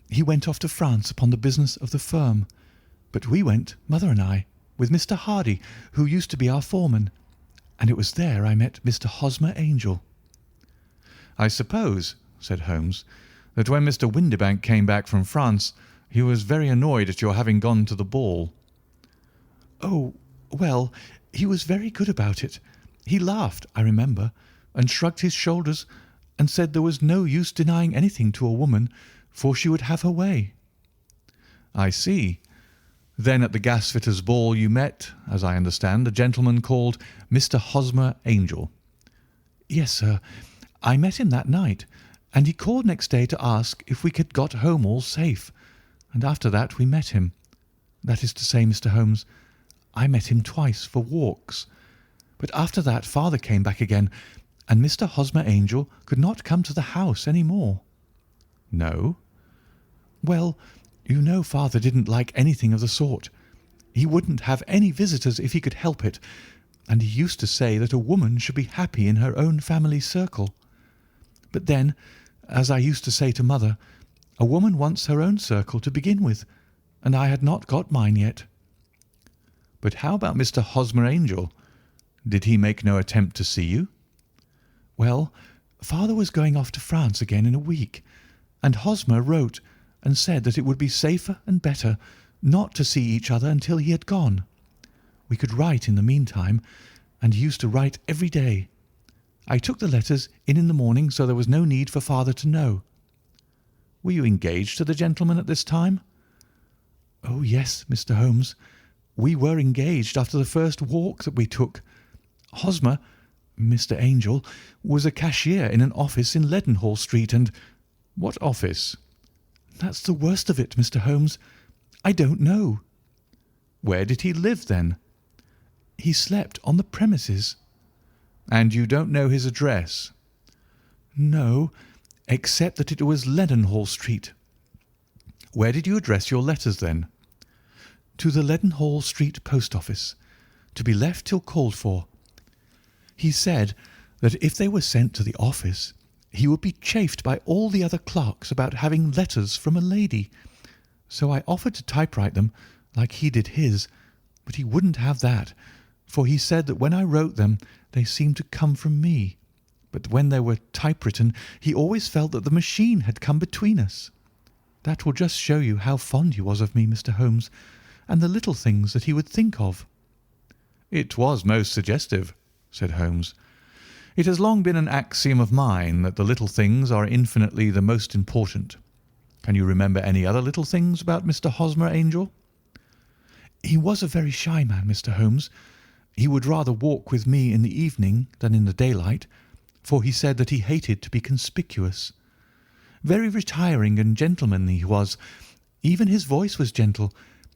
he went off to France upon the business of the firm. But we went, mother and I, with Mr. Hardy, who used to be our foreman, and it was there I met Mr. Hosmer Angel." "I suppose," said Holmes, "that when Mr. Windibank came back from France, he was very annoyed at your having gone to the ball." "Oh, well, he was very good about it. He laughed, I remember, and shrugged his shoulders, and said there was no use denying anything to a woman, for she would have her way." "I see. Then at the gasfitters' ball you met, as I understand, a gentleman called Mr. Hosmer Angel." "Yes, sir. I met him that night, and he called next day to ask if we had got home all safe, and after that we met him. That is to say, Mr. Holmes, I met him twice for walks. But after that father came back again, and Mr. Hosmer Angel could not come to the house any more." "No?" "Well, you know father didn't like anything of the sort. He wouldn't have any visitors if he could help it, and he used to say that a woman should be happy in her own family circle. But then, as I used to say to mother, a woman wants her own circle to begin with, and I had not got mine yet." "But how about Mr. Hosmer Angel? Did he make no attempt to see you?" "Well, father was going off to France again in a week, and Hosmer wrote and said that it would be safer and better not to see each other until he had gone. We could write in the meantime, and he used to write every day. I took the letters in the morning, so there was no need for father to know." "Were you engaged to the gentleman at this time?" "Oh, yes, Mr. Holmes. We were engaged after the first walk that we took. Hosmer, Mr. Angel, was a cashier in an office in Leadenhall Street, and—" "What office?" "That's the worst of it, Mr. Holmes. I don't know." "Where did he live, then?" "He slept on the premises." "And you don't know his address?" "No, except that it was Leadenhall Street." "Where did you address your letters, then?" "To the Leadenhall Street post office, to be left till called for. He said that if they were sent to the office, he would be chaffed by all the other clerks about having letters from a lady. So I offered to typewrite them, like he did his, but he wouldn't have that, for he said that when I wrote them they seemed to come from me, but when they were typewritten he always felt that the machine had come between us. That will just show you how fond he was of me, Mr. Holmes, and the little things that he would think of." "It was most suggestive," said Holmes. "It has long been an axiom of mine that the little things are infinitely the most important. Can you remember any other little things about Mr. Hosmer Angel?" "He was a very shy man, Mr. Holmes. He would rather walk with me in the evening than in the daylight, for he said that he hated to be conspicuous. Very retiring and gentlemanly he was. Even his voice was gentle.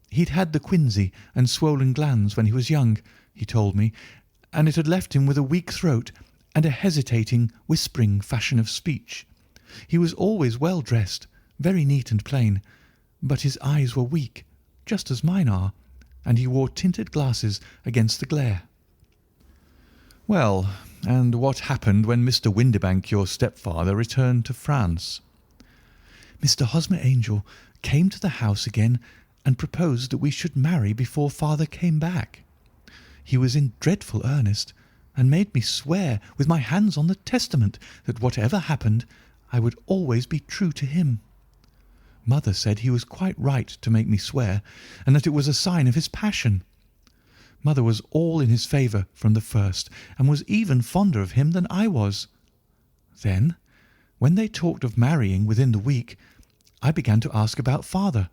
He'd had the quinsy and swollen glands when he was young, he told me, and it had left him with a weak throat and a hesitating, whispering fashion of speech. He was always well dressed, very neat and plain, but his eyes were weak, just as mine are, and he wore tinted glasses against the glare." "Well, and what happened when Mr. Windibank, your stepfather, returned to France?" "Mr. Hosmer Angel came to the house again and proposed that we should marry before father came back. He was in dreadful earnest, and made me swear with my hands on the testament that whatever happened I would always be true to him. Mother said he was quite right to make me swear, and that it was a sign of his passion. Mother was all in his favour from the first, and was even fonder of him than I was. Then, when they talked of marrying within the week, I began to ask about father,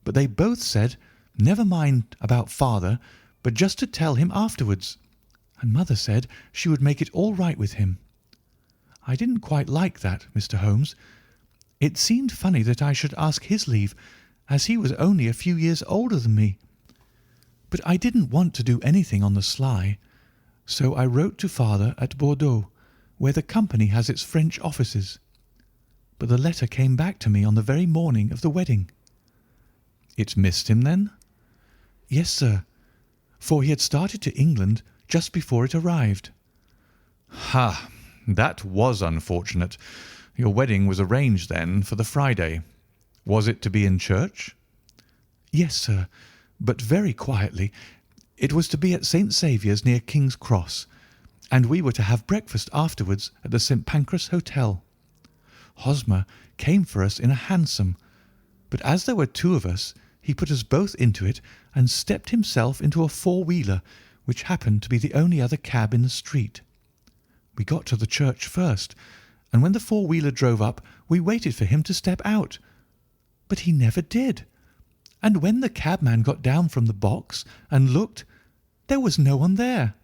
but they both said, never mind about father, but just to tell him afterwards, and mother said she would make it all right with him. I didn't quite like that, Mr. Holmes. It seemed funny that I should ask his leave, as he was only a few years older than me. But I didn't want to do anything on the sly, so I wrote to father at Bordeaux, where the company has its French offices. But the letter came back to me on the very morning of the wedding." "It missed him, then?" "Yes, sir, for he had started to England just before it arrived." "Ha! That was unfortunate. Your wedding was arranged, then, for the Friday. Was it to be in church?" "Yes, sir, but very quietly. It was to be at St. Saviour's near King's Cross, and we were to have breakfast afterwards at the St. Pancras Hotel. Hosmer came for us in a hansom, but as there were two of us, he put us both into it and stepped himself into a four-wheeler, which happened to be the only other cab in the street. We got to the church first, and when the four-wheeler drove up, we waited for him to step out. But he never did. And when the cabman got down from the box and looked, there was no one there.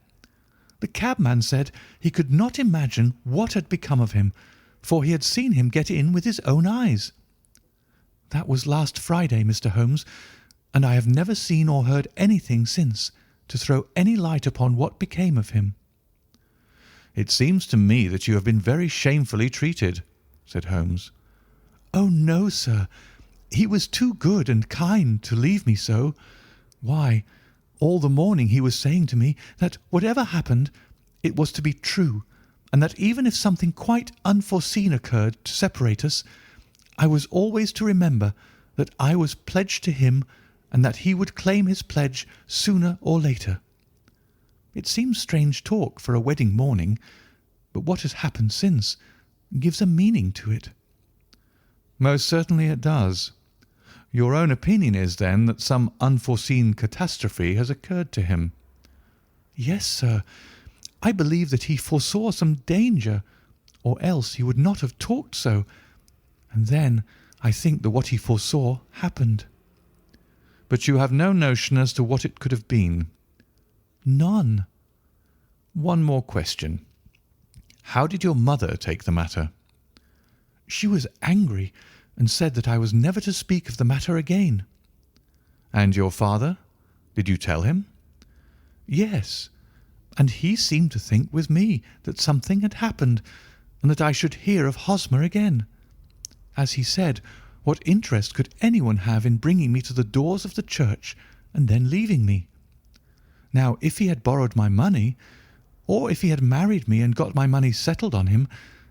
The cabman said he could not imagine what had become of him, for he had seen him get in with his own eyes. That was last Friday, Mr. Holmes, and I have never seen or heard anything since to throw any light upon what became of him." "It seems to me that you have been very shamefully treated," said Holmes. "Oh, no, sir. He was too good and kind to leave me so. Why, all the morning he was saying to me that whatever happened, it was to be true, and that even if something quite unforeseen occurred to separate us, I was always to remember that I was pledged to him and that he would claim his pledge sooner or later. It seems strange talk for a wedding morning, but what has happened since gives a meaning to it." "Most certainly it does. Your own opinion is, then, that some unforeseen catastrophe has occurred to him?" "Yes, sir. I believe that he foresaw some danger, or else he would not have talked so. And then I think that what he foresaw happened." "But you have no notion as to what it could have been?" "None." "One more question. How did your mother take the matter?" "She was angry and said that I was never to speak of the matter again." "And your father? Did you tell him?" "Yes, and he seemed to think with me that something had happened, and that I should hear of Hosmer again. As he said, what interest could anyone have in bringing me to the doors of the church and then leaving me? Now, if he had borrowed my money, or if he had married me and got my money settled on him,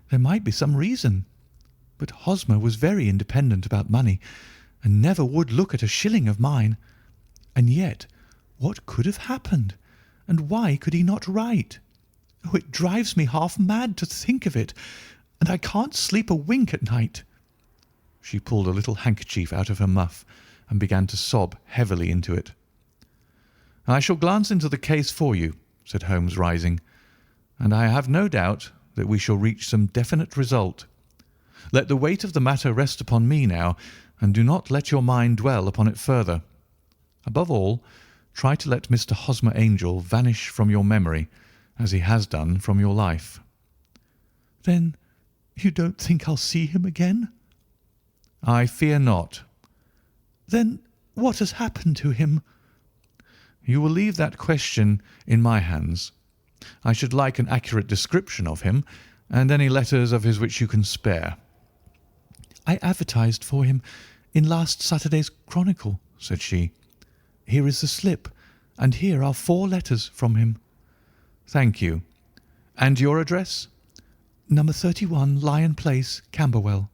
there might be some reason. But Hosmer was very independent about money, and never would look at a shilling of mine. And yet, what could have happened, and why could he not write? Oh, it drives me half mad to think of it, and I can't sleep a wink at night." She pulled a little handkerchief out of her muff and began to sob heavily into it. "I shall glance into the case for you," said Holmes, rising, "and I have no doubt that we shall reach some definite result. Let the weight of the matter rest upon me now, and do not let your mind dwell upon it further. Above all, try to let Mr. Hosmer Angel vanish from your memory, as he has done from your life." "Then you don't think I'll see him again?" "I fear not." "Then what has happened to him?" "You will leave that question in my hands. I should like an accurate description of him, and any letters of his which you can spare." "I advertised for him in last Saturday's Chronicle," said she. "Here is the slip, and here are 4 letters from him." "Thank you. And your address?" "Number 31, Lion Place, Camberwell."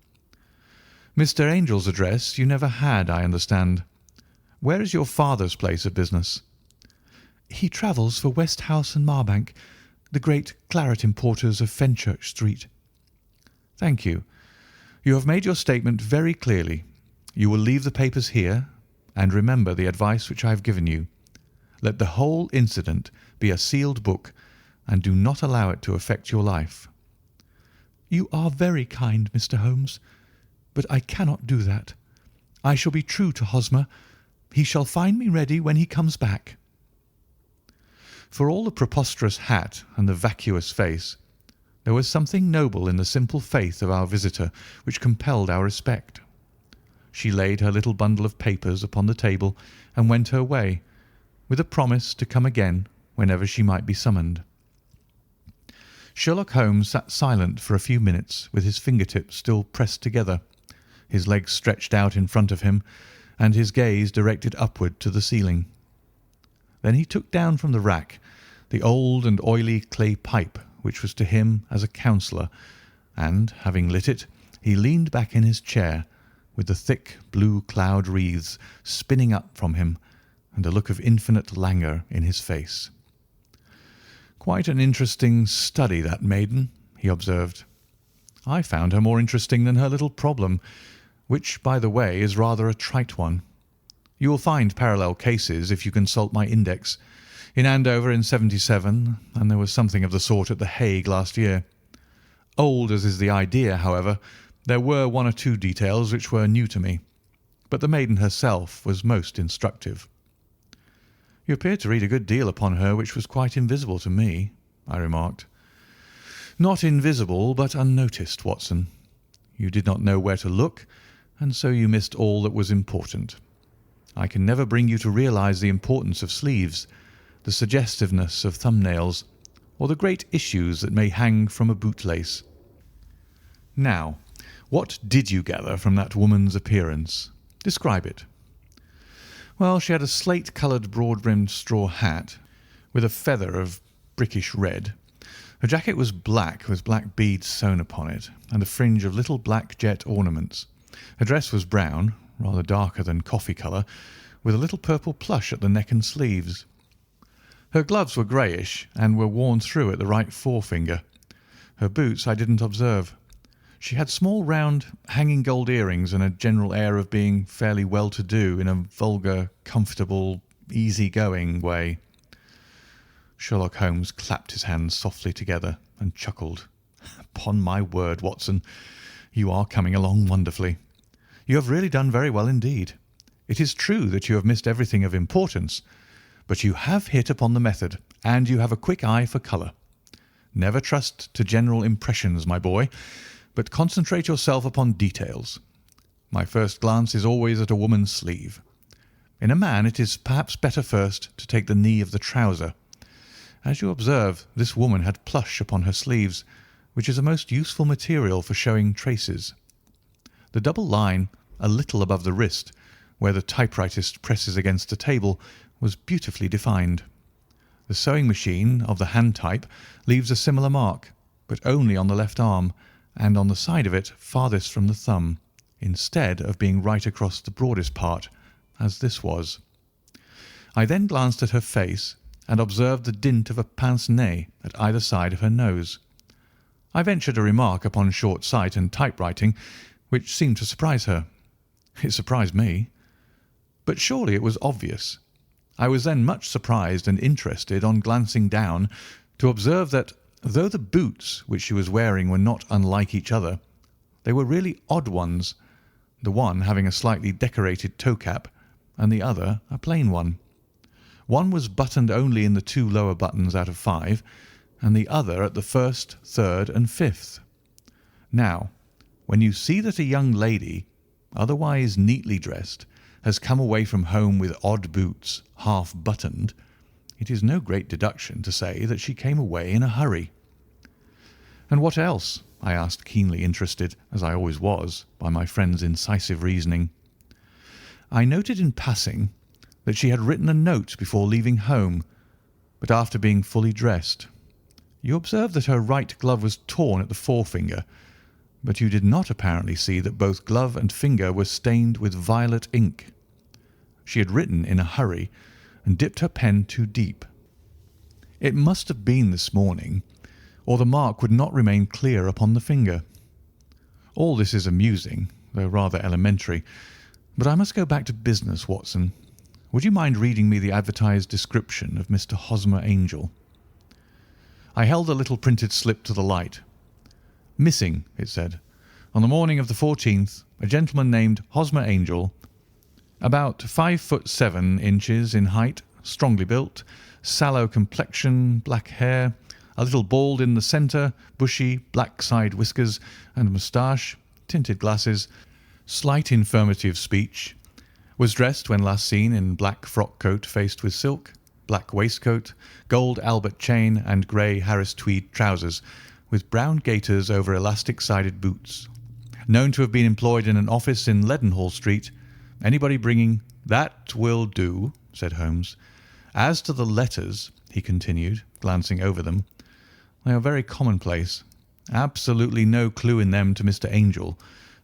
"Mr. Angel's address you never had, I understand. Where is your father's place of business?" "He travels for Westhouse and Marbank, the great claret importers of Fenchurch Street." "Thank you. You have made your statement very clearly. You will leave the papers here, and remember the advice which I have given you. Let the whole incident be a sealed book, and do not allow it to affect your life." "You are very kind, Mr. Holmes, but I cannot do that. I shall be true to Hosmer. He shall find me ready when he comes back." For all the preposterous hat and the vacuous face, there was something noble in the simple faith of our visitor which compelled our respect. She laid her little bundle of papers upon the table and went her way, with a promise to come again whenever she might be summoned. Sherlock Holmes sat silent for a few minutes with his fingertips still pressed together, his legs stretched out in front of him, and his gaze directed upward to the ceiling. Then he took down from the rack the old and oily clay pipe which was to him as a counsellor, and, having lit it, he leaned back in his chair, with the thick blue cloud wreaths spinning up from him, and a look of infinite languor in his face. "Quite an interesting study, that maiden," he observed. "I found her more interesting than her little problem, which, by the way, is rather a trite one. You will find parallel cases if you consult my index. In Andover in '77, and there was something of the sort at The Hague last year. Old as is the idea, however, there were one or two details which were new to me, but the maiden herself was most instructive." "You appeared to read a good deal upon her which was quite invisible to me," I remarked. "Not invisible, but unnoticed, Watson. You did not know where to look, and so you missed all that was important. I can never bring you to realize the importance of sleeves, the suggestiveness of thumbnails, or the great issues that may hang from a bootlace. Now, what did you gather from that woman's appearance? Describe it." "Well, she had a slate-coloured broad-brimmed straw hat, with a feather of brickish red. Her jacket was black, with black beads sewn upon it, and a fringe of little black jet ornaments. Her dress was brown, rather darker than coffee colour, with a little purple plush at the neck and sleeves. Her gloves were greyish, and were worn through at the right forefinger. Her boots I didn't observe. She had small round hanging gold earrings and a general air of being fairly well-to-do in a vulgar, comfortable, easy-going way." Sherlock Holmes clapped his hands softly together and chuckled. "Upon my word, Watson, you are coming along wonderfully. You have really done very well indeed. It is true that you have missed everything of importance, but you have hit upon the method, and you have a quick eye for colour. Never trust to general impressions, my boy, but concentrate yourself upon details. My first glance is always at a woman's sleeve. In a man it is perhaps better first to take the knee of the trouser. As you observe, this woman had plush upon her sleeves, which is a most useful material for showing traces. The double line, a little above the wrist, where the typewritist presses against the table, was beautifully defined. The sewing machine of the hand type leaves a similar mark, but only on the left arm, and on the side of it farthest from the thumb, instead of being right across the broadest part, as this was. I then glanced at her face, and observed the dint of a pince-nez at either side of her nose. I ventured a remark upon short sight and typewriting, which seemed to surprise her. It surprised me. But surely it was obvious. I was then much surprised and interested on glancing down to observe that, though the boots which she was wearing were not unlike each other, they were really odd ones, the one having a slightly decorated toe-cap, and the other a plain one. One was buttoned only in the 2 lower buttons out of 5, and the other at the 1st, 3rd, and 5th. Now, when you see that a young lady, otherwise neatly dressed, has come away from home with odd boots, half buttoned, it is no great deduction to say that she came away in a hurry." "And what else?" I asked, keenly interested, as I always was, by my friend's incisive reasoning. "I noted in passing that she had written a note before leaving home, but after being fully dressed. You observed that her right glove was torn at the forefinger, but you did not apparently see that both glove and finger were stained with violet ink. She had written in a hurry and dipped her pen too deep. It must have been this morning, or the mark would not remain clear upon the finger. All this is amusing, though rather elementary, but I must go back to business, Watson. Would you mind reading me the advertised description of Mr. Hosmer Angel?" I held the little printed slip to the light. Missing, it said. On the morning of the 14th, a gentleman named Hosmer Angel, about 5'7" in height, strongly built, sallow complexion, black hair, a little bald in the centre, bushy, black side whiskers and moustache, tinted glasses, slight infirmity of speech, was dressed when last seen in black frock coat faced with silk, black waistcoat, gold Albert chain and grey Harris tweed trousers, with brown gaiters over elastic-sided boots. Known to have been employed in an office in Leadenhall Street. Anybody bringing— "That will do," said Holmes. "As to the letters," he continued, glancing over them, "they are very commonplace. Absolutely no clue in them to Mr. Angel,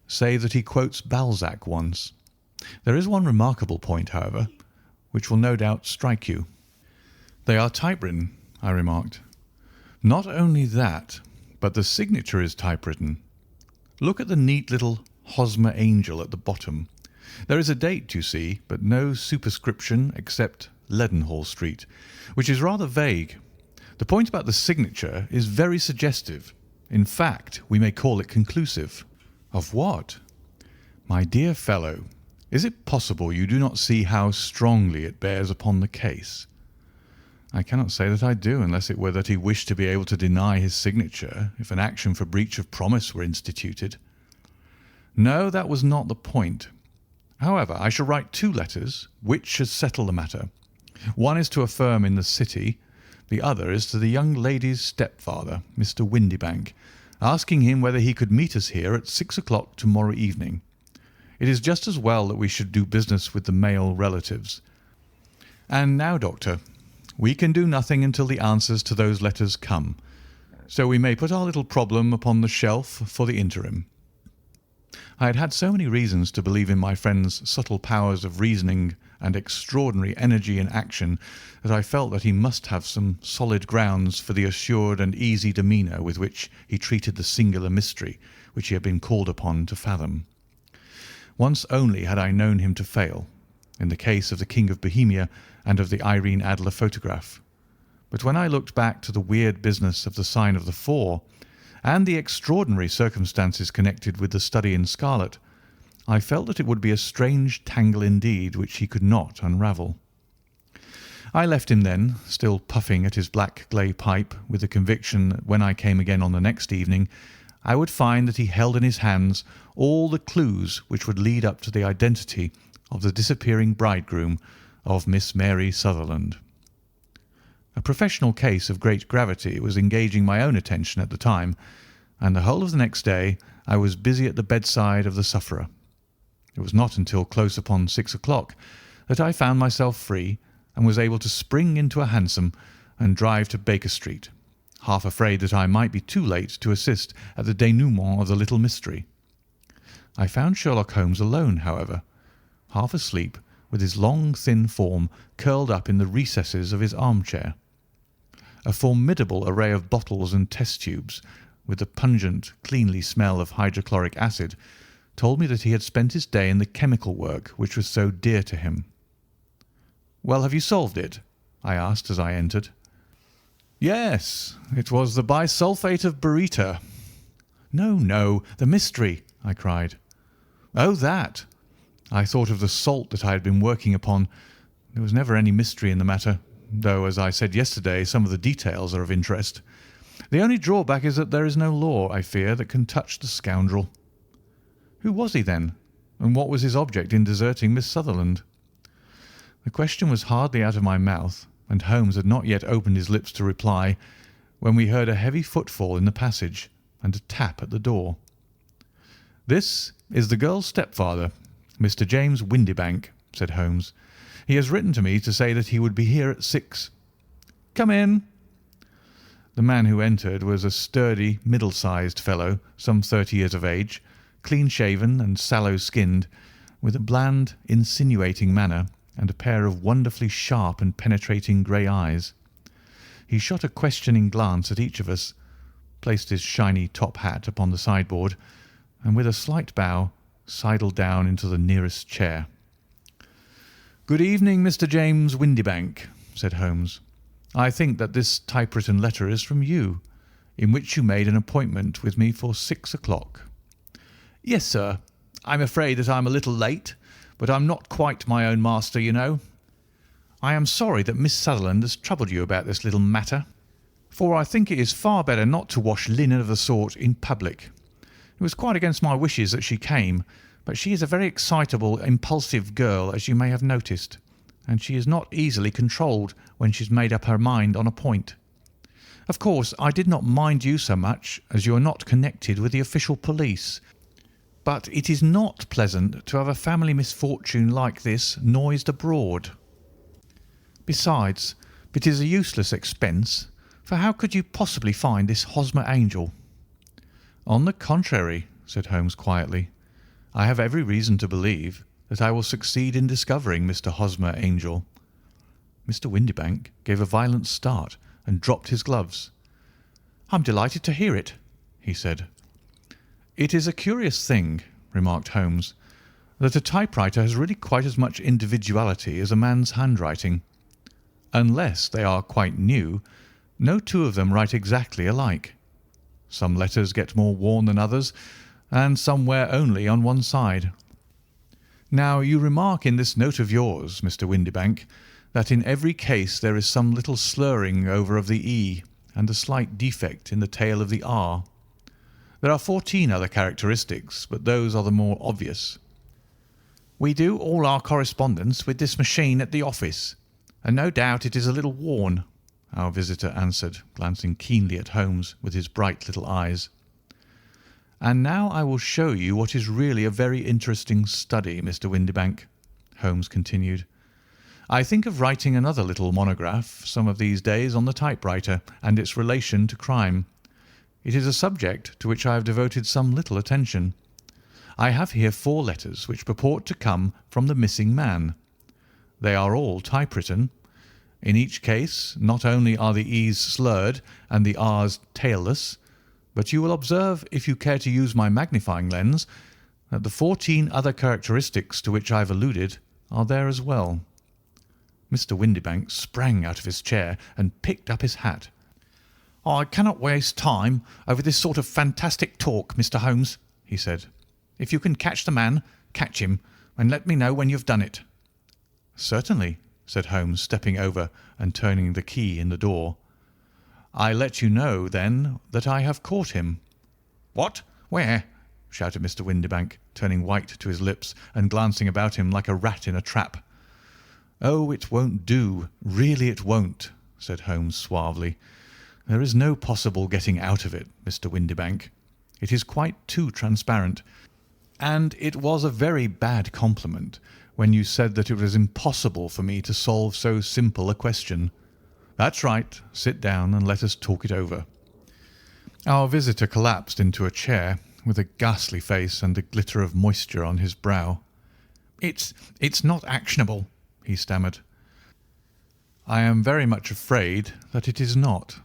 save that he quotes Balzac once. There is one remarkable point, however, which will no doubt strike you." "They are typewritten," I remarked. "Not only that, but the signature is typewritten. Look at the neat little Hosmer Angel at the bottom. There is a date, you see, but no superscription except Leadenhall Street, which is rather vague. The point about the signature is very suggestive. In fact, we may call it conclusive." "Of what?" "My dear fellow, is it possible you do not see how strongly it bears upon the case?" "I cannot say that I do, unless it were that he wished to be able to deny his signature if an action for breach of promise were instituted." "No, that was not the point. However, I shall write 2 letters, which should settle the matter. One is to a firm in the city, the other is to the young lady's stepfather, Mr. Windibank, asking him whether he could meet us here at 6 o'clock tomorrow evening. It is just as well that we should do business with the male relatives. And now, Doctor, we can do nothing until the answers to those letters come, so we may put our little problem upon the shelf for the interim." I had had so many reasons to believe in my friend's subtle powers of reasoning and extraordinary energy in action that I felt that he must have some solid grounds for the assured and easy demeanour with which he treated the singular mystery which he had been called upon to fathom. Once only had I known him to fail, in the case of the King of Bohemia and of the Irene Adler photograph. But when I looked back to the weird business of the sign of the 4, and the extraordinary circumstances connected with the study in scarlet, I felt that it would be a strange tangle indeed which he could not unravel. I left him then, still puffing at his black clay pipe, with the conviction that when I came again on the next evening, I would find that he held in his hands all the clues which would lead up to the identity of the disappearing bridegroom of Miss Mary Sutherland. A professional case of great gravity was engaging my own attention at the time, and the whole of the next day I was busy at the bedside of the sufferer. It was not until close upon 6 o'clock that I found myself free and was able to spring into a hansom and drive to Baker Street, half afraid that I might be too late to assist at the denouement of the little mystery. I found Sherlock Holmes alone, however, half asleep, with his long, thin form curled up in the recesses of his armchair. A formidable array of bottles and test tubes, with the pungent, cleanly smell of hydrochloric acid, told me that he had spent his day in the chemical work which was so dear to him. "Well, have you solved it?" I asked as I entered. "Yes, it was the bisulphate of baryta." "No, no, the mystery," I cried. "Oh, that! I thought of the salt that I had been working upon. There was never any mystery in the matter, though, as I said yesterday, some of the details are of interest. The only drawback is that there is no law, I fear, that can touch the scoundrel." "Who was he, then, and what was his object in deserting Miss Sutherland?" The question was hardly out of my mouth, and Holmes had not yet opened his lips to reply, when we heard a heavy footfall in the passage and a tap at the door. "This is the girl's stepfather, Mr. James Windibank," said Holmes. "He has written to me to say that he would be here at 6. Come in." The man who entered was a sturdy, middle-sized fellow, some 30 years of age, clean-shaven and sallow-skinned, with a bland, insinuating manner and a pair of wonderfully sharp and penetrating grey eyes. He shot a questioning glance at each of us, placed his shiny top hat upon the sideboard, and with a slight bow sidled down into the nearest chair. "Good evening, Mr. James Windibank," said Holmes. "I think that this typewritten letter is from you. in which you made an appointment with me for 6 o'clock." "Yes, sir. I'm afraid that I'm a little late, but I'm not quite my own master, you know. I am sorry that Miss Sutherland has troubled you about this little matter, for I think it is far better not to wash linen of the sort in public. It was quite against my wishes that she came, but she is a very excitable, impulsive girl, as you may have noticed, and she is not easily controlled when she's made up her mind on a point. Of course, I did not mind you so much, as you are not connected with the official police, but it is not pleasant to have a family misfortune like this noised abroad. Besides, it is a useless expense, for how could you possibly find this Hosmer Angel?" "On the contrary," said Holmes quietly, "I have every reason to believe that I will succeed in discovering Mr. Hosmer Angel." Mr. Windibank gave a violent start and dropped his gloves. "I'm delighted to hear it," he said. "It is a curious thing," remarked Holmes, "that a typewriter has really quite as much individuality as a man's handwriting. Unless they are quite new, no two of them write exactly alike. Some letters get more worn than others, and some wear only on one side. Now, you remark in this note of yours, Mr. Windibank, that in every case there is some little slurring over of the E and a slight defect in the tail of the R. There are 14 other characteristics, but those are the more obvious. We do all our correspondence with this machine at the office, and no doubt it is a little worn," our visitor answered, glancing keenly at Holmes with his bright little eyes. "And now I will show you what is really a very interesting study, Mr. Windibank," Holmes continued. "I think of writing another little monograph some of these days on the typewriter and its relation to crime. It is a subject to which I have devoted some little attention. I have here 4 letters which purport to come from the missing man. They are all typewritten. In each case, not only are the E's slurred and the R's tailless, but you will observe, if you care to use my magnifying lens, that the 14 other characteristics to which I have alluded are there as well." Mr. Windibank sprang out of his chair and picked up his hat. "I cannot waste time over this sort of fantastic talk, Mr. Holmes," he said. "If you can catch the man, catch him, and let me know when you have done it." "Certainly," said Holmes, stepping over and turning the key in the door. "I let you know, then, that I have caught him." "What? Where?" shouted Mr. Windibank, turning white to his lips and glancing about him like a rat in a trap. "Oh, it won't do, really it won't," said Holmes suavely. "There is no possible getting out of it, Mr. Windibank. It is quite too transparent, and it was a very bad compliment when you said that it was impossible for me to solve so simple a question. That's right. Sit down and let us talk it over." Our visitor collapsed into a chair with a ghastly face and a glitter of moisture on his brow. It's not actionable," he stammered. "I am very much afraid that it is not.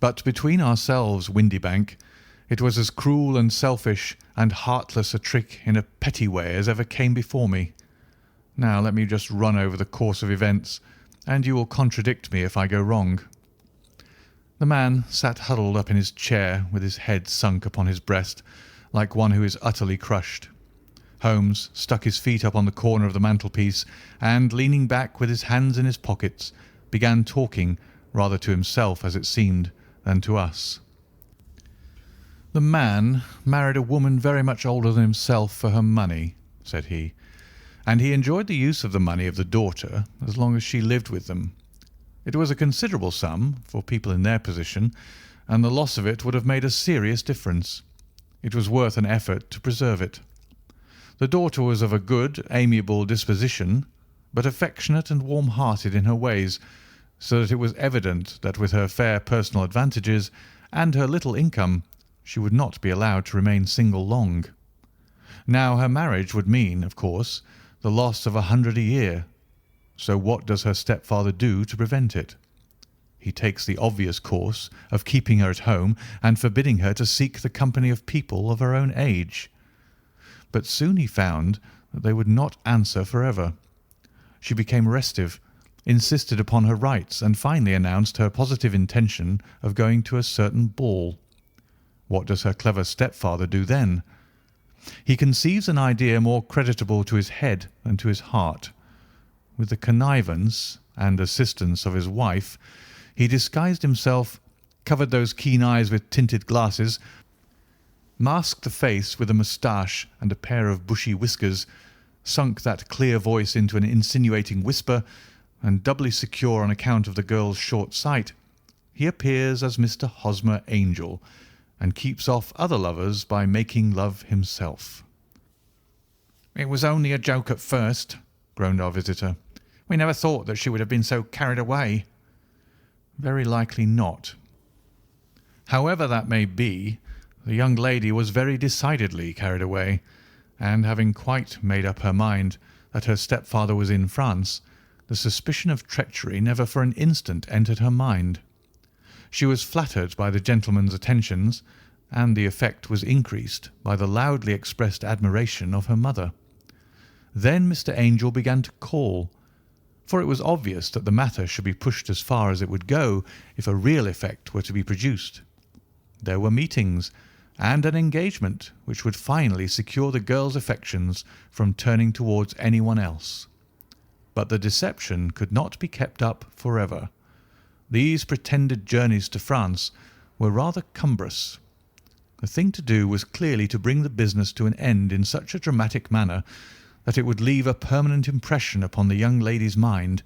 But between ourselves, Windibank, it was as cruel and selfish and heartless a trick in a petty way as ever came before me. Now let me just run over the course of events, and you will contradict me if I go wrong." The man sat huddled up in his chair with his head sunk upon his breast, like one who is utterly crushed. Holmes stuck his feet up on the corner of the mantelpiece and, leaning back with his hands in his pockets, began talking, rather to himself, as it seemed, than to us. "The man married a woman very much older than himself for her money," said he, "and he enjoyed the use of the money of the daughter as long as she lived with them. It was a considerable sum for people in their position, and the loss of it would have made a serious difference. It was worth an effort to preserve it. The daughter was of a good, amiable disposition, but affectionate and warm-hearted in her ways, so that it was evident that with her fair personal advantages and her little income she would not be allowed to remain single long. Now her marriage would mean, of course, the loss of 100 a year. So what does her stepfather do to prevent it? He takes the obvious course of keeping her at home and forbidding her to seek the company of people of her own age. But soon he found that they would not answer forever. She became restive, insisted upon her rights, and finally announced her positive intention of going to a certain ball. What does her clever stepfather do then? He conceives an idea more creditable to his head than to his heart. With the connivance and assistance of his wife, he disguised himself, covered those keen eyes with tinted glasses, masked the face with a moustache and a pair of bushy whiskers, sunk that clear voice into an insinuating whisper, and doubly secure on account of the girl's short sight, he appears as Mr. Hosmer Angel, and keeps off other lovers by making love himself. "It was only a joke at first," groaned our visitor. "We never thought that she would have been so carried away." "Very likely not. However that may be, the young lady was very decidedly carried away, and having quite made up her mind that her stepfather was in France, the suspicion of treachery never for an instant entered her mind. She was flattered by the gentleman's attentions, and the effect was increased by the loudly expressed admiration of her mother. Then Mr. Angel began to call, for it was obvious that the matter should be pushed as far as it would go if a real effect were to be produced. There were meetings, and an engagement which would finally secure the girl's affections from turning towards anyone else. But the deception could not be kept up forever. These pretended journeys to France were rather cumbrous. The thing to do was clearly to bring the business to an end in such a dramatic manner that it would leave a permanent impression upon the young lady's mind,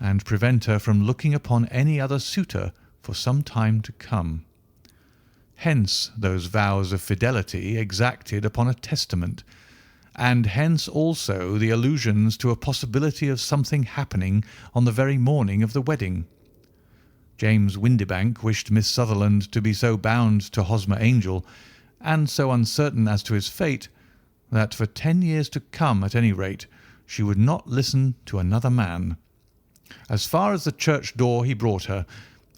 and prevent her from looking upon any other suitor for some time to come. Hence those vows of fidelity exacted upon a testament, and hence also the allusions to a possibility of something happening on the very morning of the wedding. James Windibank wished Miss Sutherland to be so bound to Hosmer Angel, and so uncertain as to his fate, that for 10 years to come, at any rate, she would not listen to another man. As far as the church door he brought her,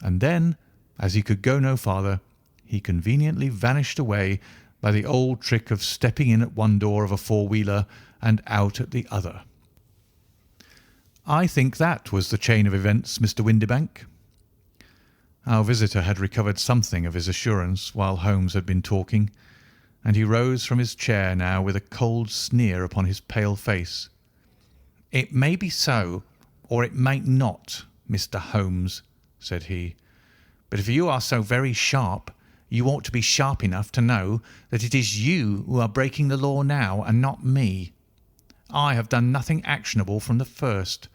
and then, as he could go no farther, he conveniently vanished away by the old trick of stepping in at one door of a four-wheeler and out at the other. I think that was the chain of events, Mr. Windibank." Our visitor had recovered something of his assurance while Holmes had been talking, and he rose from his chair now with a cold sneer upon his pale face. "It may be so, or it may not, Mr. Holmes," said he. "But if you are so very sharp, you ought to be sharp enough to know that it is you who are breaking the law now, and not me. I have done nothing actionable from the first,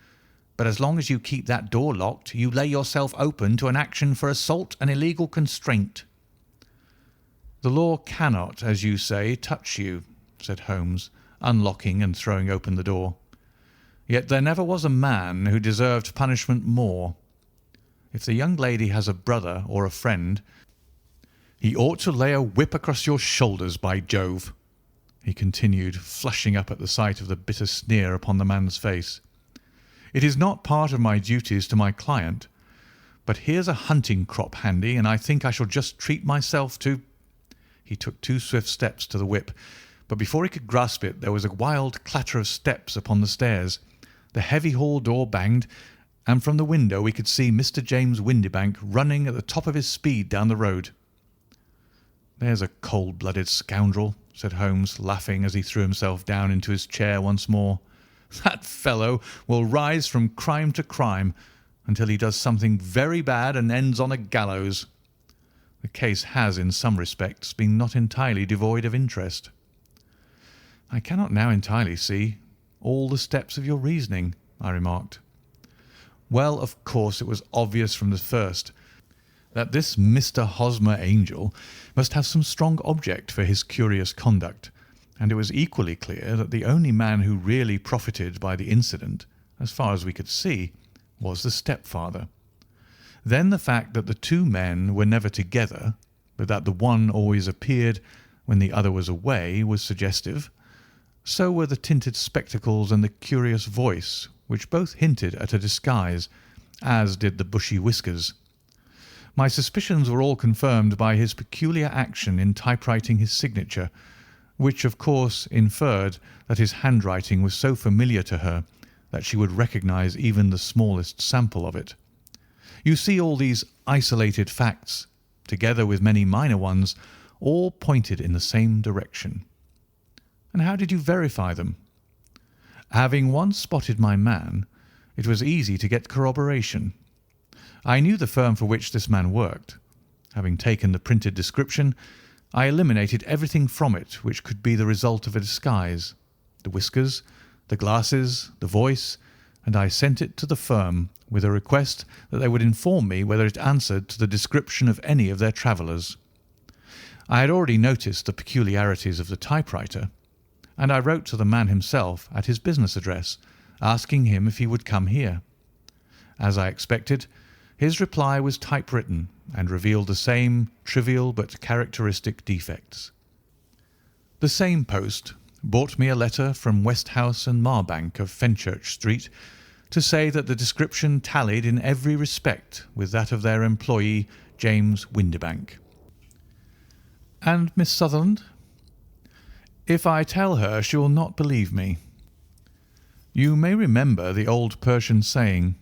but as long as you keep that door locked, you lay yourself open to an action for assault and illegal constraint." "The law cannot, as you say, touch you," said Holmes, unlocking and throwing open the door. "Yet there never was a man who deserved punishment more. If the young lady has a brother or a friend, he ought to lay a whip across your shoulders, by Jove," he continued, flushing up at the sight of the bitter sneer upon the man's face. "It is not part of my duties to my client, but here's a hunting crop handy, and I think I shall just treat myself to—" He took 2 swift steps to the whip, but before he could grasp it there was a wild clatter of steps upon the stairs. The heavy hall door banged, and from the window we could see Mr. James Windibank running at the top of his speed down the road. "There's a cold-blooded scoundrel," said Holmes, laughing as he threw himself down into his chair once more. "That fellow will rise from crime to crime until he does something very bad and ends on a gallows. The case has, in some respects, been not entirely devoid of interest." "I cannot now entirely see all the steps of your reasoning," I remarked. "Well, of course, it was obvious from the first that this Mr. Hosmer Angel must have some strong object for his curious conduct, and it was equally clear that the only man who really profited by the incident, as far as we could see, was the stepfather. Then the fact that the 2 men were never together, but that the one always appeared when the other was away, was suggestive. So were the tinted spectacles and the curious voice, which both hinted at a disguise, as did the bushy whiskers. My suspicions were all confirmed by his peculiar action in typewriting his signature, which of course inferred that his handwriting was so familiar to her that she would recognise even the smallest sample of it. You see, all these isolated facts, together with many minor ones, all pointed in the same direction. And how did you verify them? Having once spotted my man, it was easy to get corroboration. I knew the firm for which this man worked. Having taken the printed description, I eliminated everything from it which could be the result of a disguise, the whiskers, the glasses, the voice, and I sent it to the firm with a request that they would inform me whether it answered to the description of any of their travellers. I had already noticed the peculiarities of the typewriter, and I wrote to the man himself at his business address, asking him if he would come here. As I expected, his reply was typewritten and revealed the same trivial but characteristic defects. The same post brought me a letter from Westhouse and Marbank of Fenchurch Street to say that the description tallied in every respect with that of their employee, James Windibank. And Miss Sutherland? If I tell her, she will not believe me. You may remember the old Persian saying,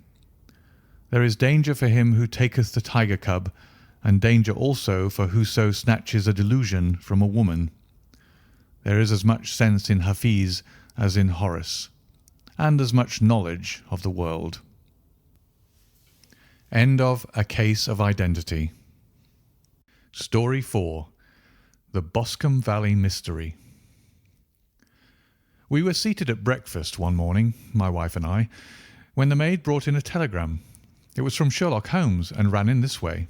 "There is danger for him who taketh the tiger cub, and danger also for whoso snatches a delusion from a woman." There is as much sense in Hafiz as in Horace, and as much knowledge of the world. End of A Case of Identity. Story 4. The Boscombe Valley Mystery. We were seated at breakfast one morning, my wife and I, when the maid brought in a telegram. It was from Sherlock Holmes and ran in this way.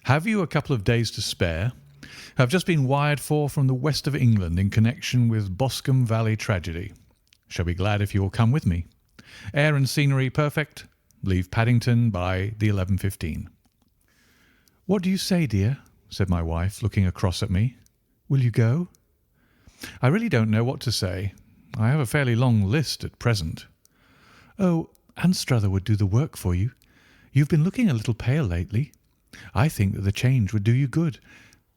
"Have you a couple of days to spare? Have just been wired for from the west of England in connection with Boscombe Valley tragedy. Shall be glad if you will come with me. Air and scenery perfect. Leave Paddington by the 11:15. "What do you say, dear?" said my wife, looking across at me. "Will you go?" "I really don't know what to say. I have a fairly long list at present." "Oh, Anstruther would do the work for you. You've been looking a little pale lately. I think that the change would do you good,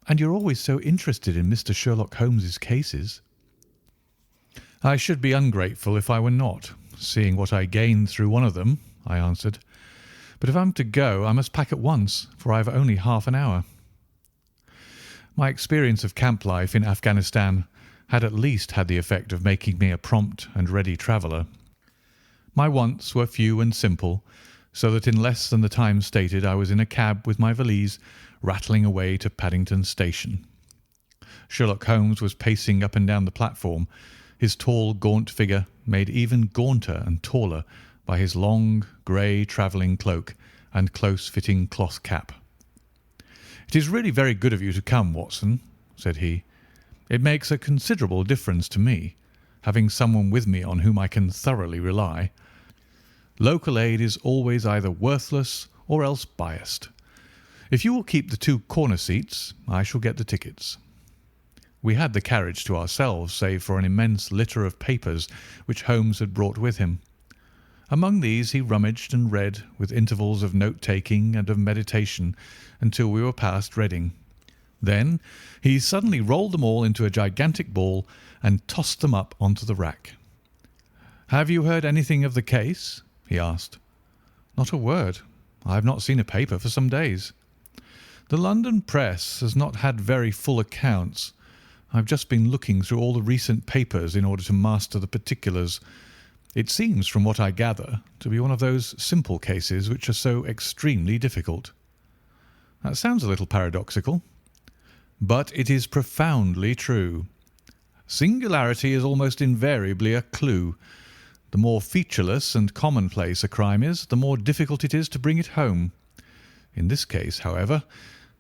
and you're always so interested in Mr. Sherlock Holmes's cases." "I should be ungrateful if I were not, seeing what I gained through one of them," I answered. "But if I'm to go, I must pack at once, for I have only half an hour." My experience of camp life in Afghanistan had at least had the effect of making me a prompt and ready traveller. My wants were few and simple, so that in less than the time stated I was in a cab with my valise, rattling away to Paddington Station. Sherlock Holmes was pacing up and down the platform, his tall, gaunt figure made even gaunter and taller by his long, grey travelling cloak and close-fitting cloth cap. "It is really very good of you to come, Watson," said he. "It makes a considerable difference to me, having someone with me on whom I can thoroughly rely. Local aid is always either worthless or else biased. If you will keep the 2 corner seats, I shall get the tickets." We had the carriage to ourselves, save for an immense litter of papers which Holmes had brought with him. Among these he rummaged and read, with intervals of note-taking and of meditation, until we were past Reading. Then he suddenly rolled them all into a gigantic ball and tossed them up onto the rack. "Have you heard anything of the case?" he asked. "Not a word. I have not seen a paper for some days. The London press has not had very full accounts. I have just been looking through all the recent papers in order to master the particulars. It seems, from what I gather, to be one of those simple cases which are so extremely difficult." That sounds a little paradoxical, but it is profoundly true. Singularity is almost invariably a clue. The more featureless and commonplace a crime is, the more difficult it is to bring it home. In this case, however,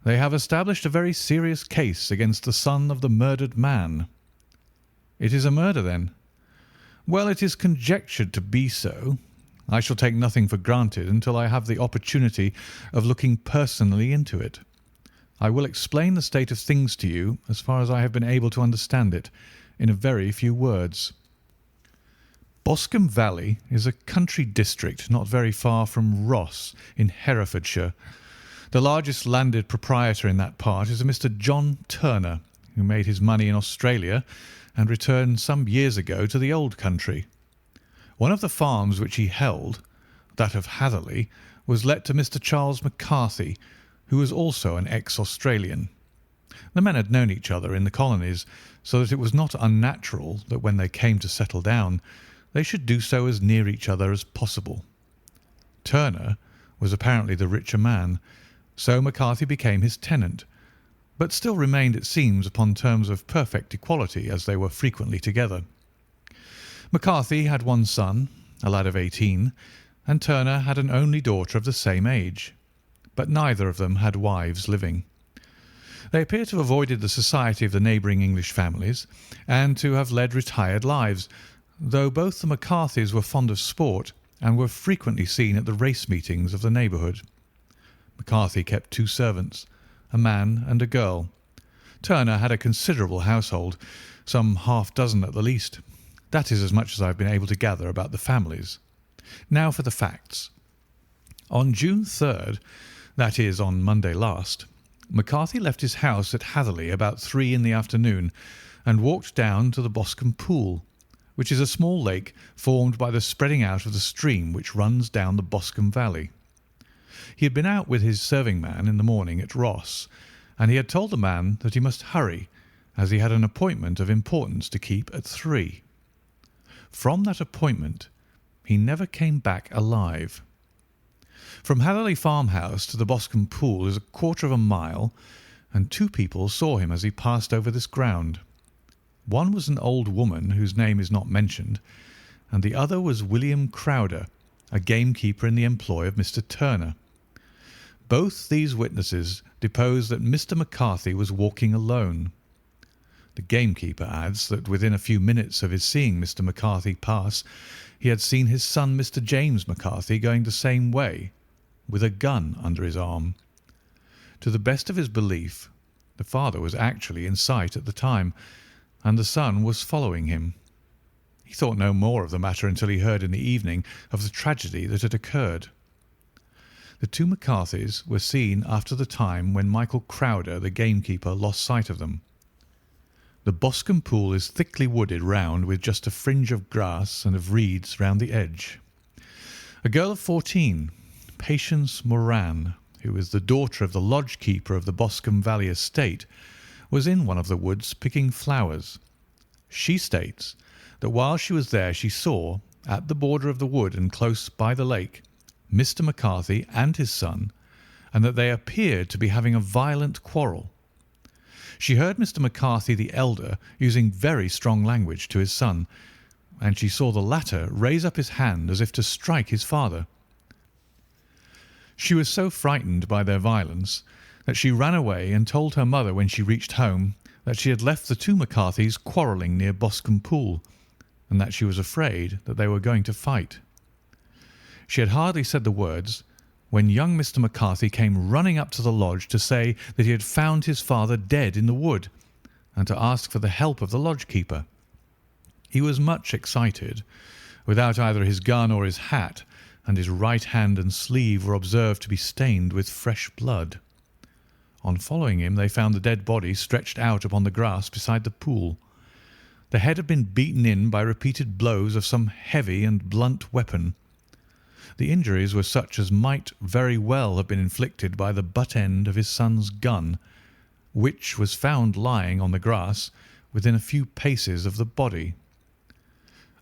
they have established a very serious case against the son of the murdered man. It is a murder, then? Well, it is conjectured to be so. I shall take nothing for granted until I have the opportunity of looking personally into it. I will explain the state of things to you, as far as I have been able to understand it, in a very few words. Boscombe Valley is a country district not very far from Ross, in Herefordshire. The largest landed proprietor in that part is a Mr. John Turner, who made his money in Australia and returned some years ago to the old country. One of the farms which he held, that of Hatherley, was let to Mr. Charles McCarthy, who was also an ex-Australian. The men had known each other in the colonies, so that it was not unnatural that when they came to settle down, they should do so as near each other as possible. Turner was apparently the richer man, so McCarthy became his tenant, but still remained, it seems, upon terms of perfect equality, as they were frequently together. McCarthy had one son, a lad of 18, and Turner had an only daughter of the same age, but neither of them had wives living. They appear to have avoided the society of the neighbouring English families, and to have led retired lives, though both the McCarthys were fond of sport and were frequently seen at the race meetings of the neighbourhood. McCarthy kept 2 servants, a man and a girl. Turner had a considerable household, some half-dozen at the least. That is as much as I have been able to gather about the families. Now for the facts. On June 3rd, that is, on Monday last, McCarthy left his house at Hatherley about 3 in the afternoon and walked down to the Boscombe Pool, which is a small lake formed by the spreading out of the stream which runs down the Boscombe Valley. He had been out with his serving man in the morning at Ross, and he had told the man that he must hurry, as he had an appointment of importance to keep at 3. From that appointment he never came back alive. From Hatherley farmhouse to the Boscombe Pool is 1/4 mile, and 2 people saw him as he passed over this ground. One was an old woman whose name is not mentioned, and the other was William Crowder, a gamekeeper in the employ of Mr. Turner. Both these witnesses deposed that Mr. McCarthy was walking alone. The gamekeeper adds that within a few minutes of his seeing Mr. McCarthy pass, he had seen his son Mr. James McCarthy going the same way, with a gun under his arm. To the best of his belief, the father was actually in sight at the time, and the son was following him. He thought no more of the matter until he heard in the evening of the tragedy that had occurred. The 2 McCarthys were seen after the time when Michael Crowder, the gamekeeper, lost sight of them. The Boscombe Pool is thickly wooded round with just a fringe of grass and of reeds round the edge. A girl of 14, Patience Moran, who is the daughter of the lodge-keeper of the Boscombe Valley estate, was in one of the woods picking flowers. She states that while she was there she saw, at the border of the wood and close by the lake, Mr. McCarthy and his son, and that they appeared to be having a violent quarrel. She heard Mr. McCarthy the elder using very strong language to his son, and she saw the latter raise up his hand as if to strike his father. She was so frightened by their violence that she ran away and told her mother when she reached home that she had left the 2 McCarthys quarrelling near Boscombe Pool, and that she was afraid that they were going to fight. She had hardly said the words when young Mr. McCarthy came running up to the lodge to say that he had found his father dead in the wood, and to ask for the help of the lodge-keeper. He was much excited, without either his gun or his hat, and his right hand and sleeve were observed to be stained with fresh blood. On following him, they found the dead body stretched out upon the grass beside the pool. The head had been beaten in by repeated blows of some heavy and blunt weapon. The injuries were such as might very well have been inflicted by the butt end of his son's gun, which was found lying on the grass within a few paces of the body.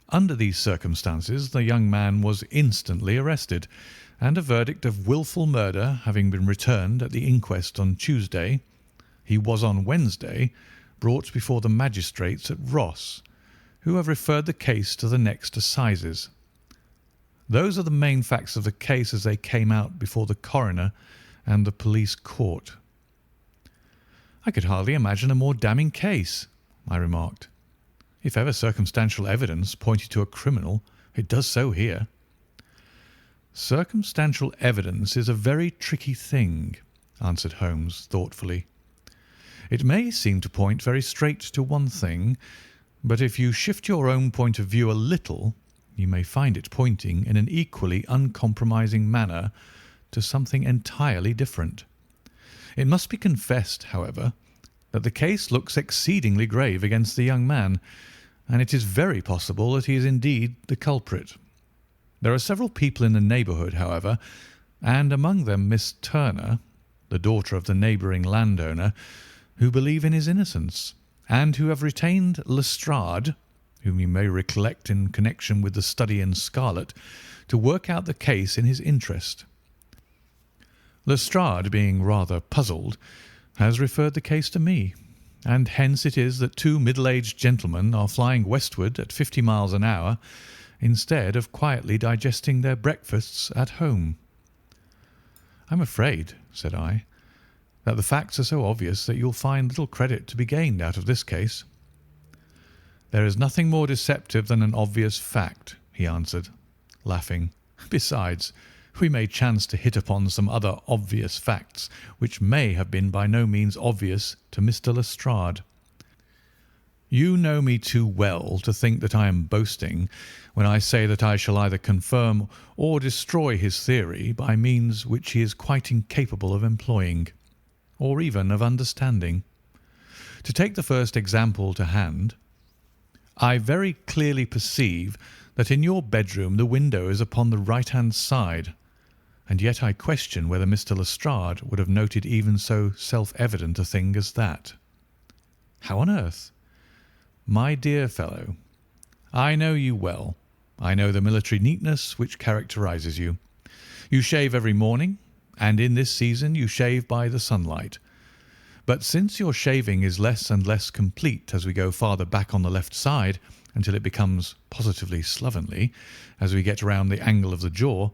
Under these circumstances the young man was instantly arrested, and a verdict of wilful murder having been returned at the inquest on Tuesday, he was on Wednesday brought before the magistrates at Ross, who have referred the case to the next assizes. Those are the main facts of the case as they came out before the coroner and the police court. "I could hardly imagine a more damning case," I remarked. "If ever circumstantial evidence pointed to a criminal, it does so here." "Circumstantial evidence is a very tricky thing," answered Holmes thoughtfully. "It may seem to point very straight to one thing, but if you shift your own point of view a little, you may find it pointing in an equally uncompromising manner to something entirely different. It must be confessed, however, that the case looks exceedingly grave against the young man, and it is very possible that he is indeed the culprit. There are several people in the neighbourhood, however, and among them Miss Turner, the daughter of the neighbouring landowner, who believe in his innocence, and who have retained Lestrade, whom you may recollect in connection with the study in scarlet, to work out the case in his interest. Lestrade, being rather puzzled, has referred the case to me, and hence it is that two middle-aged gentlemen are flying westward at 50 miles an hour instead of quietly digesting their breakfasts at home. "I'm afraid," said I, "that the facts are so obvious that you'll find little credit to be gained out of this case." "There is nothing more deceptive than an obvious fact," he answered, laughing. "Besides, we may chance to hit upon some other obvious facts which may have been by no means obvious to Mr. Lestrade. You know me too well to think that I am boasting when I say that I shall either confirm or destroy his theory by means which he is quite incapable of employing, or even of understanding. To take the first example to hand, I very clearly perceive that in your bedroom the window is upon the right-hand side, and yet I question whether Mr. Lestrade would have noted even so self-evident a thing as that. How on earth? My dear fellow, I know you well. I know the military neatness which characterises you. You shave every morning, and in this season you shave by the sunlight. But since your shaving is less and less complete as we go farther back on the left side, until it becomes positively slovenly as we get round the angle of the jaw,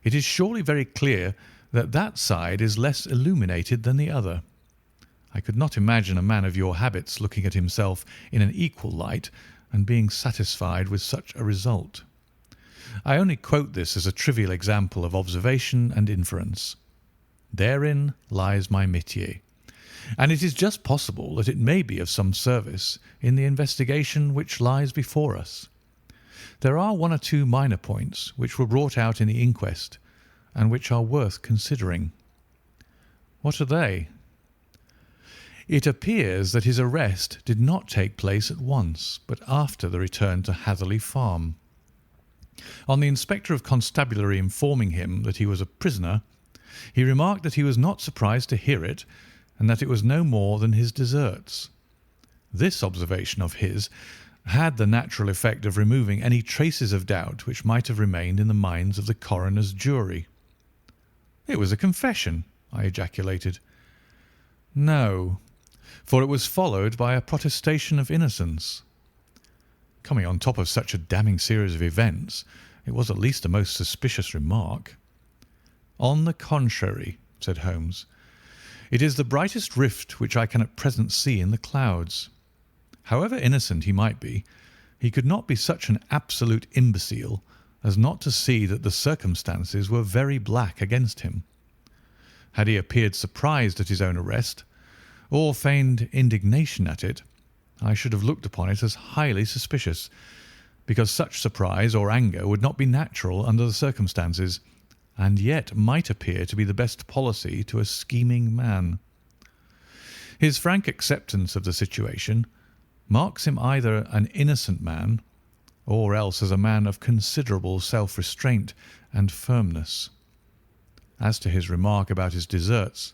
it is surely very clear that that side is less illuminated than the other. I could not imagine a man of your habits looking at himself in an equal light and being satisfied with such a result. I only quote this as a trivial example of observation and inference. Therein lies my métier, and it is just possible that it may be of some service in the investigation which lies before us. There are one or two minor points which were brought out in the inquest, and which are worth considering. What are they? It appears that his arrest did not take place at once, but after the return to Hatherley Farm. On the Inspector of Constabulary informing him that he was a prisoner, he remarked that he was not surprised to hear it, and that it was no more than his deserts. This observation of his had the natural effect of removing any traces of doubt which might have remained in the minds of the coroner's jury. "It was a confession," I ejaculated. "No, for it was followed by a protestation of innocence." Coming on top of such a damning series of events, it was at least a most suspicious remark. "On the contrary," said Holmes, "it is the brightest rift which I can at present see in the clouds. However innocent he might be, he could not be such an absolute imbecile as not to see that the circumstances were very black against him. Had he appeared surprised at his own arrest, or feigned indignation at it, I should have looked upon it as highly suspicious, because such surprise or anger would not be natural under the circumstances, and yet might appear to be the best policy to a scheming man. His frank acceptance of the situation marks him either an innocent man, or else as a man of considerable self-restraint and firmness. As to his remark about his deserts,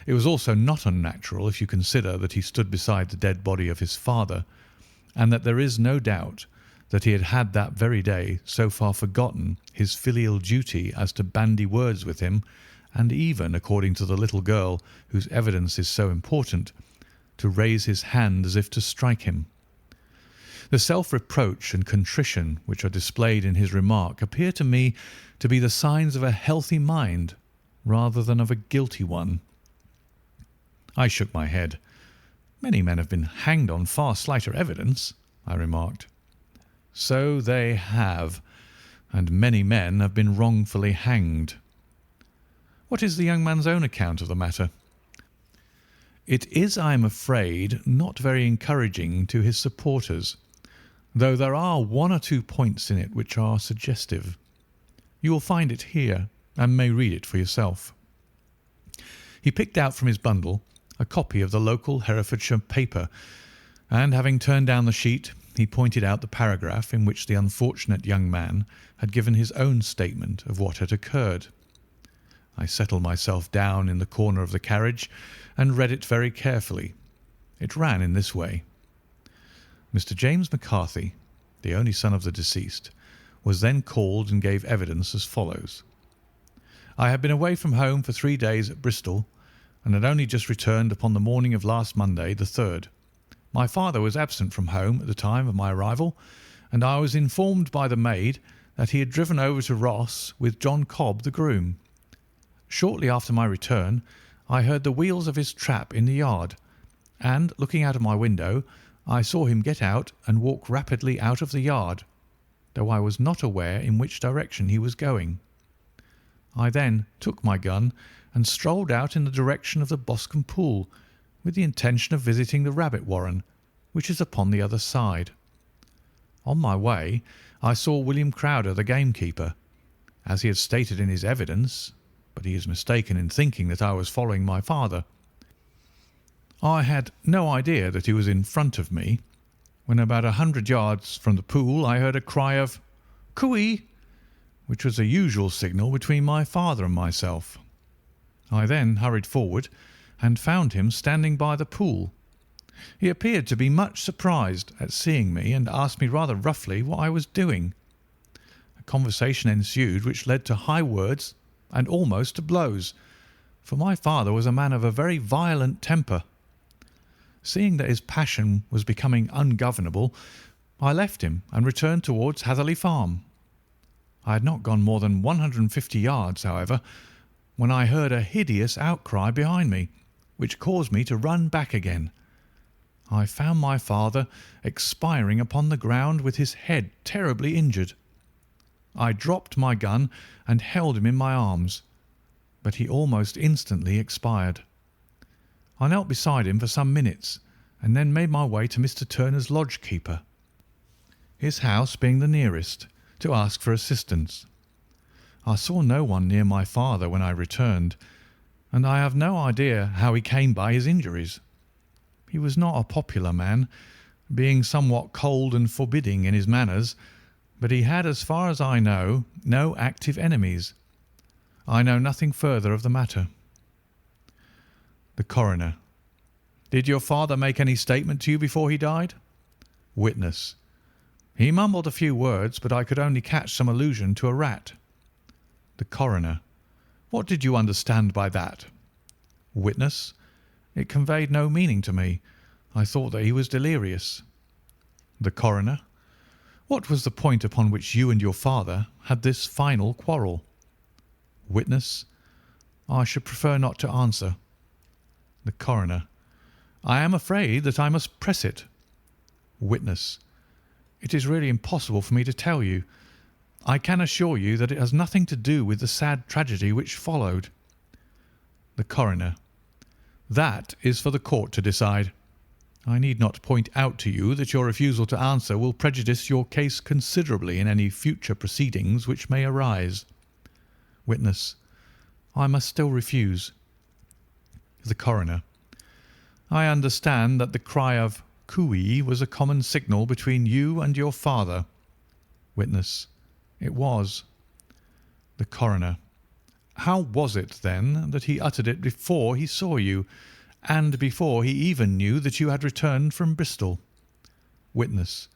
it was also not unnatural if you consider that he stood beside the dead body of his father, and that there is no doubt that he had that very day so far forgotten his filial duty as to bandy words with him, and even, according to the little girl whose evidence is so important, to raise his hand as if to strike him. The self-reproach and contrition which are displayed in his remark appear to me to be the signs of a healthy mind rather than of a guilty one. I shook my head. "Many men have been hanged on far slighter evidence," I remarked. "So they have, and many men have been wrongfully hanged." "What is the young man's own account of the matter?" "It is, I am afraid, not very encouraging to his supporters, though there are one or two points in it which are suggestive. You will find it here, and may read it for yourself." He picked out from his bundle a copy of the local Herefordshire paper, and having turned down the sheet, he pointed out the paragraph in which the unfortunate young man had given his own statement of what had occurred. I settled myself down in the corner of the carriage and read it very carefully. It ran in this way. Mr. James McCarthy, the only son of the deceased, was then called and gave evidence as follows. I had been away from home for 3 days at Bristol, and had only just returned upon the morning of last Monday, the 3rd. My father was absent from home at the time of my arrival, and I was informed by the maid that he had driven over to Ross with John Cobb, the groom. Shortly after my return, I heard the wheels of his trap in the yard, and, looking out of my window, I saw him get out and walk rapidly out of the yard, though I was not aware in which direction he was going. I then took my gun and strolled out in the direction of the Boscombe Pool, with the intention of visiting the rabbit warren, which is upon the other side. On my way, I saw William Crowder, the gamekeeper, as he had stated in his evidence, but he is mistaken in thinking that I was following my father. I had no idea that he was in front of me. When about 100 yards from the pool, I heard a cry of "Cooey," which was the usual signal between my father and myself. I then hurried forward and found him standing by the pool. He appeared to be much surprised at seeing me and asked me rather roughly what I was doing. A conversation ensued which led to high words and almost to blows, for my father was a man of a very violent temper. Seeing that his passion was becoming ungovernable, I left him and returned towards Hatherley Farm. I had not gone more than 150 yards, however, when I heard a hideous outcry behind me, which caused me to run back again. I found my father expiring upon the ground with his head terribly injured. I dropped my gun and held him in my arms, but he almost instantly expired. I knelt beside him for some minutes, and then made my way to Mr. Turner's lodge-keeper, his house being the nearest, to ask for assistance. I saw no one near my father when I returned, and I have no idea how he came by his injuries. He was not a popular man, being somewhat cold and forbidding in his manners, but he had, as far as I know, no active enemies. I know nothing further of the matter. The Coroner: Did your father make any statement to you before he died? Witness: He mumbled a few words, but I could only catch some allusion to a rat. The Coroner: What did you understand by that? Witness: It conveyed no meaning to me. I thought that he was delirious. The Coroner: What was the point upon which you and your father had this final quarrel? Witness: I should prefer not to answer. The Coroner: I am afraid that I must press it. Witness: It is really impossible for me to tell you. I can assure you that it has nothing to do with the sad tragedy which followed. The Coroner: That is for the court to decide. I need not point out to you that your refusal to answer will prejudice your case considerably in any future proceedings which may arise. Witness: I must still refuse. The Coroner: I understand that the cry of "Cooey" was a common signal between you and your father. Witness: It was. The Coroner: How was it, then, that he uttered it before he saw you, and before he even knew that you had returned from Bristol? Witness,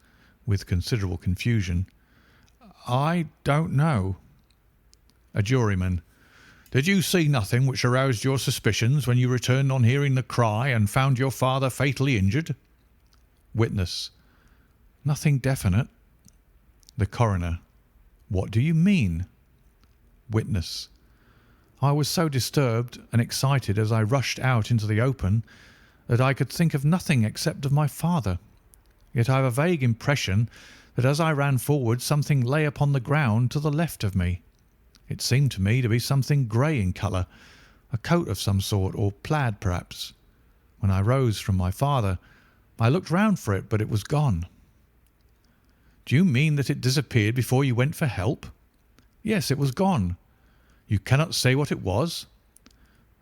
with considerable confusion: I don't know. A Juryman: Did you see nothing which aroused your suspicions when you returned on hearing the cry and found your father fatally injured? Witness: Nothing definite. The Coroner: What do you mean? Witness: I was so disturbed and excited as I rushed out into the open that I could think of nothing except of my father. Yet I have a vague impression that as I ran forward something lay upon the ground to the left of me. It seemed to me to be something grey in colour, a coat of some sort, or plaid perhaps. When I rose from my father, I looked round for it, but it was gone. Do you mean that it disappeared before you went for help? Yes, it was gone. You cannot say what it was?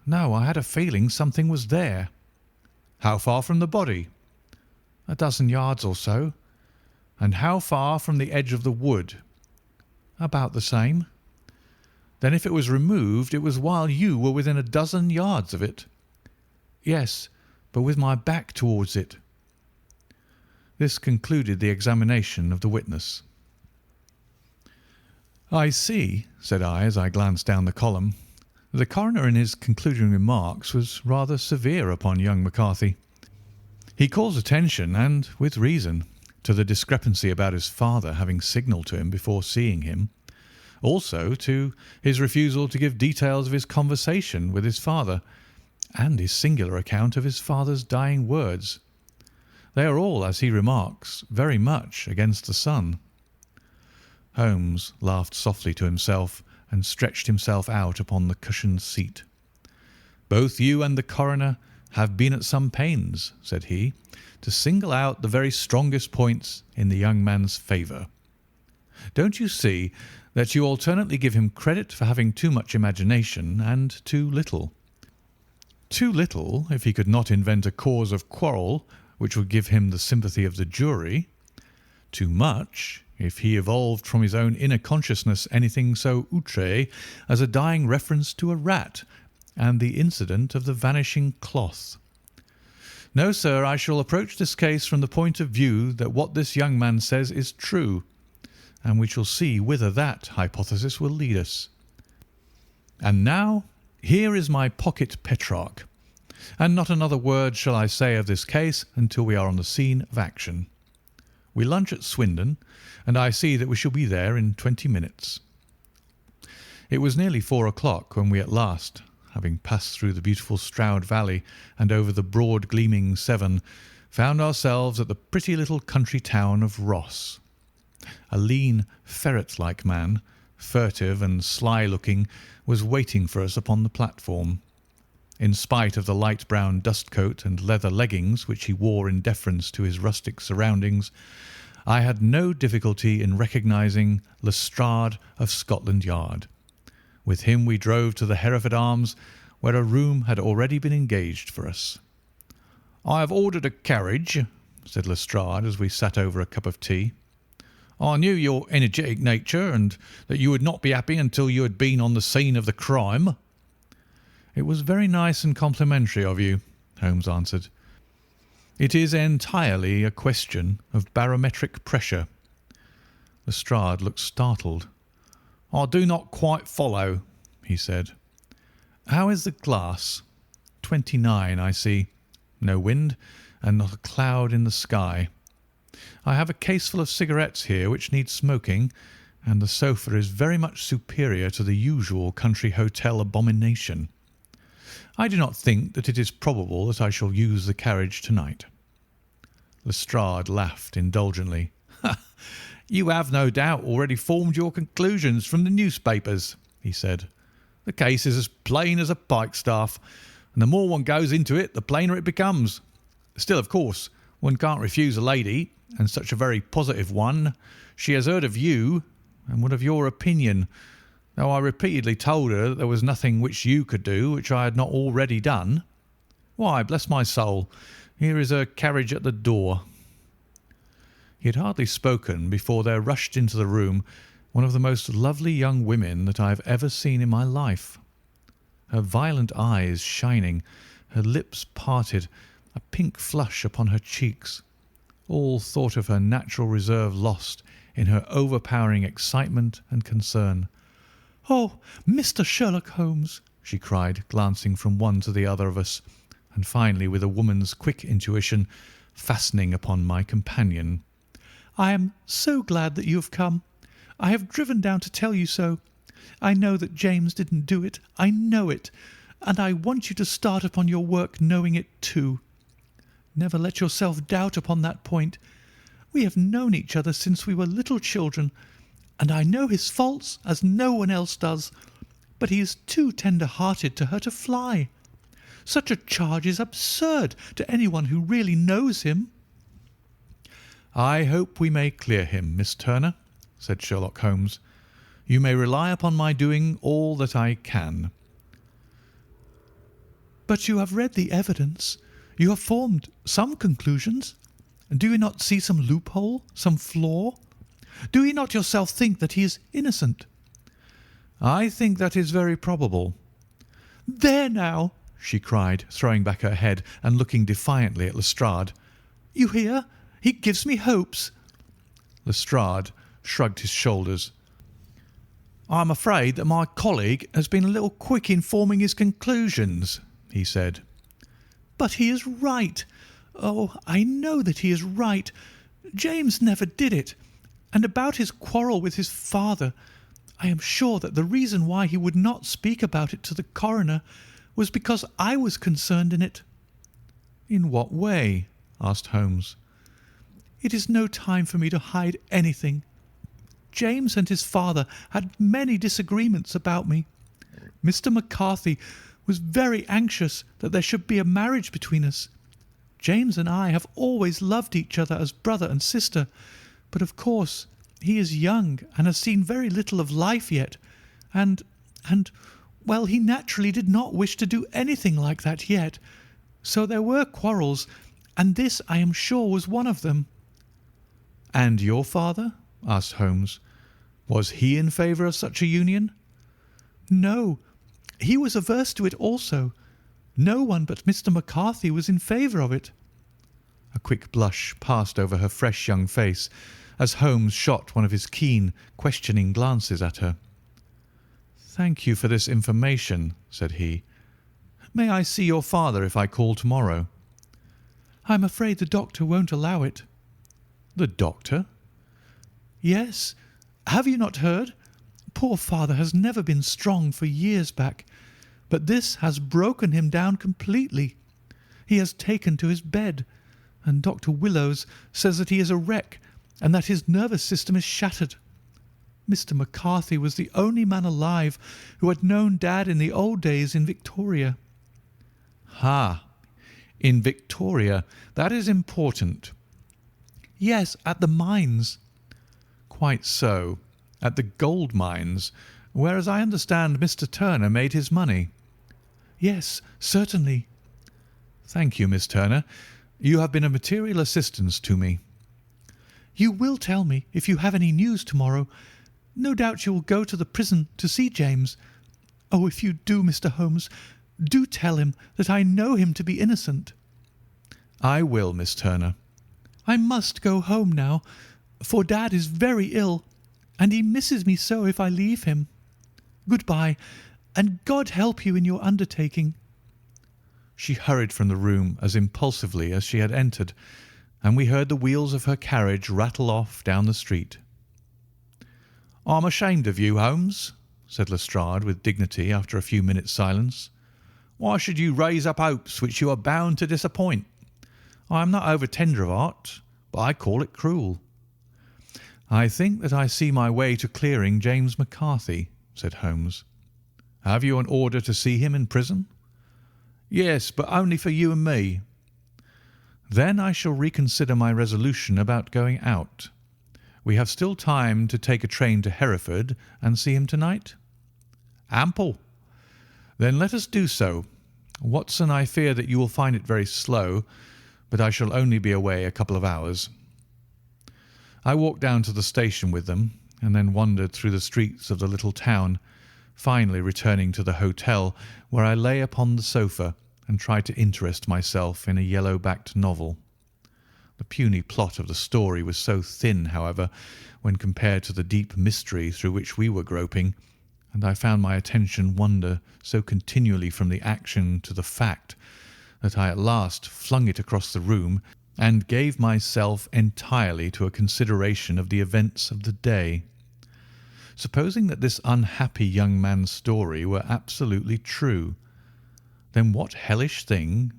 No, I had a feeling something was there. How far from the body? 12 yards or so. And how far from the edge of the wood?" "About the same." "Then if it was removed, it was while you were within a dozen yards of it?" "Yes, but with my back towards it." This concluded the examination of the witness. "I see," said I, as I glanced down the column. The coroner in his concluding remarks was rather severe upon young McCarthy. He calls attention, and with reason, to the discrepancy about his father having signalled to him before seeing him, also to his refusal to give details of his conversation with his father, and his singular account of his father's dying words. They are all, as he remarks, very much against the son. Holmes laughed softly to himself and stretched himself out upon the cushioned seat. "Both you and the coroner have been at some pains," said he, "to single out the very strongest points in the young man's favour. Don't you see that you alternately give him credit for having too much imagination and too little? Too little if he could not invent a cause of quarrel which would give him the sympathy of the jury. Too much if he evolved from his own inner consciousness anything so outré as a dying reference to a rat and the incident of the vanishing cloth. No, sir, I shall approach this case from the point of view that what this young man says is true, and we shall see whither that hypothesis will lead us. And now, here is my pocket Petrarch, and not another word shall I say of this case until we are on the scene of action. We lunch at Swindon, and I see that we shall be there in 20 minutes. It was nearly 4 o'clock when we at last, having passed through the beautiful Stroud Valley and over the broad gleaming Severn, found ourselves at the pretty little country town of Ross. A lean, ferret-like man, furtive and sly-looking, was waiting for us upon the platform. In spite of the light brown dust coat and leather leggings which he wore in deference to his rustic surroundings, I had no difficulty in recognising Lestrade of Scotland Yard. With him we drove to the Hereford Arms, where a room had already been engaged for us. "I have ordered a carriage," said Lestrade as we sat over a cup of tea. "I knew your energetic nature, and that you would not be happy until you had been on the scene of the crime." "It was very nice and complimentary of you," Holmes answered. "It is entirely a question of barometric pressure." Lestrade looked startled. "I do not quite follow," he said. "How is the glass?" 29, I see. No wind, and not a cloud in the sky. I have a caseful of cigarettes here which need smoking, and the sofa is very much superior to the usual country hotel abomination. I do not think that it is probable that I shall use the carriage tonight." Lestrade laughed indulgently. "You have no doubt already formed your conclusions from the newspapers," he said. "The case is as plain as a pikestaff, and the more one goes into it, the plainer it becomes. Still, of course, one can't refuse a lady, and such a very positive one. She has heard of you, and would have your opinion, though I repeatedly told her that there was nothing which you could do which I had not already done. Why, bless my soul, here is her carriage at the door." He had hardly spoken before there rushed into the room one of the most lovely young women that I have ever seen in my life. Her violet eyes shining, her lips parted, a pink flush upon her cheeks, all thought of her natural reserve lost in her overpowering excitement and concern. "Oh, Mr. Sherlock Holmes!" she cried, glancing from one to the other of us, and finally, with a woman's quick intuition, fastening upon my companion. "I am so glad that you have come. I have driven down to tell you so. I know that James didn't do it. I know it. And I want you to start upon your work knowing it too. Never let yourself doubt upon that point. We have known each other since we were little children, and I know his faults as no one else does, but he is too tender-hearted to hurt a fly. Such a charge is absurd to anyone who really knows him." "I hope we may clear him, Miss Turner," said Sherlock Holmes. "You may rely upon my doing all that I can." "But you have read the evidence. You have formed some conclusions. Do you not see some loophole, some flaw? Do you not yourself think that he is innocent?" "I think that is very probable." "There now!" she cried, throwing back her head and looking defiantly at Lestrade. "You hear? He gives me hopes." Lestrade shrugged his shoulders. "I am afraid that my colleague has been a little quick in forming his conclusions," he said. "But he is right. Oh, I know that he is right. James never did it. And about his quarrel with his father, I am sure that the reason why he would not speak about it to the coroner was because I was concerned in it." "In what way?" asked Holmes. "It is no time for me to hide anything. James and his father had many disagreements about me. Mr. McCarthy was very anxious that there should be a marriage between us. James and I have always loved each other as brother and sister, but of course he is young and has seen very little of life yet, and, well, he naturally did not wish to do anything like that yet. So there were quarrels, and this, I am sure, was one of them." "And your father?" asked Holmes. "Was he in favour of such a union?" "No, he was averse to it also. No one but Mr. McCarthy was in favour of it." A quick blush passed over her fresh young face as Holmes shot one of his keen, questioning glances at her. "Thank you for this information," said he. "May I see your father if I call tomorrow?" "I'm afraid the doctor won't allow it." "The doctor?" "Yes. Have you not heard? Poor father has never been strong for years back, but this has broken him down completely. He has taken to his bed, and Dr. Willows says that he is a wreck and that his nervous system is shattered. Mr. McCarthy was the only man alive who had known Dad in the old days in Victoria." "Ha! In Victoria. That is important." "Yes, at the mines." "Quite so. At the gold mines, where, as I understand, Mr. Turner made his money." "Yes, certainly." "Thank you, Miss Turner. You have been a material assistance to me." "You will tell me if you have any news tomorrow. No doubt you will go to the prison to see James. Oh, if you do, Mr. Holmes, do tell him that I know him to be innocent." "I will, Miss Turner." "I must go home now, for Dad is very ill, and he misses me so if I leave him. Good-bye, and God help you in your undertaking." She hurried from the room as impulsively as she had entered, and we heard the wheels of her carriage rattle off down the street. "I'm ashamed of you, Holmes," said Lestrade with dignity after a few minutes' silence. "Why should you raise up hopes which you are bound to disappoint? I am not over tender of heart, but I call it cruel." "I think that I see my way to clearing James McCarthy," said Holmes. "Have you an order to see him in prison?" "Yes, but only for you and me." "Then I shall reconsider my resolution about going out. We have still time to take a train to Hereford and see him tonight?" "Ample." "Then let us do so. Watson, I fear that you will find it very slow, but I shall only be away a couple of hours." I walked down to the station with them, and then wandered through the streets of the little town, finally returning to the hotel, where I lay upon the sofa and tried to interest myself in a yellow-backed novel. The puny plot of the story was so thin, however, when compared to the deep mystery through which we were groping, and I found my attention wander so continually from the action to the fact, that I at last flung it across the room and gave myself entirely to a consideration of the events of the day. Supposing that this unhappy young man's story were absolutely true, then what hellish thing,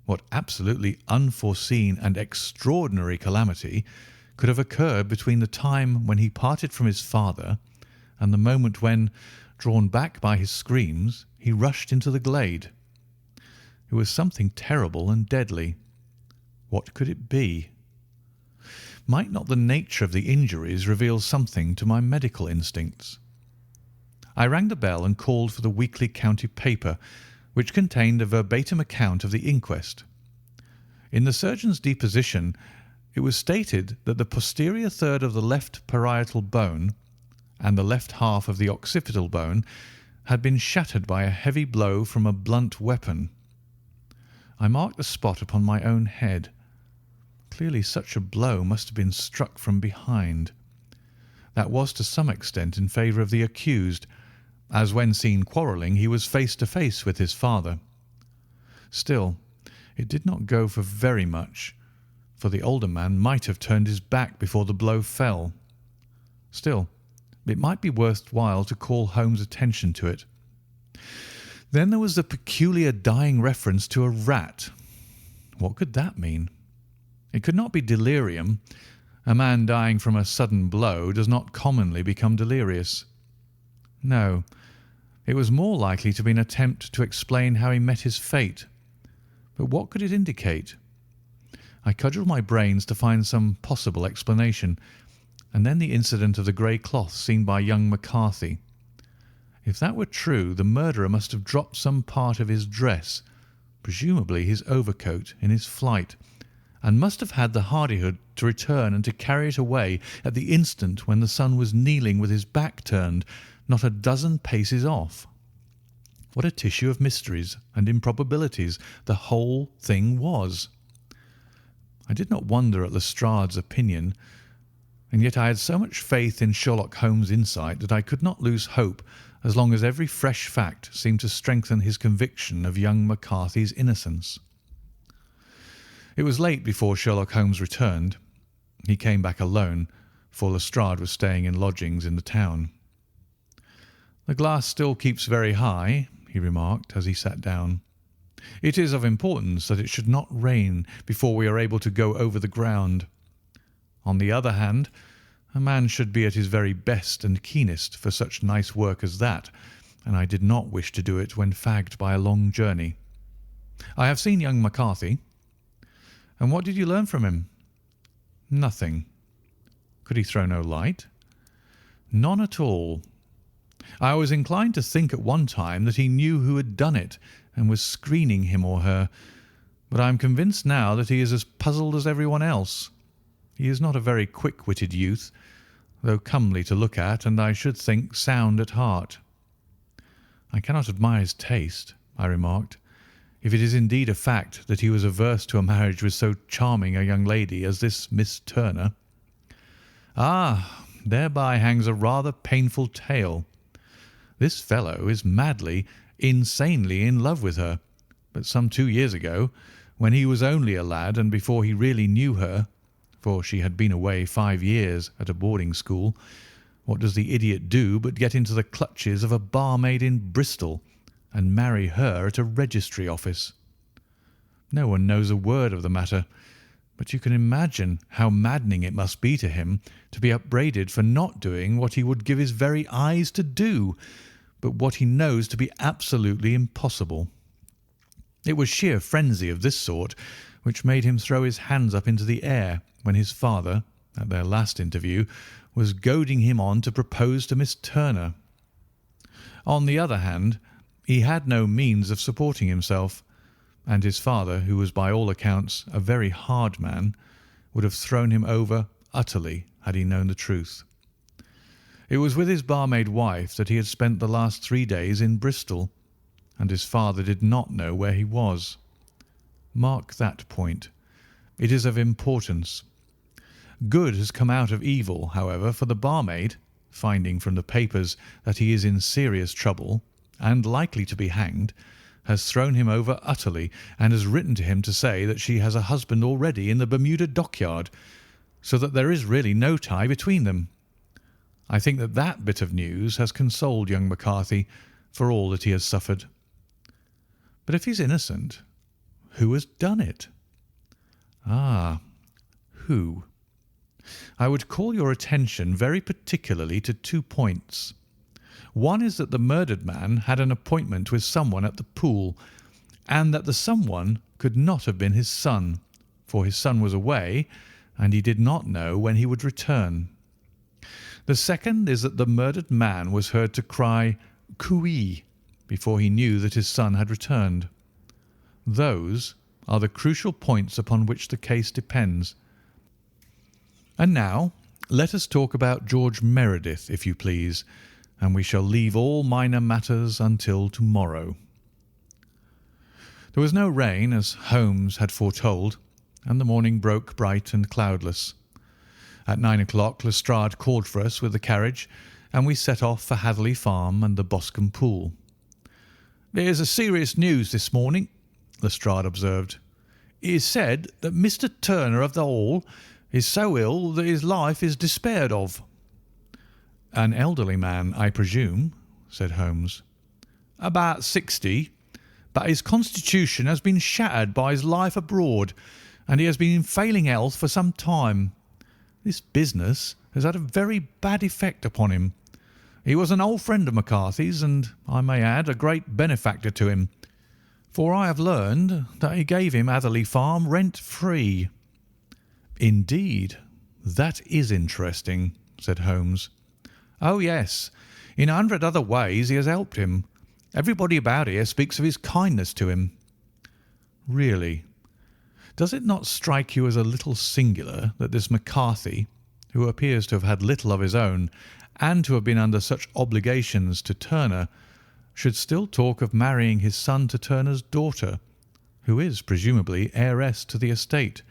what absolutely unforeseen and extraordinary calamity could have occurred between the time when he parted from his father and the moment when, drawn back by his screams, he rushed into the glade? It was something terrible and deadly. What could it be? Might not the nature of the injuries reveal something to my medical instincts? I rang the bell and called for the weekly county paper, which contained a verbatim account of the inquest. In the surgeon's deposition It was stated that the posterior third of the left parietal bone and the left half of the occipital bone had been shattered by a heavy blow from a blunt weapon. I marked the spot upon my own head. Clearly such a blow must have been struck from behind. That was to some extent in favour of the accused, as when seen quarrelling he was face to face with his father. Still, it did not go for very much, for the older man might have turned his back before the blow fell. Still, it might be worth while to call Holmes' attention to it. Then there was the peculiar dying reference to a rat. What could that mean? It could not be delirium. A man dying from a sudden blow does not commonly become delirious. No, it was more likely to be an attempt to explain how he met his fate. But what could it indicate? I cudgelled my brains to find some possible explanation, and then the incident of the grey cloth seen by young McCarthy. If that were true, the murderer must have dropped some part of his dress, presumably his overcoat, in his flight, and must have had the hardihood to return and to carry it away at the instant when the son was kneeling with his back turned, not a dozen paces off. What a tissue of mysteries and improbabilities the whole thing was! I did not wonder at Lestrade's opinion, and yet I had so much faith in Sherlock Holmes' insight that I could not lose hope as long as every fresh fact seemed to strengthen his conviction of young McCarthy's innocence. It was late before Sherlock Holmes returned. He came back alone, for Lestrade was staying in lodgings in the town. "The glass still keeps very high," he remarked as he sat down. "It is of importance that it should not rain before we are able to go over the ground. On the other hand, a man should be at his very best and keenest for such nice work as that, and I did not wish to do it when fagged by a long journey. I have seen young McCarthy." "And what did you learn from him?" "Nothing." "Could he throw no light?" "None at all. I was inclined to think at one time that he knew who had done it and was screening him or her, but I am convinced now that he is as puzzled as everyone else. He is not a very quick-witted youth, though comely to look at, and I should think sound at heart." "I cannot admire his taste," I remarked, "if it is indeed a fact that he was averse to a marriage with so charming a young lady as this Miss Turner." "Ah, thereby hangs a rather painful tale. This fellow is madly, insanely in love with her, but some 2 years ago, when he was only a lad and before he really knew her, for she had been away 5 years at a boarding school, what does the idiot do but get into the clutches of a barmaid in Bristol and marry her at a registry office? No one knows a word of the matter, but you can imagine how maddening it must be to him to be upbraided for not doing what he would give his very eyes to do, but what he knows to be absolutely impossible. It was sheer frenzy of this sort which made him throw his hands up into the air when his father, at their last interview, was goading him on to propose to Miss Turner. On the other hand, he had no means of supporting himself, and his father, who was by all accounts a very hard man, would have thrown him over utterly had he known the truth. It was with his barmaid wife that he had spent the last 3 days in Bristol, and his father did not know where he was. Mark that point. It is of importance. Good has come out of evil, however, for the barmaid, finding from the papers that he is in serious trouble and likely to be hanged, has thrown him over utterly and has written to him to say that she has a husband already in the Bermuda dockyard, so that there is really no tie between them. I think that that bit of news has consoled young McCarthy for all that he has suffered. But if he's innocent, who has done it? Ah, who? I would call your attention very particularly to 2 points. One is that the murdered man had an appointment with someone at the pool, and that the someone could not have been his son, for his son was away, and he did not know when he would return. The second is that the murdered man was heard to cry "Cooee" before he knew that his son had returned. Those are the crucial points upon which the case depends. And now let us talk about George Meredith, if you please, and we shall leave all minor matters until tomorrow. There was no rain, as Holmes had foretold, and the morning broke bright and cloudless. At 9 o'clock Lestrade called for us with the carriage, and we set off for Hatherley Farm and the Boscombe Pool. "There's a serious news this morning," Lestrade observed. "It is said that Mr. Turner of the Hall is so ill that his life is despaired of." "An elderly man, I presume," said Holmes. "About 60, but his constitution has been shattered by his life abroad, and he has been in failing health for some time. This business has had a very bad effect upon him. He was an old friend of McCarthy's, and, I may add, a great benefactor to him, for I have learned that he gave him Hatherley Farm rent-free." "Indeed, that is interesting," said Holmes. "Oh, yes. In 100 other ways he has helped him. Everybody about here speaks of his kindness to him." "Really? Does it not strike you as a little singular that this McCarthy, who appears to have had little of his own, and to have been under such obligations to Turner, should still talk of marrying his son to Turner's daughter, who is presumably heiress to the estate,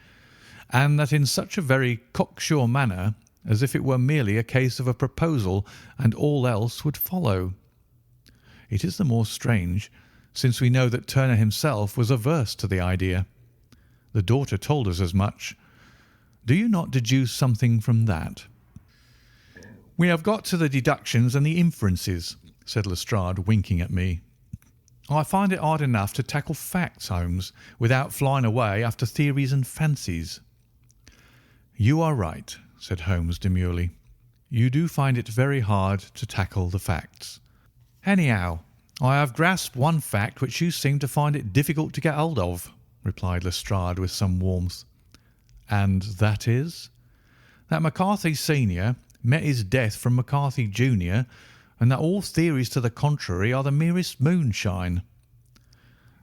and that in such a very cocksure manner, as if it were merely a case of a proposal and all else would follow? It is the more strange, since we know that Turner himself was averse to the idea. The daughter told us as much. Do you not deduce something from that?" "We have got to the deductions and the inferences," said Lestrade, winking at me. "I find it hard enough to tackle facts, Holmes, without flying away after theories and fancies." "You are right," said Holmes demurely. "You do find it very hard to tackle the facts. Anyhow, I have grasped one fact which you seem to find it difficult to get hold of," replied Lestrade with some warmth. "And that is?" "That McCarthy Senior met his death from McCarthy Junior, and that all theories to the contrary are the merest moonshine."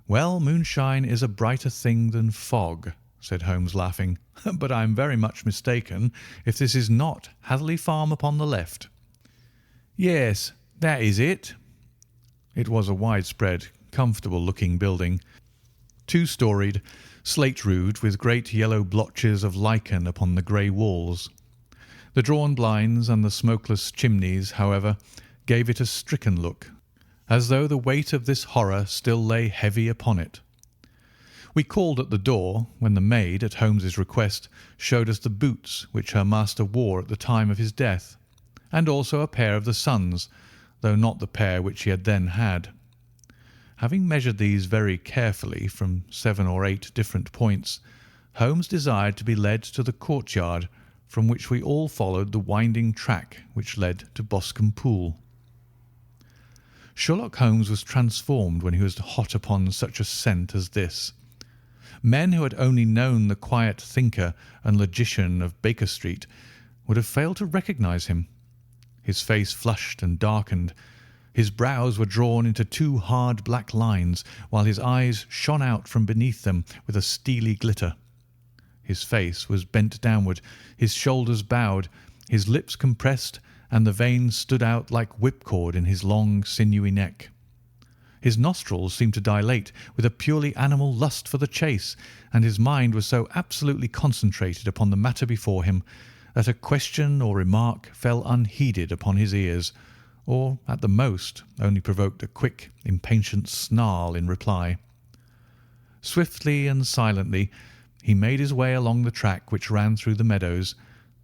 "Well, moonshine is a brighter thing than fog," said Holmes, laughing. "But I am very much mistaken if this is not Hatherley Farm upon the left." "Yes, that is it." It was a widespread, comfortable-looking building, two-storied, slate-roofed, with great yellow blotches of lichen upon the grey walls. The drawn blinds and the smokeless chimneys, however, gave it a stricken look, as though the weight of this horror still lay heavy upon it. We called at the door, when the maid, at Holmes's request, showed us the boots which her master wore at the time of his death, and also a pair of the son's, though not the pair which he had then had. Having measured these very carefully from 7 or 8 different points, Holmes desired to be led to the courtyard, from which we all followed the winding track which led to Boscombe Pool. Sherlock Holmes was transformed when he was hot upon such a scent as this. Men who had only known the quiet thinker and logician of Baker Street would have failed to recognise him. His face flushed and darkened. His brows were drawn into 2 hard black lines, while his eyes shone out from beneath them with a steely glitter. His face was bent downward, his shoulders bowed, his lips compressed, and the veins stood out like whipcord in his long, sinewy neck. His nostrils seemed to dilate with a purely animal lust for the chase, and his mind was so absolutely concentrated upon the matter before him that a question or remark fell unheeded upon his ears, or, at the most, only provoked a quick, impatient snarl in reply. Swiftly and silently he made his way along the track which ran through the meadows,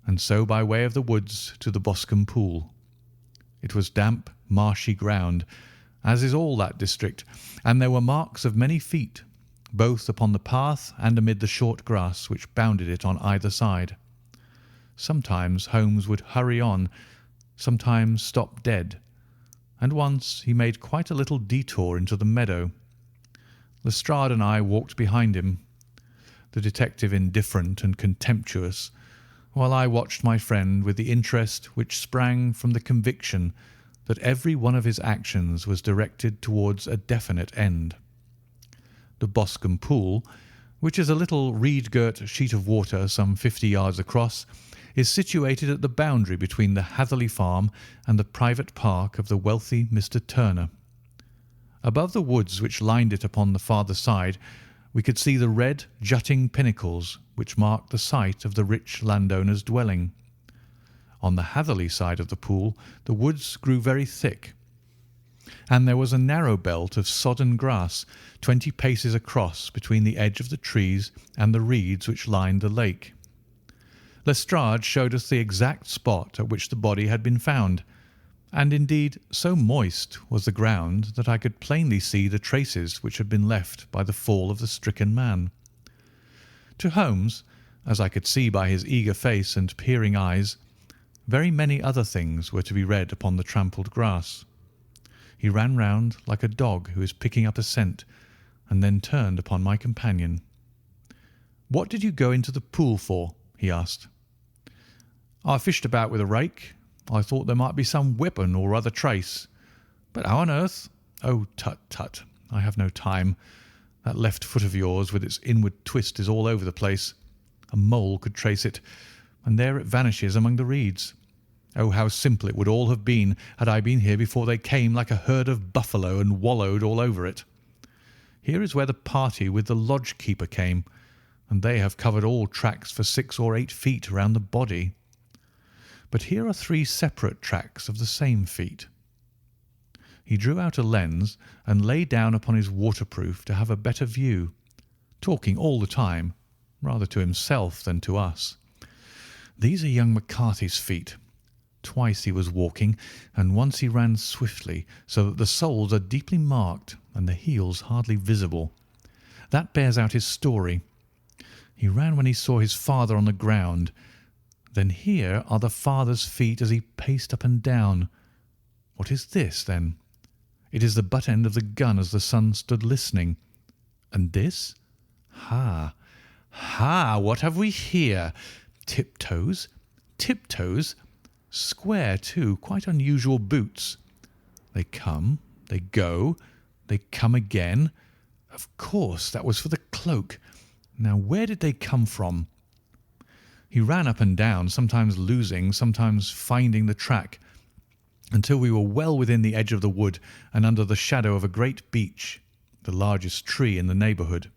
and so by way of the woods to the Boscombe Pool. It was damp, marshy ground, as is all that district, and there were marks of many feet, both upon the path and amid the short grass which bounded it on either side. Sometimes Holmes would hurry on, sometimes stop dead, and once he made quite a little detour into the meadow. Lestrade and I walked behind him, the detective indifferent and contemptuous, while I watched my friend with the interest which sprang from the conviction that every one of his actions was directed towards a definite end. The Boscombe Pool, which is a little reed-girt sheet of water some 50 yards across, is situated at the boundary between the Hatherley Farm and the private park of the wealthy Mr. Turner. Above the woods which lined it upon the farther side, we could see the red, jutting pinnacles which marked the site of the rich landowner's dwelling. On the Hatherley side of the pool the woods grew very thick, and there was a narrow belt of sodden grass 20 paces across between the edge of the trees and the reeds which lined the lake. Lestrade showed us the exact spot at which the body had been found, and indeed so moist was the ground that I could plainly see the traces which had been left by the fall of the stricken man. To Holmes, as I could see by his eager face and peering eyes, very many other things were to be read upon the trampled grass. He ran round like a dog who is picking up a scent, and then turned upon my companion. "What did you go into the pool for?" he asked. "I fished about with a rake. I thought there might be some weapon or other trace. But how on earth—" "Oh, tut, tut! I have no time. That left foot of yours with its inward twist is all over the place. A mole could trace it, and there it vanishes among the reeds. Oh, how simple it would all have been had I been here before they came like a herd of buffalo and wallowed all over it. Here is where the party with the lodge keeper came, and they have covered all tracks for 6 or 8 feet round the body. But here are 3 separate tracks of the same feet." He drew out a lens and lay down upon his waterproof to have a better view, talking all the time, rather to himself than to us. "These are young McCarthy's feet. Twice he was walking, and once he ran swiftly, so that the soles are deeply marked and the heels hardly visible. That bears out his story. He ran when he saw his father on the ground. Then here are the father's feet as he paced up and down. What is this, then? It is the butt end of the gun as the son stood listening. And this? Ha! Ha! What have we here? Tiptoes? Tiptoes? Square, too, quite unusual boots. They come, they go, they come again. Of course, that was for the cloak. Now, where did they come from?" He ran up and down, sometimes losing, sometimes finding the track, until we were well within the edge of the wood and under the shadow of a great beech, the largest tree in the neighbourhood.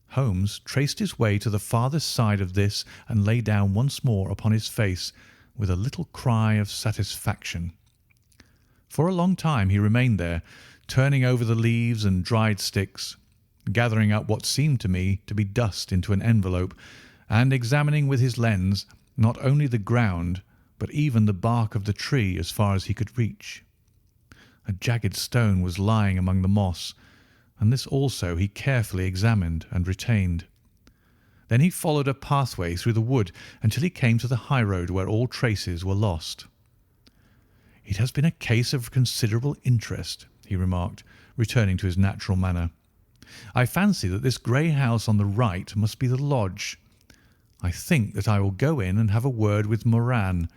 Holmes traced his way to the farthest side of this and lay down once more upon his face with a little cry of satisfaction. For a long time he remained there, turning over the leaves and dried sticks, gathering up what seemed to me to be dust into an envelope, and examining with his lens not only the ground but even the bark of the tree as far as he could reach. A jagged stone was lying among the moss, and this also he carefully examined and retained. Then he followed a pathway through the wood until he came to the high road where all traces were lost. "It has been a case of considerable interest," he remarked, returning to his natural manner. "I fancy that this grey house on the right must be the lodge. I think that I will go in and have a word with Moran,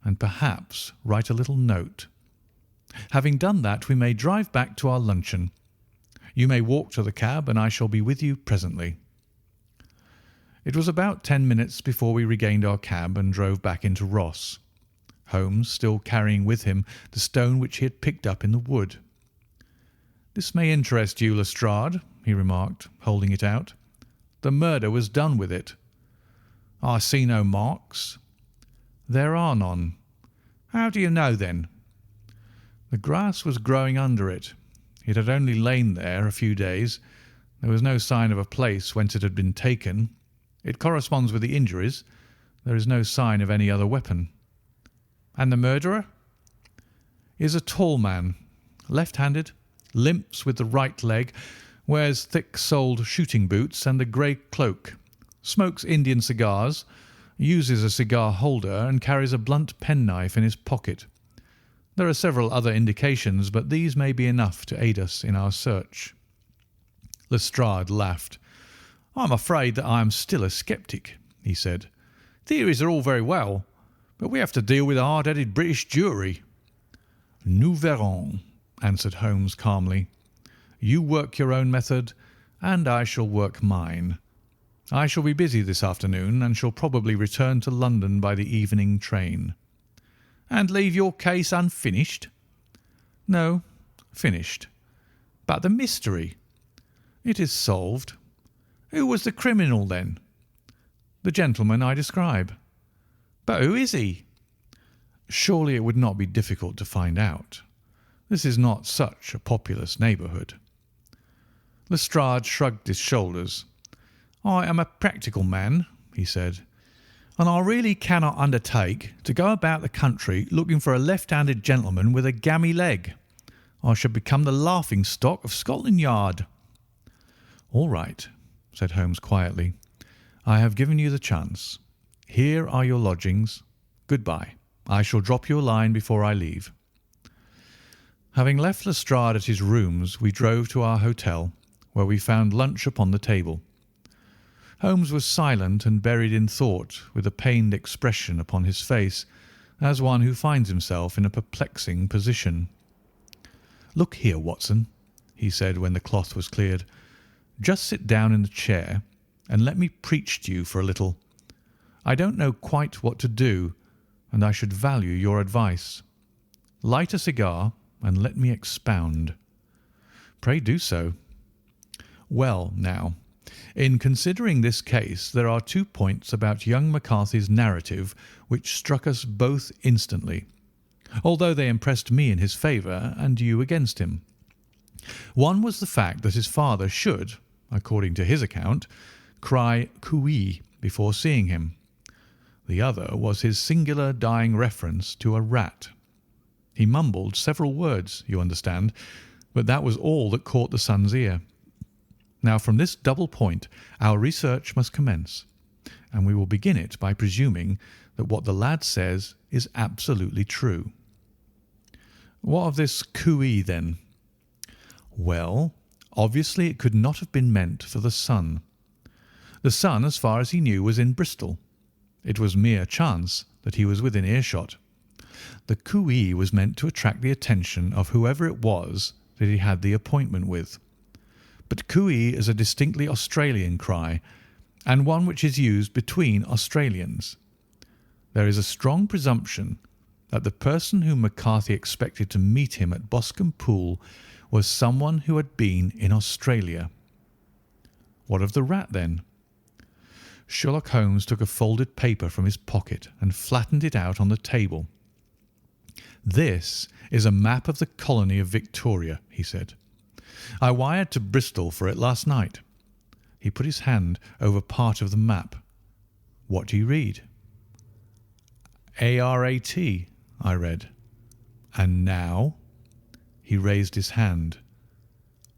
and perhaps write a little note. Having done that, we may drive back to our luncheon. You may walk to the cab, and I shall be with you presently." It was about 10 minutes before we regained our cab and drove back into Ross, Holmes still carrying with him the stone which he had picked up in the wood. "This may interest you, Lestrade," he remarked, holding it out. "The murder was done with it." "I see no marks." "There are none." "How do you know, then?" "The grass was growing under it. It had only lain there a few days. There was no sign of a place whence it had been taken. It corresponds with the injuries. There is no sign of any other weapon." "And the murderer?" "Is a tall man, left-handed, limps with the right leg, wears thick-soled shooting boots and a grey cloak, smokes Indian cigars, uses a cigar holder, and carries a blunt penknife in his pocket. There are several other indications, but these may be enough to aid us in our search." Lestrade laughed. "I am afraid that I am still a sceptic," he said. "Theories are all very well, but we have to deal with a hard-headed British jury." "Nous verrons," answered Holmes calmly. "You work your own method, and I shall work mine. I shall be busy this afternoon and shall probably return to London by the evening train." "And leave your case unfinished?" "No, finished." "But the mystery?" "It is solved." "Who was the criminal, then?" "The gentleman I describe." "But who is he?" "Surely it would not be difficult to find out. This is not such a populous neighbourhood." Lestrade shrugged his shoulders. "I am a practical man," he said, "and I really cannot undertake to go about the country looking for a left-handed gentleman with a gammy leg. I should become the laughing-stock of Scotland Yard." "All right," said Holmes quietly. "I have given you the chance. Here are your lodgings. Good-bye. I shall drop you a line before I leave." Having left Lestrade at his rooms, we drove to our hotel, where we found lunch upon the table. Holmes was silent and buried in thought, with a pained expression upon his face, as one who finds himself in a perplexing position. "Look here, Watson," he said when the cloth was cleared. "Just sit down in the chair and let me preach to you for a little. I don't know quite what to do, and I should value your advice. Light a cigar and let me expound." "Pray do so." "Well, now, in considering this case, there are 2 points about young McCarthy's narrative which struck us both instantly, although they impressed me in his favour and you against him. One was the fact that his father should, according to his account, cry cooee before seeing him. The other was his singular dying reference to a rat. He mumbled several words, you understand, but that was all that caught the son's ear. Now, from this double point, our research must commence, and we will begin it by presuming that what the lad says is absolutely true." "What of this cooee, then?" "Well, obviously it could not have been meant for the son. The son, as far as he knew, was in Bristol. It was mere chance that he was within earshot. The cooee was meant to attract the attention of whoever it was that he had the appointment with. But cooee is a distinctly Australian cry, and one which is used between Australians. There is a strong presumption that the person whom McCarthy expected to meet him at Boscombe Pool was someone who had been in Australia." "What of the rat, then?" Sherlock Holmes took a folded paper from his pocket and flattened it out on the table. "This is a map of the colony of Victoria," he said. "I wired to Bristol for it last night." He put his hand over part of the map. "What do you read?" "ARAT," I read. "And now?" He raised his hand.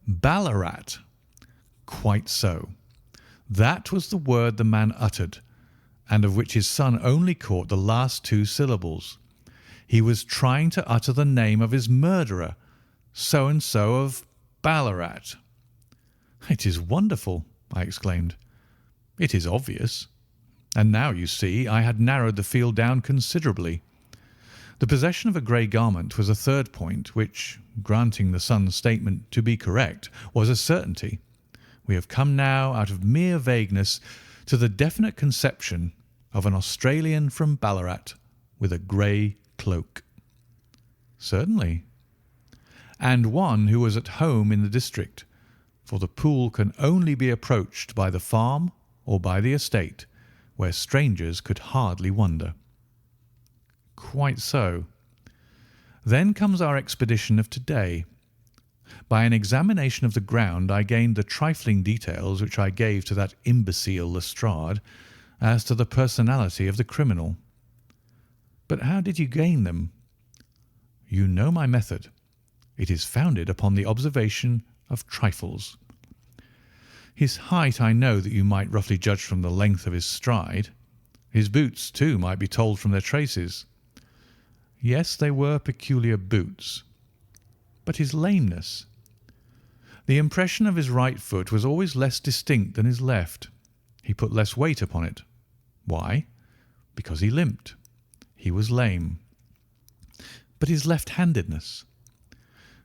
"Ballarat." "Quite so. That was the word the man uttered, and of which his son only caught the last 2 syllables. He was trying to utter the name of his murderer, so-and-so of Ballarat." "It is wonderful," I exclaimed. "It is obvious. And now, you see, I had narrowed the field down considerably. The possession of a grey garment was a third point, which, granting the son's statement to be correct, was a certainty. We have come now, out of mere vagueness, to the definite conception of an Australian from Ballarat with a grey cloak." "Certainly." "And one who was at home in the district, for the pool can only be approached by the farm or by the estate, where strangers could hardly wander." "Quite so. Then comes our expedition of to-day. By an examination of the ground I gained the trifling details which I gave to that imbecile Lestrade as to the personality of the criminal." "But how did you gain them?" "You know my method. It is founded upon the observation of trifles. His height I know that you might roughly judge from the length of his stride. His boots, too, might be told from their traces." "Yes, they were peculiar boots." "But his lameness?" "The impression of his right foot was always less distinct than his left. He put less weight upon it. Why? Because he limped. He was lame." "But his left-handedness?"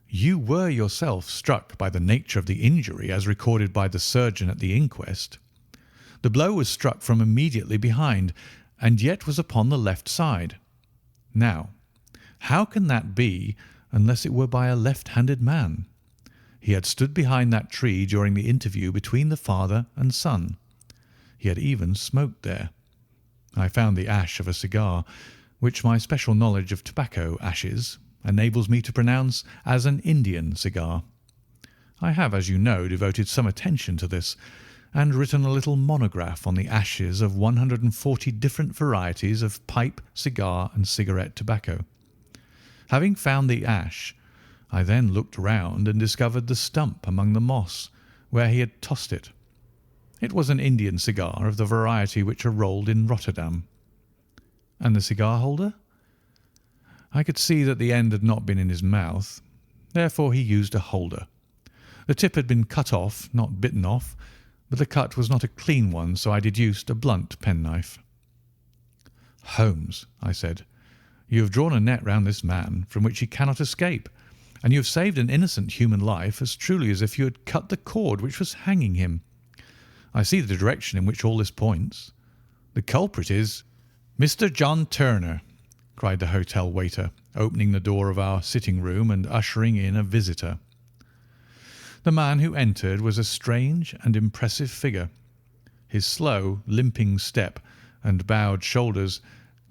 "You were yourself struck by the nature of the injury as recorded by the surgeon at the inquest. The blow was struck from immediately behind, and yet was upon the left side. Now, how can that be unless it were by a left-handed man? He had stood behind that tree during the interview between the father and son. He had even smoked there. I found the ash of a cigar, which my special knowledge of tobacco ashes enables me to pronounce as an Indian cigar. I have, as you know, devoted some attention to this, and written a little monograph on the ashes of 140 different varieties of pipe, cigar, and cigarette tobacco. Having found the ash, I then looked round and discovered the stump among the moss, where he had tossed it. It was an Indian cigar of the variety which are rolled in Rotterdam. And the cigar holder? I could see that the end had not been in his mouth. Therefore he used a holder. The tip had been cut off, not bitten off, but the cut was not a clean one, so I deduced a blunt penknife. "Holmes," I said, "you have drawn a net round this man from which he cannot escape, and you have saved an innocent human life as truly as if you had cut the cord which was hanging him. I see the direction in which all this points. The culprit is—" "Mr. John Turner," cried the hotel waiter, opening the door of our sitting-room and ushering in a visitor. The man who entered was a strange and impressive figure. His slow, limping step and bowed shoulders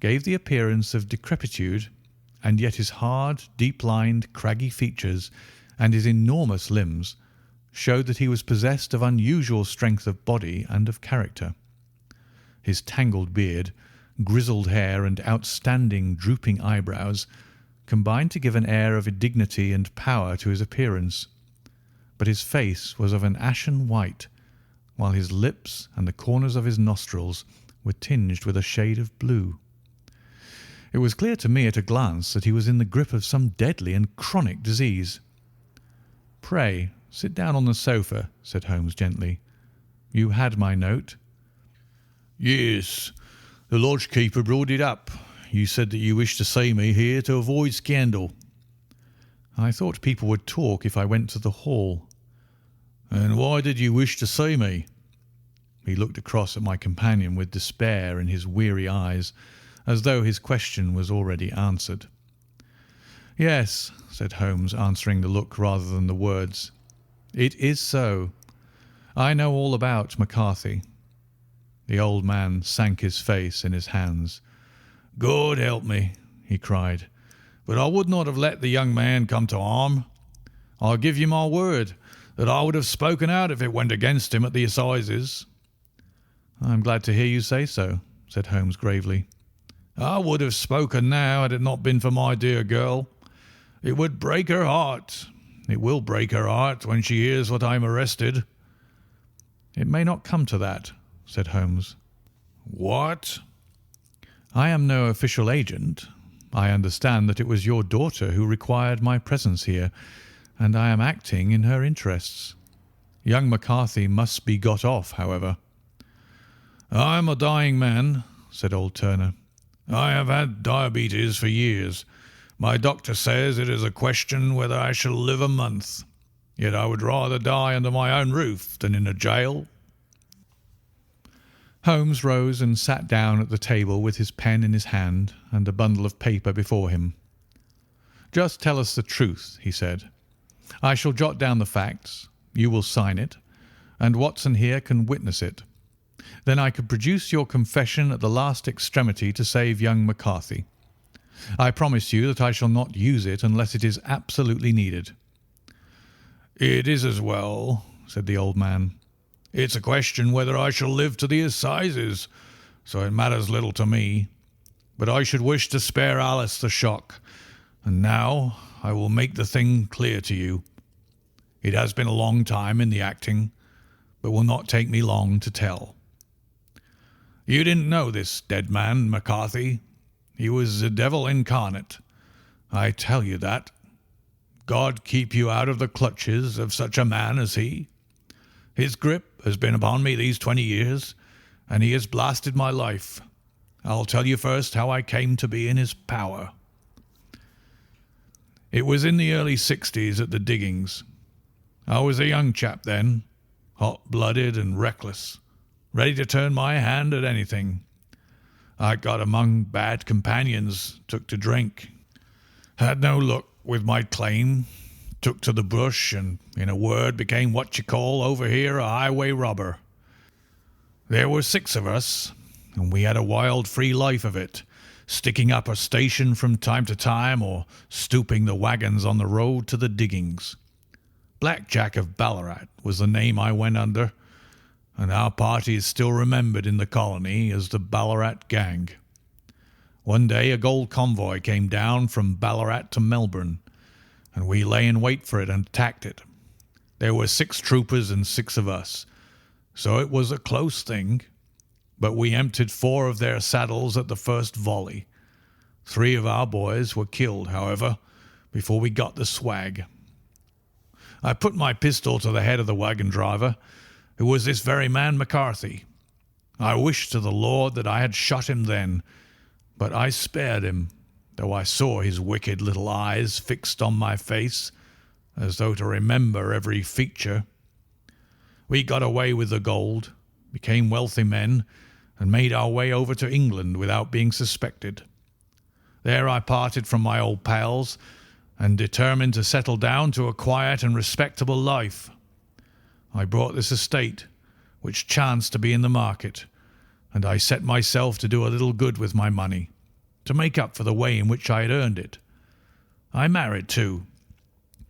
gave the appearance of decrepitude, and yet his hard, deep-lined, craggy features and his enormous limbs showed that he was possessed of unusual strength of body and of character. His tangled beard, grizzled hair, and outstanding, drooping eyebrows combined to give an air of dignity and power to his appearance. But his face was of an ashen white, while his lips and the corners of his nostrils were tinged with a shade of blue. It was clear to me at a glance that he was in the grip of some deadly and chronic disease. "Pray, sit down on the sofa," said Holmes gently. "You had my note?" "Yes. The lodge-keeper brought it up. You said that you wished to see me here to avoid scandal." "I thought people would talk if I went to the hall." "And why did you wish to see me?" He looked across at my companion with despair in his weary eyes, as though his question was already answered. "Yes," said Holmes, answering the look rather than the words. "It is so. I know all about McCarthy." The old man sank his face in his hands. "God help me," he cried, "but I would not have let the young man come to harm. I give you my word that I would have spoken out if it went against him at the assizes." "I am glad to hear you say so," said Holmes gravely. "I would have spoken now had it not been for my dear girl. It would break her heart. It will break her heart when she hears what I am arrested." "It may not come to that," said Holmes. "What?" "I am no official agent. I understand that it was your daughter who required my presence here, and I am acting in her interests. Young McCarthy must be got off, however." "I am a dying man," said old Turner. "I have had diabetes for years. My doctor says it is a question whether I shall live a month. Yet I would rather die under my own roof than in a jail." Holmes rose and sat down at the table with his pen in his hand and a bundle of paper before him. "Just tell us the truth," he said. "I shall jot down the facts. You will sign it, and Watson here can witness it. Then I could produce your confession at the last extremity to save young McCarthy. I promise you that I shall not use it unless it is absolutely needed." "It is as well," said the old man. "It's a question whether I shall live to the assizes, so it matters little to me. But I should wish to spare Alice the shock, and now I will make the thing clear to you. It has been a long time in the acting, but will not take me long to tell. You didn't know this dead man, McCarthy. He was the devil incarnate. I tell you that. God keep you out of the clutches of such a man as he. His grip has been upon me these 20 years, and he has blasted my life. I'll tell you first how I came to be in his power. It was in the early 60s at the diggings. I was a young chap then, hot-blooded and reckless. ready to turn my hand at anything. I got among bad companions, took to drink, had no luck with my claim, took to the bush, and, in a word, became what you call over here a highway robber. There were 6 of us, and we had a wild, free life of it, sticking up a station from time to time or stooping the wagons on the road to the diggings. Black Jack of Ballarat was the name I went under, and our party is still remembered in the colony as the Ballarat Gang. One day a gold convoy came down from Ballarat to Melbourne, and we lay in wait for it and attacked it. There were 6 troopers and 6 of us, so it was a close thing, but we emptied 4 of their saddles at the first volley. 3 of our boys were killed, however, before we got the swag. I put my pistol to the head of the wagon driver, who was this very man McCarthy. I wished to the Lord that I had shot him then, but I spared him, though I saw his wicked little eyes fixed on my face, as though to remember every feature. We got away with the gold, became wealthy men, and made our way over to England without being suspected. There I parted from my old pals and determined to settle down to a quiet and respectable life. I bought this estate, which chanced to be in the market, and I set myself to do a little good with my money, to make up for the way in which I had earned it. I married too,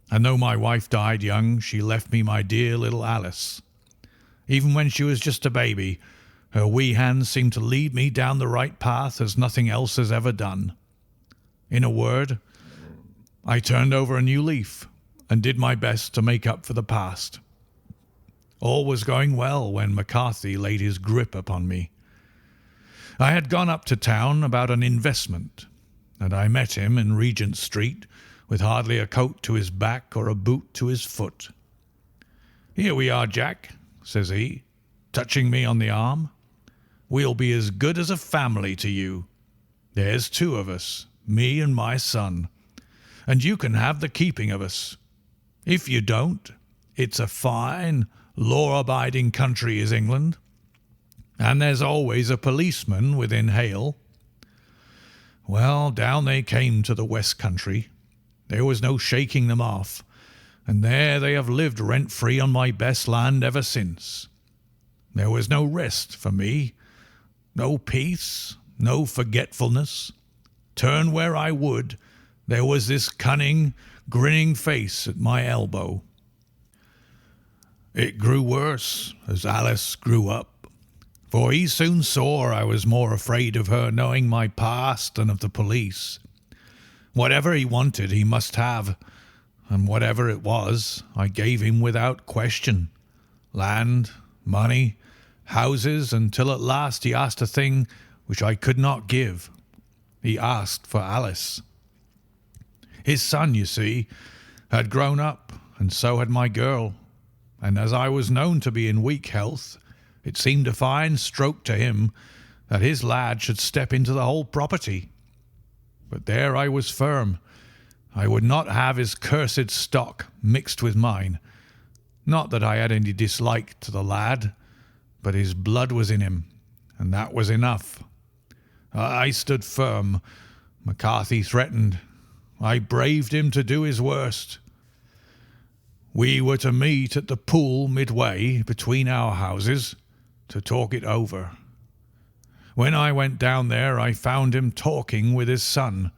and though my wife died young, she left me my dear little Alice. Even when she was just a baby, her wee hands seemed to lead me down the right path as nothing else has ever done. In a word, I turned over a new leaf and did my best to make up for the past. All was going well when McCarthy laid his grip upon me. I had gone up to town about an investment, and I met him in Regent Street with hardly a coat to his back or a boot to his foot. "Here we are, Jack," says he, touching me on the arm. "We'll be as good as a family to you. There's 2 of us, me and my son, and you can have the keeping of us. If you don't, it's a fine, law-abiding country is England, and there's always a policeman within hail." Well, down they came to the West Country. There was no shaking them off, and there they have lived rent-free on my best land ever since. There was no rest for me, no peace, no forgetfulness. Turn where I would, there was this cunning, grinning face at my elbow. It grew worse as Alice grew up, for he soon saw I was more afraid of her knowing my past than of the police. Whatever he wanted he must have, and whatever it was I gave him without question. Land, money, houses, until at last he asked a thing which I could not give. He asked for Alice. His son, you see, had grown up, and so had my girl, and as I was known to be in weak health, it seemed a fine stroke to him that his lad should step into the whole property. But there I was firm. I would not have his cursed stock mixed with mine. Not that I had any dislike to the lad, but his blood was in him, and that was enough. I stood firm. McCarthy threatened. I braved him to do his worst. We were to meet at the pool midway between our houses to talk it over. When I went down there I found him talking with his son,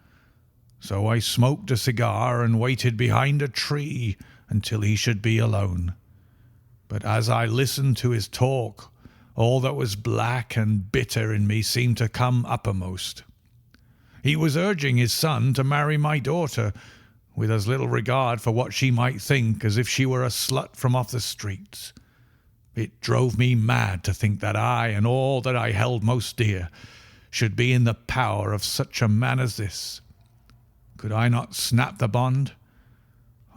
so I smoked a cigar and waited behind a tree until he should be alone. But as I listened to his talk, all that was black and bitter in me seemed to come uppermost. He was urging his son to marry my daughter, with as little regard for what she might think as if she were a slut from off the streets. It drove me mad to think that I and all that I held most dear should be in the power of such a man as this. Could I not snap the bond?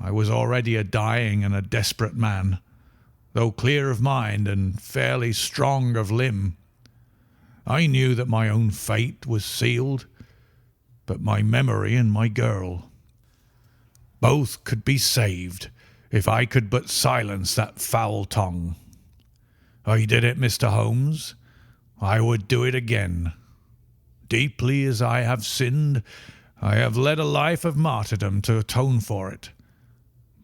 I was already a dying and a desperate man, though clear of mind and fairly strong of limb. I knew that my own fate was sealed, but my memory and my girl, both could be saved if I could but silence that foul tongue. I did it, Mr. Holmes. I would do it again. Deeply as I have sinned, I have led a life of martyrdom to atone for it.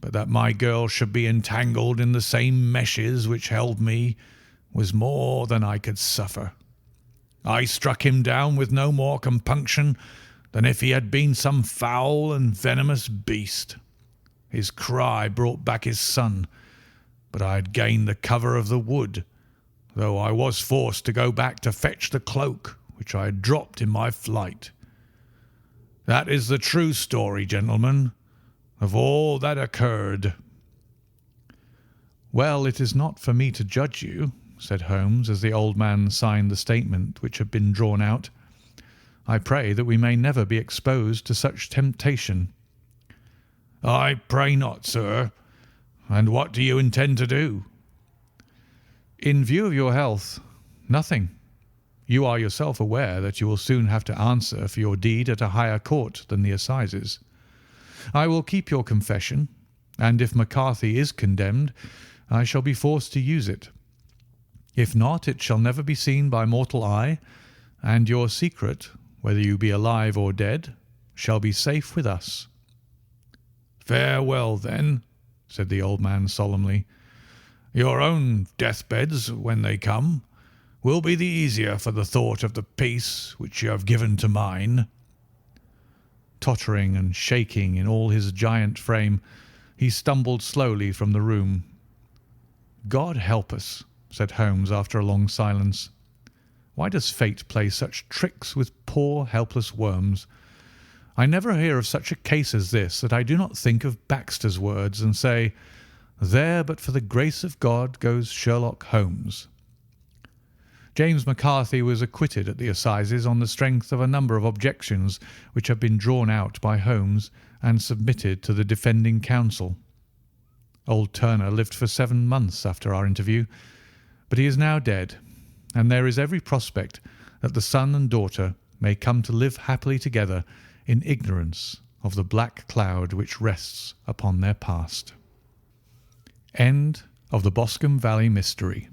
But that my girl should be entangled in the same meshes which held me was more than I could suffer. I struck him down with no more compunction than if he had been some foul and venomous beast. His cry brought back his son, but I had gained the cover of the wood, though I was forced to go back to fetch the cloak which I had dropped in my flight. That is the true story, gentlemen, of all that occurred." "Well, it is not for me to judge you," said Holmes, as the old man signed the statement which had been drawn out. "I pray that we may never be exposed to such temptation." "I pray not, sir. And what do you intend to do?" "In view of your health, nothing. You are yourself aware that you will soon have to answer for your deed at a higher court than the assizes. I will keep your confession, and if McCarthy is condemned, I shall be forced to use it. If not, it shall never be seen by mortal eye, and your secret, whether you be alive or dead, shall be safe with us." "Farewell, then," said the old man solemnly. "Your own deathbeds, when they come, will be the easier for the thought of the peace which you have given to mine." Tottering and shaking in all his giant frame, he stumbled slowly from the room. "God help us," said Holmes after a long silence. "Why does fate play such tricks with poor helpless worms? I never hear of such a case as this that I do not think of Baxter's words and say, 'There but for the grace of God goes Sherlock Holmes.'" James McCarthy was acquitted at the assizes on the strength of a number of objections which had been drawn out by Holmes and submitted to the defending counsel. Old Turner lived for 7 months after our interview, but he is now dead, and there is every prospect that the son and daughter may come to live happily together in ignorance of the black cloud which rests upon their past. End of the Boscombe Valley Mystery.